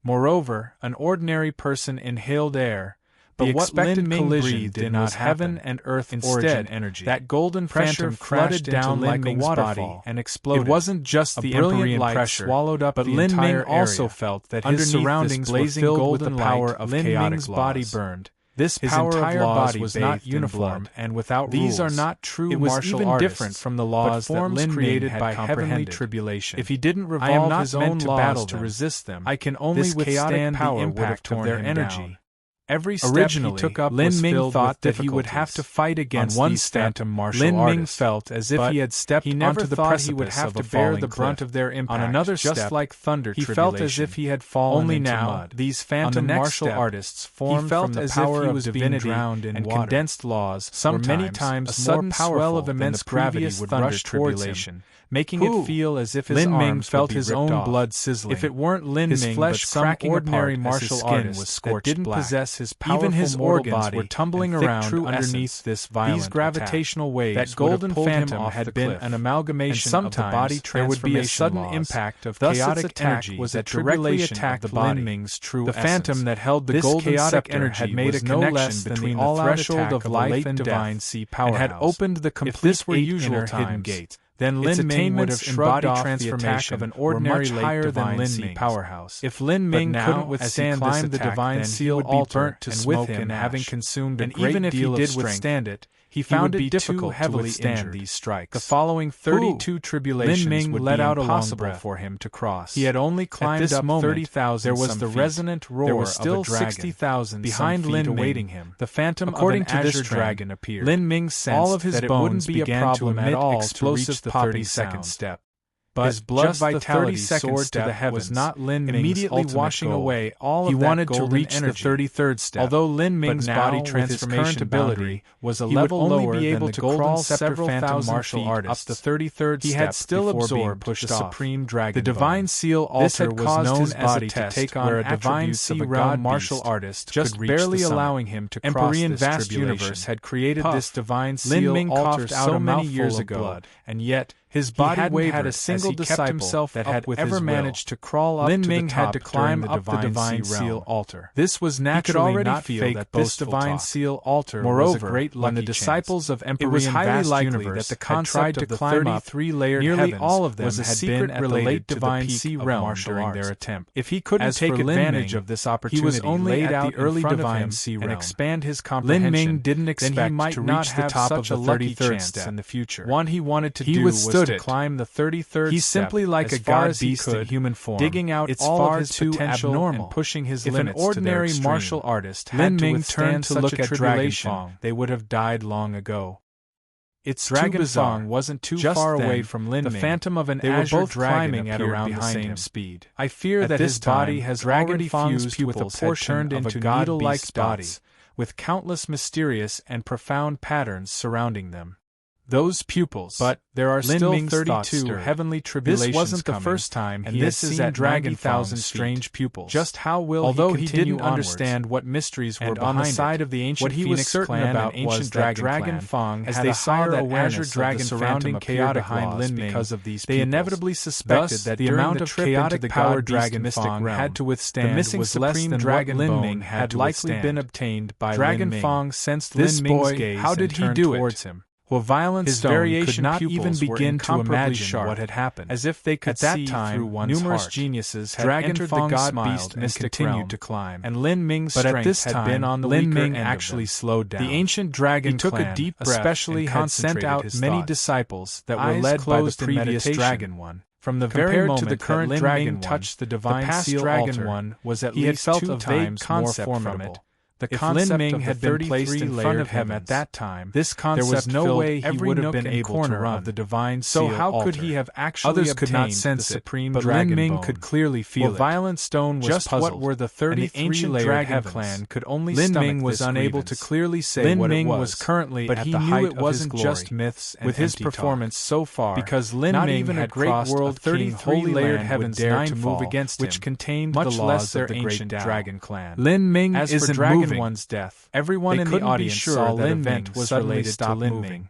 [SPEAKER 1] Moreover, an ordinary person inhaled air, but what Lin Ming breathed in was heaven and earth instead energy. That golden phantom flooded down like a waterfall and exploded. It wasn't just the brilliant light swallowed up, but Lin Ming also felt that his surroundings blazing golden power of Lin Ming's body burned. This power of laws was not uniform and without rules. These are not true martial artists, different from the laws that Lin created by heavenly tribulation. If he didn't revolve his own laws to resist them, I can only withstand the impact of their energy. Every step he took up Lin Ming thought that he would have to fight against one phantom martial artists. Lin Ming felt as if he had stepped onto the precipice would have to bear the brunt of their impact. On another step, just like thunder he felt as if he had fallen only into now mud. These phantom martial artists formed from the power of divinity and condensed laws. Sometimes many times a sudden swell of immense gravity would rush towards him.
[SPEAKER 2] making it feel as if his arms felt his own blood sizzling. If it weren't Lin Ming, flesh but some ordinary martial artist was scorched that didn't possess his powerful even his organs body were tumbling around underneath this violent these gravitational waves. That golden phantom had been an amalgamation of the body transformation. There would be a sudden impact of chaotic energy was that directly attacked Lin Ming's true essence. The phantom that held the golden chaotic energy had made a connection between the threshold of life and divine sea powerhouse, and had opened the complete usual hidden gate. Then Lin Ming would have shrugged off the attack of an ordinary higher than Lin Ming's powerhouse. If Lin Ming couldn't withstand this attack, the divine seal altar burnt to smoke and having consumed a great deal of strength, even if he did withstand it, he found it difficult to withstand these strikes. The following 32 tribulations would be impossible for him to cross. He had only climbed up 30,000. There was the resonant roar. There was still 60,000 behind Lin Ming awaiting him. The phantom according of an azure dragon appeared. Lin Ming sensed all of his that it wouldn't be a problem at all to reach the 32nd step. But his blood vitality soared to the heavens, was not Lin Ming's immediately washing away all of that golden energy. He wanted to reach the 33rd step. Although Lin Ming's body transformation ability was a level lower than the golden several thousand martial artists, up the 33rd step, he had still absorbed the supreme dragon. The divine seal altar was known as a test to take on where a divine sea realm martial artist just barely allowing him to cross this vast universe had created this divine seal altar so many years ago, and yet his body wavered had a single disciple that had ever managed to crawl up Lin Ming had to climb up the divine seal altar. This was naturally not fake that this divine seal altar was a great lucky when the disciples of Emperor, it was highly likely that the concept of the 33-layered nearly all of them was a secret related to the peak realm during their attempt. If he couldn't take advantage of this opportunity, he was only at the early divine sea realm and expand his comprehension. Lin Ming didn't expect to reach the top of the 33rd step in the future. One he wanted to do was to climb the 33rd He's step simply like a god beast in human form, digging out all of his potential and pushing his limits. If an ordinary martial artist had to withstand to look at Dragon Fong, they would have died long ago. Its Dragon Fong wasn't too far away from Lin Ming. The phantom of an azure dragon at around the same speed. I fear that his body has already fused with a portion of a god-like dots, with countless mysterious and profound patterns surrounding them. Those pupils, but there are still 32 heavenly tribulations. This wasn't the first time he had seen Dragon Fong's strange pupils. Just how will although he didn't understand what mysteries were behind on the side of the ancient Phoenix clan about was that Dragon Fong, as they saw that azure dragon surrounding chaotic laws because of these pupils, they inevitably suspected that the amount of chaotic power Dragon Fong had to withstand the missing was less than Dragon Lin Ming had likely been obtained by Dragon Fong. Sensed Lin Ming's gaze how did he do towards him. Well, Violent Stone variation could not even begin to imagine what had happened. As if they could at that see time, through one's numerous heart. Geniuses had entered the god beast and continued to climb. And Lin Ming's strength had been on the Lin Ming actually slowed down. The ancient dragon took a deep breath especially and had sent out many disciples that were led by the previous dragon one. From the very moment to the current that Lin Ming touched the divine seal dragon one was at least felt a vague concept from it. The concept Lin Ming had been placed in front of him at that time. This concept there was no way he would have been able to run the divine seal. So how could he have actually others could not sense the supreme but dragon Lin Ming bone. Could clearly feel it. Violent Stone was just puzzled. What were the 33 dragon clan could only Lin Ming was unable to clearly say Lin what Ming it was currently but at he the height knew it wasn't just myths and with his performance so far because Lin Ming had great world 33 layered heavens dare to move against him which contained much less their ancient dragon clan. Lin Ming isn't moving one's death. Everyone in the audience saw that event was related to Lin Ming.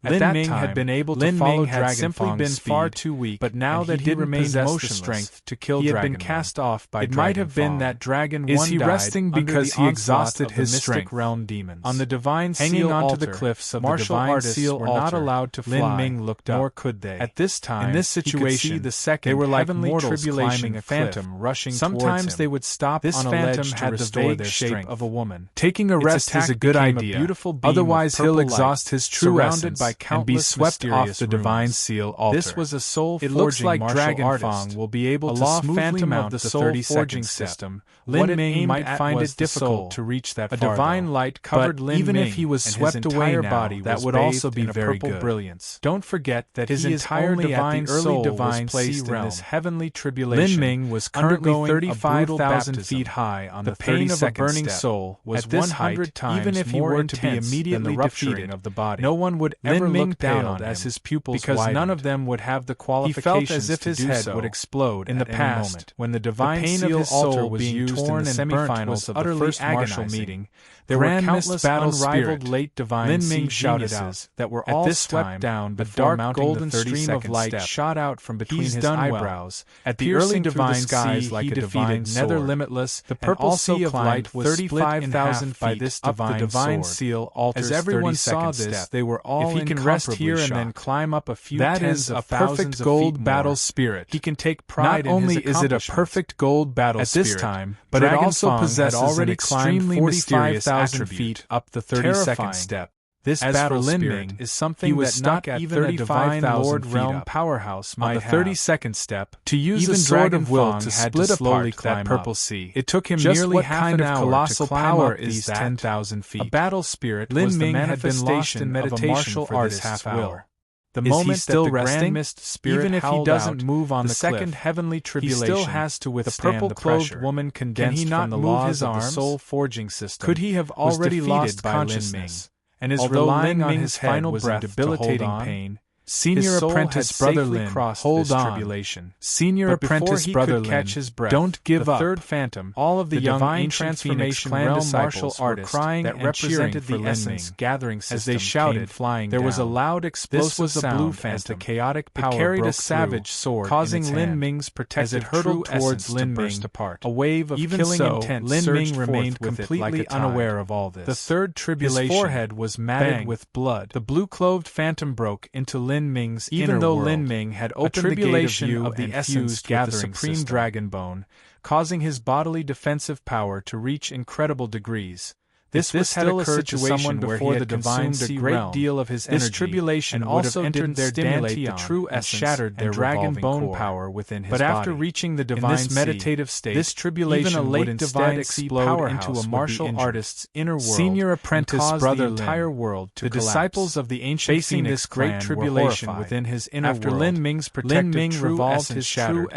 [SPEAKER 2] At that time, had been able to follow Dragon simply been far too weak, but now that he remained motionless, strength to kill he had been cast off by It might have been that Dragon Is he resting because he exhausted his strength realm demons? On the divine hanging onto the cliffs of the divine seal were not allowed to fly. Lin Ming looked up, nor could they. At this time, in this situation, the second they were like mortals climbing a phantom rushing towards him. Sometimes they would stop on a ledge to restore their shape of a woman. Taking a rest is a good idea. Otherwise, he'll exhaust his true essence and be swept off the divine seal altar. This was a soul-forging like Dragon Fong will be able to smoothly mount the soul-forging system. Lin Ming might find it difficult to reach that far. A divine light covered Lin Ming, even if he was swept away now, that would also be very good. Brilliance. Don't forget that his entire divine soul was placed in this heavenly tribulation. Lin Ming was currently 35,000 feet high on the pain of a burning soul was 100 times even if he were to be immediately defeated of the body. No one would ever
[SPEAKER 1] never looked down on as his pupils
[SPEAKER 2] because
[SPEAKER 1] widened.
[SPEAKER 2] none of them would have the qualifications.
[SPEAKER 1] He felt as if his head would explode
[SPEAKER 2] in the past, when the divine seal altar was used in the semifinals of the first martial meeting. There were countless unrivaled late divine sea geniuses that were all swept down. The dark golden stream of light shot out from between his eyebrows. At the early divine skies, like a divine nether limitless, the purple sea of light was 35,000 by this divine seal altar's. As everyone saw this, they were all if he can rest here and then climb up a few tens of thousands of feet battle spirit. He can take pride in his accomplishments. Not only is it a perfect gold battle spirit at this time, but it also possesses an extremely mysterious attribute up the 32nd step. This battle spirit is something that not even a divine Lord Realm powerhouse might have. On the 32nd step, to use a sword of will to split apart that purple sea. It took him nearly half an hour colossal to power is 10,000 feet. A battle spirit was the manifestation of a martial artist's half hour. The moment still that the grand mist spirit even if he doesn't move on the second cliff, heavenly tribulation, he still has to withstand the purple-clothed woman condensed from the laws of the soul forging system. Could he have already lost consciousness, and is relying on his final breath in debilitating pain? Senior apprentice Brother Lin, hold on. Tribulation. Senior apprentice Brother Lin, catch his breath. Don't give up. The third phantom, all of the young ancient Phoenix clan martial artists crying that represented the essence gathering system as they shouted, flying there down. Was a loud explosive sound as the chaotic power carried a savage sword causing Lin Ming's protected hurtled towards Lin Ming apart. A wave of killing intent Lin Ming remained completely unaware of all this. The third tribulation, his forehead was matted with blood. The blue-clothed phantom broke into Lin Ming's even though Lin Ming had opened the gate of the essence gathering supreme dragon bone, causing his bodily defensive power to reach incredible degrees. This was still a situation where he had consumed a great deal of his energy. This tribulation also entered their stimulate the true essence and shattered their dragon bone power within his body. But after reaching the divine meditative state, this tribulation even a late divine explode into a martial artist's inner world. Senior apprentice Brother Lin, the entire world to collapse. Disciples of the ancient facing this great tribulation within his inner world. After Lin Ming's protective true essence shattered,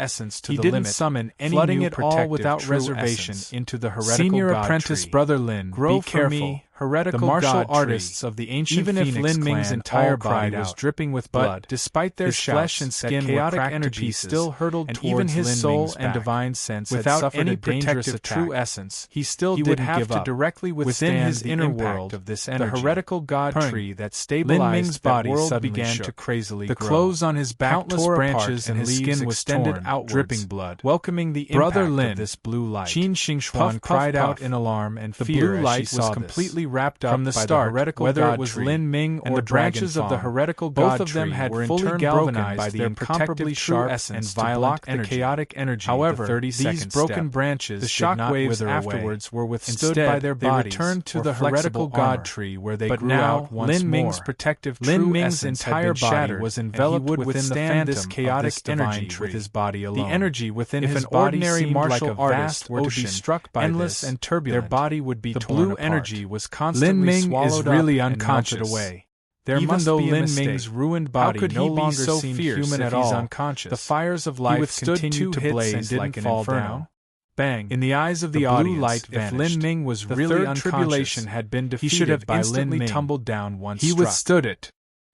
[SPEAKER 2] he didn't summon any flooding it all without reservation into the heretical Senior apprentice Brother Lin, careful. The martial artists of the ancient even if Lin Ming's entire body was dripping with blood, despite their flesh and skin chaotic energy still hurtled and even his soul and divine sense without any protective true essence, he would have to directly withstand his inner world of this energy. The heretical god tree that stabilized Lin Ming's body suddenly began to crazily grow. The clothes on his back tore apart and his skin was extended out, dripping blood, welcoming the impact of this blue light. Qin Xingxuan cried out in alarm and fear. The blue light was completely wrapped up from the start, whether it was Lin Ming or the branches of the heretical god both of them had fully galvanized by the incomparably sharp and violent the chaotic energy. However, these broken branches, the shock waves afterwards were withstood by their bodies. They returned to the heretical god tree where they grew out once more. Lin Ming's protective Lin Ming's entire body was enveloped within the phantom chaotic energy with his body alone. The energy within his body seemed like a vast were to be struck by endless and turbulent. Their body would be torn apart. The blue energy was constantly Lin Ming is really unconscious. Away. Even though Lin Ming's ruined body no longer seemed human at all, unconscious. The fires of life continued to blaze and didn't like fall down. Bang! In the eyes of the audience, light if Lin Ming was really unconscious, tribulation had been defeated, he should have instantly tumbled down once he withstood it.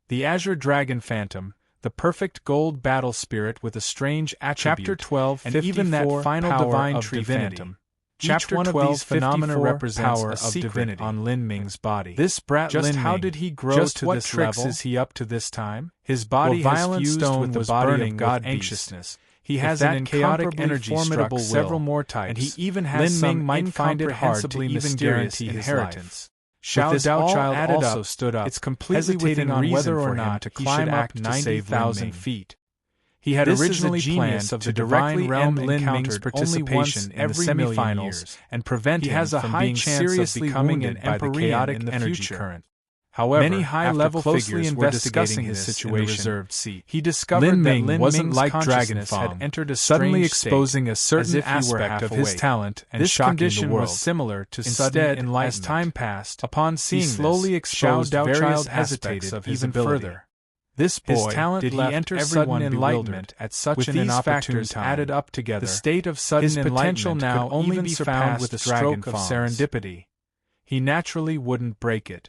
[SPEAKER 2] The Azure Dragon Phantom, the perfect gold battle spirit with a strange attribute. Chapter 12, and even that final divine tree phantom. Chapter 1 of these phenomena represents a secret on Lin Ming's body. This brat just Lin Ming, how did he grow just to what this tricks level? Is he up to this time? His body has fused with the body of God anxiousness. He has an chaotic energy formidable several more types, and he even has Lin Ming might find it hard to even guarantee inheritance. Xiao Daochild also stood up, it's completely within on whether or not to climb up 90,000 feet. He had originally planned to directly realm Lin Ming's participation in the semifinals and prevent him from being seriously wounded by the chaotic energy current. However, many high-level figures were discussing his situation. He discovered that Lin wasn't like Dragon had entered a suddenly exposing a certain aspect of his talent and shocking the world. This condition was similar to sudden enlightenment. As time passed, upon seeing slowly exposed various aspects of his ability. This boy, his talent did he enter sudden enlightenment at such an inopportune time. Added up together, the state of sudden his potential now only be found with a stroke of serendipity. He naturally wouldn't break it.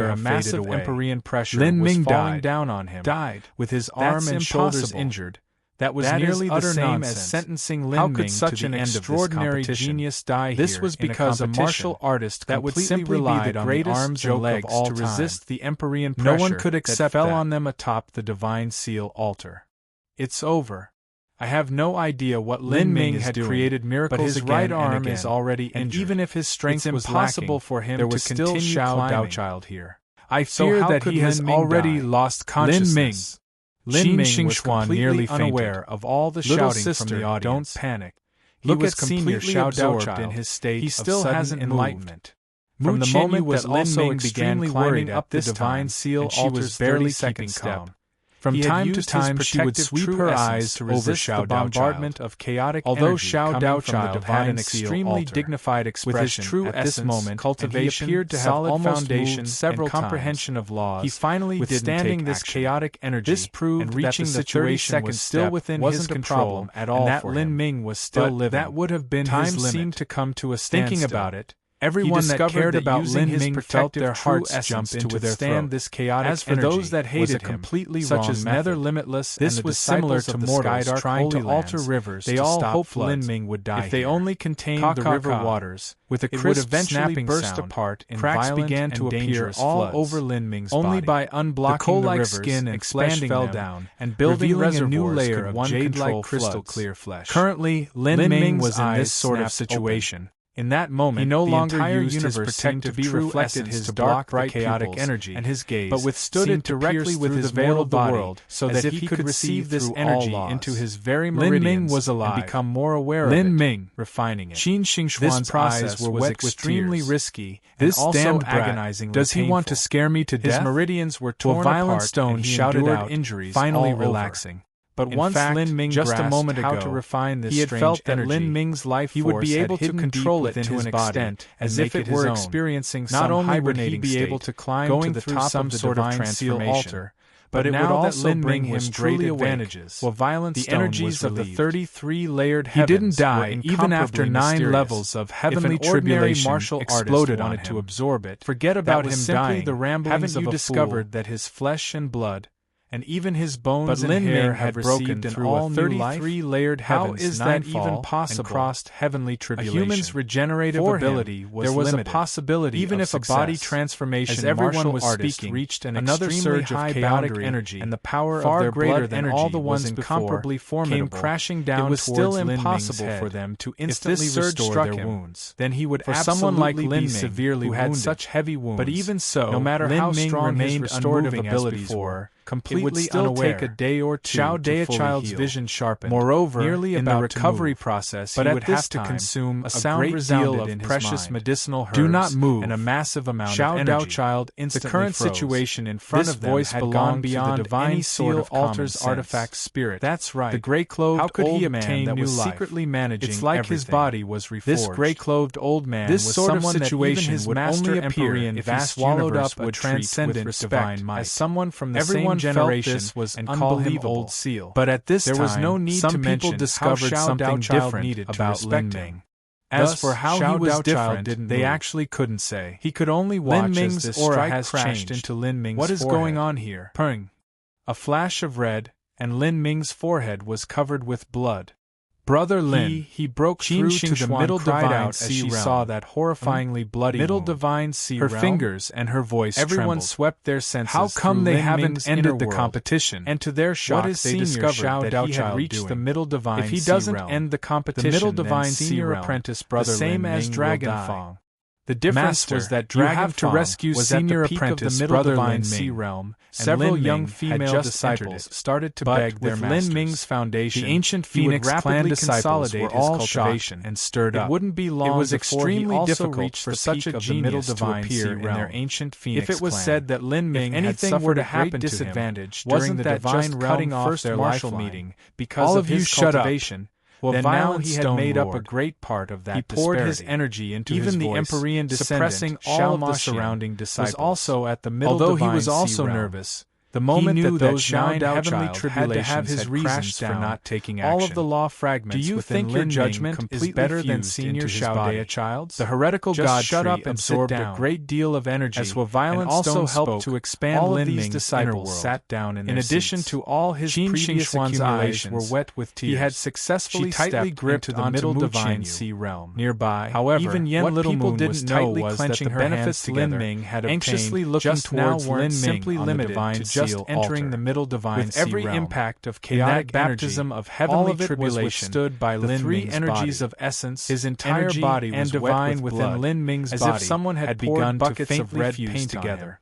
[SPEAKER 1] after a massive Empyrean pressure was falling down on him, with his arm and shoulders injured. That was nearly the same as sentencing Lin Ming to the end of this competition. This was because a martial artist that would simply be the greatest joke of all time to resist the Empyrean pressure. No one could accept that fell on them atop the Divine Seal altar. It's over. I have no idea what Lin Ming had created miracles, but his right arm is already injured. Even if his strength was impossible for him to still Xiao Daochild here. I fear that he has already lost consciousness. Lin Ming was completely unaware of all the shouting from the audience. Don't panic. Look at Senior Xiao Daochild in his state. He still hasn't enlightenment.
[SPEAKER 2] From the moment that Lin Ming began climbing up the divine seal altar's barely keeping calm. From time to time she would sweep her eyes to resist the bombardment of chaotic energy. Although Xiao Daochild had an extremely dignified expression with his true at this moment, cultivation, and he appeared to have almost foundation several and comprehension of laws, he finally withstanding this chaotic energy. This proved and reaching that the situation was still within his control at all, and that Lin Ming was still living. That would have been time his limit. Seemed to come to a standstill. Thinking about it, everyone that cared about Lin Ming felt their hearts jump into their throat. This chaotic as for those that hated him, completely such as Nether Limitless, this was similar to mortals trying to alter rivers. They all hoped Lin Ming would die. If they only contained the river waters, with a crisp snapping burst apart, and cracks began to appear all over Lin Ming's body. Only by unblocking the rivers, skin and flesh fell down, and building a new layer of jade-like crystal clear flesh. Currently, Lin Ming was in this sort of situation. In that moment, he no longer used his protective to be reflected his dark, bright, chaotic energy, and his gaze, but withstood it directly with his veil of the world, so that he could receive this energy into his very meridians. Lin Ming was alive, and become more aware of it, refining it. Qin Xingxuan's process was extremely risky, and also agonizing. Does he want to scare me to death? His meridians were torn apart, violent stone shouted out, injuries, finally relaxing. But once Lin Ming just a moment ago, to refine this he had felt that Lin Ming's life he would be able to control it to an extent, as if it were experiencing some not only would he be able to climb going to the top some sort of transformation, but it would also bring him great advantages. While violent the energies of the 33 layered heavens he didn't die even after 9 levels of heavenly tribulation martial exploded on it to absorb it. Forget about him dying. The ramblings haven't you discovered that his flesh and blood, and even his bones and hair had broken through a 33-layered heavens. How is that even possible? And crossed heavenly tribulation. A human's regenerative ability was there was limited. A possibility even if success. A body transformation as everyone was speaking reached another surge of chaotic energy, and the power far of their greater than all the ones incomparably formidable, came crashing down. It was still impossible for them to instantly restore their wounds. Then he would for someone like Lin Ming severely who had such heavy wounds. But even so, no matter how strong his restorative abilities were, completely it would still unaware. Take a day or two Xiao Daochild's vision sharpened. Moreover, nearly in the recovery process, but he would have to consume a great deal of precious medicinal herbs. Do not move, and a massive amount of energy. Daochild instantly the current situation in front of them had gone beyond the divine sort of altar's artifact spirit. That's right. The gray-clothed old man that was secretly managing it's like everything. His body was reforged. This gray-clothed old man this was sort someone of situation that even his only appear if he swallowed up would transcend with respect as someone from the same generation was and call him Old Seal. But at this there was no need to mention discovered something different about Lin Ming. As for how he was different, they actually couldn't say. He could only watch Lin Ming's as this aura has crashed into Lin Ming's forehead. What is going on here? Purring. A flash of red, and Lin Ming's forehead was covered with blood. Brother Lin, he broke through to the middle divine out as she saw that horrifyingly bloody middle divine sea her realm. Fingers and her voice everyone trembled. Swept their senses. How come they haven't ended the competition? And to their shock, they discovered that he had reached the middle divine sea realm. If he doesn't end the competition, the middle divine senior apprentice brother the same Lin as Dragonfang. The difference was that Dragonfang was senior apprentice the middle divine sea realm. Several young female disciples started to beg their masters. Lin Ming's foundation, the ancient Phoenix clan disciples were all shocked and stirred up. It wouldn't be long. It was extremely difficult for such a genius to appear in their ancient Phoenix clan. If it was said that Lin Ming had suffered a great disadvantage during the divine cutting off their martial meeting because of his cultivation. Well, then now he had made up a great part of that. He poured his energy into even his voice, the Empyrean descendant, suppressing all of the surrounding disciples. Was also at the middle although he was also nervous. The moment he knew that those nine heavenly tribulations had to have his reasons for not taking action. All of the law fragments. Do you think your judgment is better than senior Xiao Daochild's? The heretical god shut up and absorbed a great deal of energy, as violent and also helped to expand all of these disciples sat down in addition to all his previous accumulations were wet with tears. He had successfully tightly gripped the middle divine sea realm. Nearby, however, even Yen Little Moon didn't know was that the benefits Lin Ming had obtained anxiously looking towards Lin Ming simply limited to just entering the middle divine with every impact of chaotic baptism of heavenly tribulation stood by the three energies of essence, his entire body was divine within Lin Ming's body, as if someone had begun buckets of red paint together.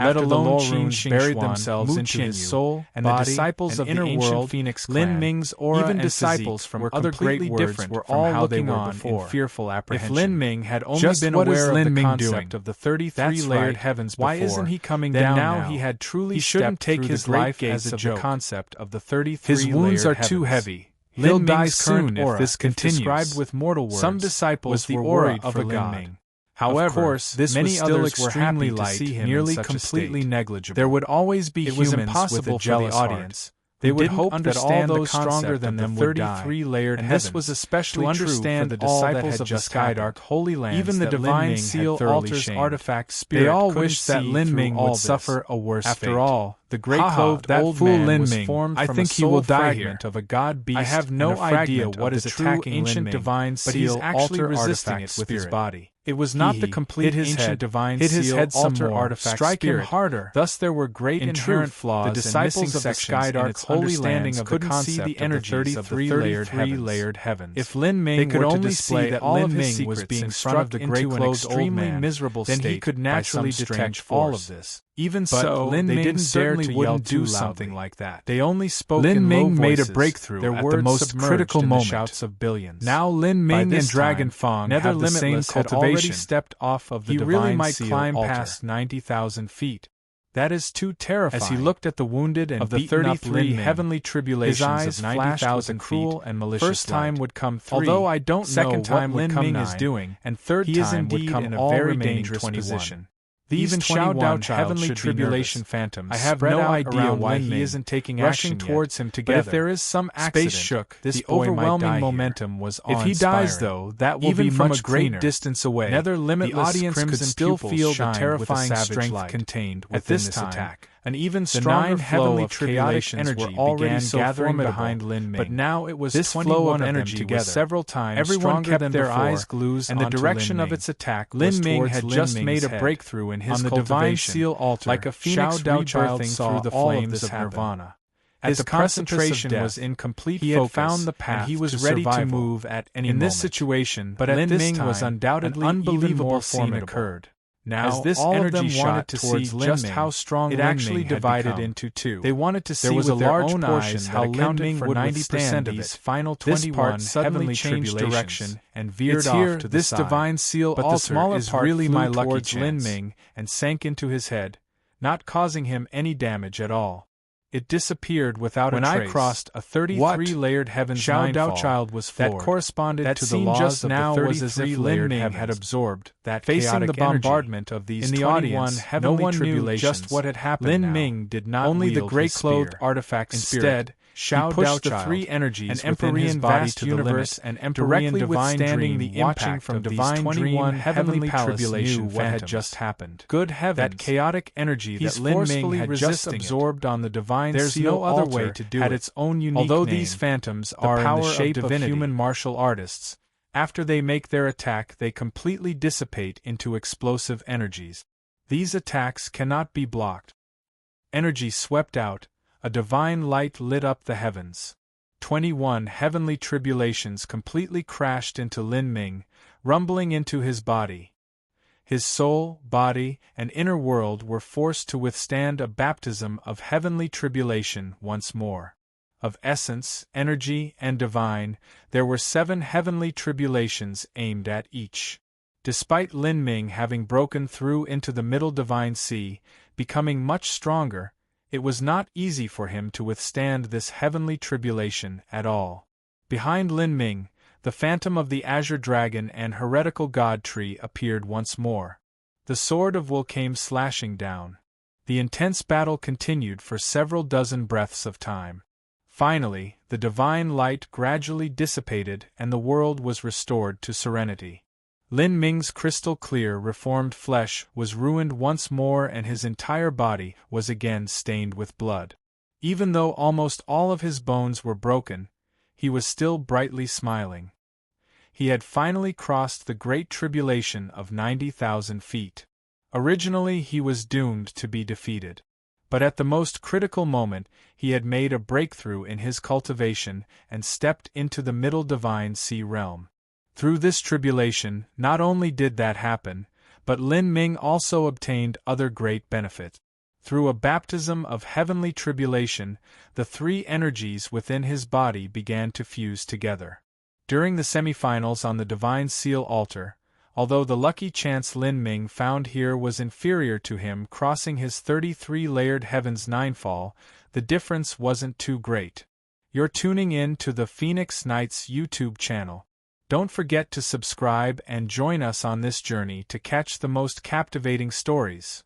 [SPEAKER 1] let alone Qin buried themselves into his soul, and the disciples of the ancient Phoenix clan, Lin Ming's aura even disciples from other great words were all looking on in fearful apprehension. If Lin Ming had only been aware of the concept of the 33-layered heavens before, why isn't he coming down now? He had truly shouldn't take his life as a joke. The concept of the 33-layered heavens. His wounds are too heavy. He'll die soon if this continues. Described with mortal words, some disciples were worried for Lin Ming. However, of course, many others were happy to see him nearly completely negligible. There would always be humans with a jealous audience. They would hope that all those stronger than them would die, and this was especially true for the disciples of the Skydark Holy Lands. Even the Divine Seal Altar's artifact spirit, they all wished that Lin Ming would suffer a worse fate. After all, the great clothed old man was formed from a soul fragment of a god beast. I have no idea what is attacking ancient divine seal altar artifact with his body. It was not the complete ancient divine seal altar artifact strike him harder. Thus there were great inherent flaws. The disciples of the Skydark Holy Lands couldn't see the energies of the 33-layered heavens. If Lin Ming could only see that Lin Ming was being struck into an extremely miserable state, then he could naturally detect all of this. Even so, Lin Ming certainly wouldn't do something like that. They only spoke in low voices. Lin Ming made a breakthrough at the most critical moment. Shouts of billions. Now Lin Ming and Dragon Fong have the same cultivation. Already stepped off of the divine seal climb altar. Past 90,000 feet. That is too terrifying. As he looked at the wounded and beaten up Lin Ming, heavenly tribulations his eyes of 90,000 cruel and malicious first time would come 3. Although I don't second know time what Lin Ming is doing, and third he time would come in a very dangerous position. These Xiao Dao heavenly tribulation phantoms. I have no idea why he isn't taking action towards him together. But if there is some accident, space shook. This the overwhelming momentum was awe-inspiring. If he dies, though, that will even be from a great distance away. Nether limitless the audience could still feel the terrifying strength contained within this attack. An even stronger flow of chaotic energy began gathering behind Lin Ming. But now it was this flow of energy together. Several times everyone kept their eyes glued and the direction of its attack. Lin Ming had just made a breakthrough in his divine seal altar, like a phoenix rebirthing through the flames of nirvana. His concentration was in complete focus. He had found the path, and he was ready to move at any moment. In this situation, but Lin Ming was undoubtedly an unbelievable scene occurred. Now, as this all energy of them wanted to see just how strong it actually divided into two. They wanted to see with their own portion how Lin Ming would 90% of its final 21 suddenly changed direction and veered off to the side. This divine seal altar, but the smaller is part really my lucky chance. Lin Ming and sank into his head, not causing him any damage at all. It disappeared without a trace. When I crossed a 33-layered heavens Xiao Dao child was floored. That corresponded to the laws of the 33-layered Ming had absorbed that facing the bombardment of these in the audience, no one knew just what had happened. Lin Ming did not only the gray-clothed artifact instead. Xiao pushed the three energies and Empyrean vast universe and directly withstanding the impact from divine 21 heavenly tribulation what had just happened. Good heavens! That chaotic energy that Lin Ming had just absorbed on the divine seal no other way to do had its own unique although name. These phantoms are in the shape of human martial artists, after they make their attack they completely dissipate into explosive energies. These attacks cannot be blocked. Energy swept out. A divine light lit up the heavens. 21 heavenly tribulations completely crashed into Lin Ming, rumbling into his body. His soul, body, and inner world were forced to withstand a baptism of heavenly tribulation once more. Of essence, energy, and divine, there were 7 heavenly tribulations aimed at each. Despite Lin Ming having broken through into the middle divine sea, becoming much stronger, it was not easy for him to withstand this heavenly tribulation at all. Behind Lin Ming, the phantom of the Azure Dragon and heretical God Tree appeared once more. The sword of Will came slashing down. The intense battle continued for several dozen breaths of time. Finally, the divine light gradually dissipated and the world was restored to serenity. Lin Ming's crystal-clear reformed flesh was ruined once more and his entire body was again stained with blood. Even though almost all of his bones were broken, he was still brightly smiling. He had finally crossed the great tribulation of 90,000 feet. Originally he was doomed to be defeated. But at the most critical moment he had made a breakthrough in his cultivation and stepped into the middle divine sea realm. Through this tribulation, not only did that happen, but Lin Ming also obtained other great benefits. Through a baptism of heavenly tribulation, the three energies within his body began to fuse together. During the semifinals on the Divine Seal altar, although the lucky chance Lin Ming found here was inferior to him crossing his 33-layered Heaven's Ninefall, the difference wasn't too great. You're tuning in to the Phoenix Knights YouTube channel. Don't forget to subscribe and join us on this journey to catch the most captivating stories.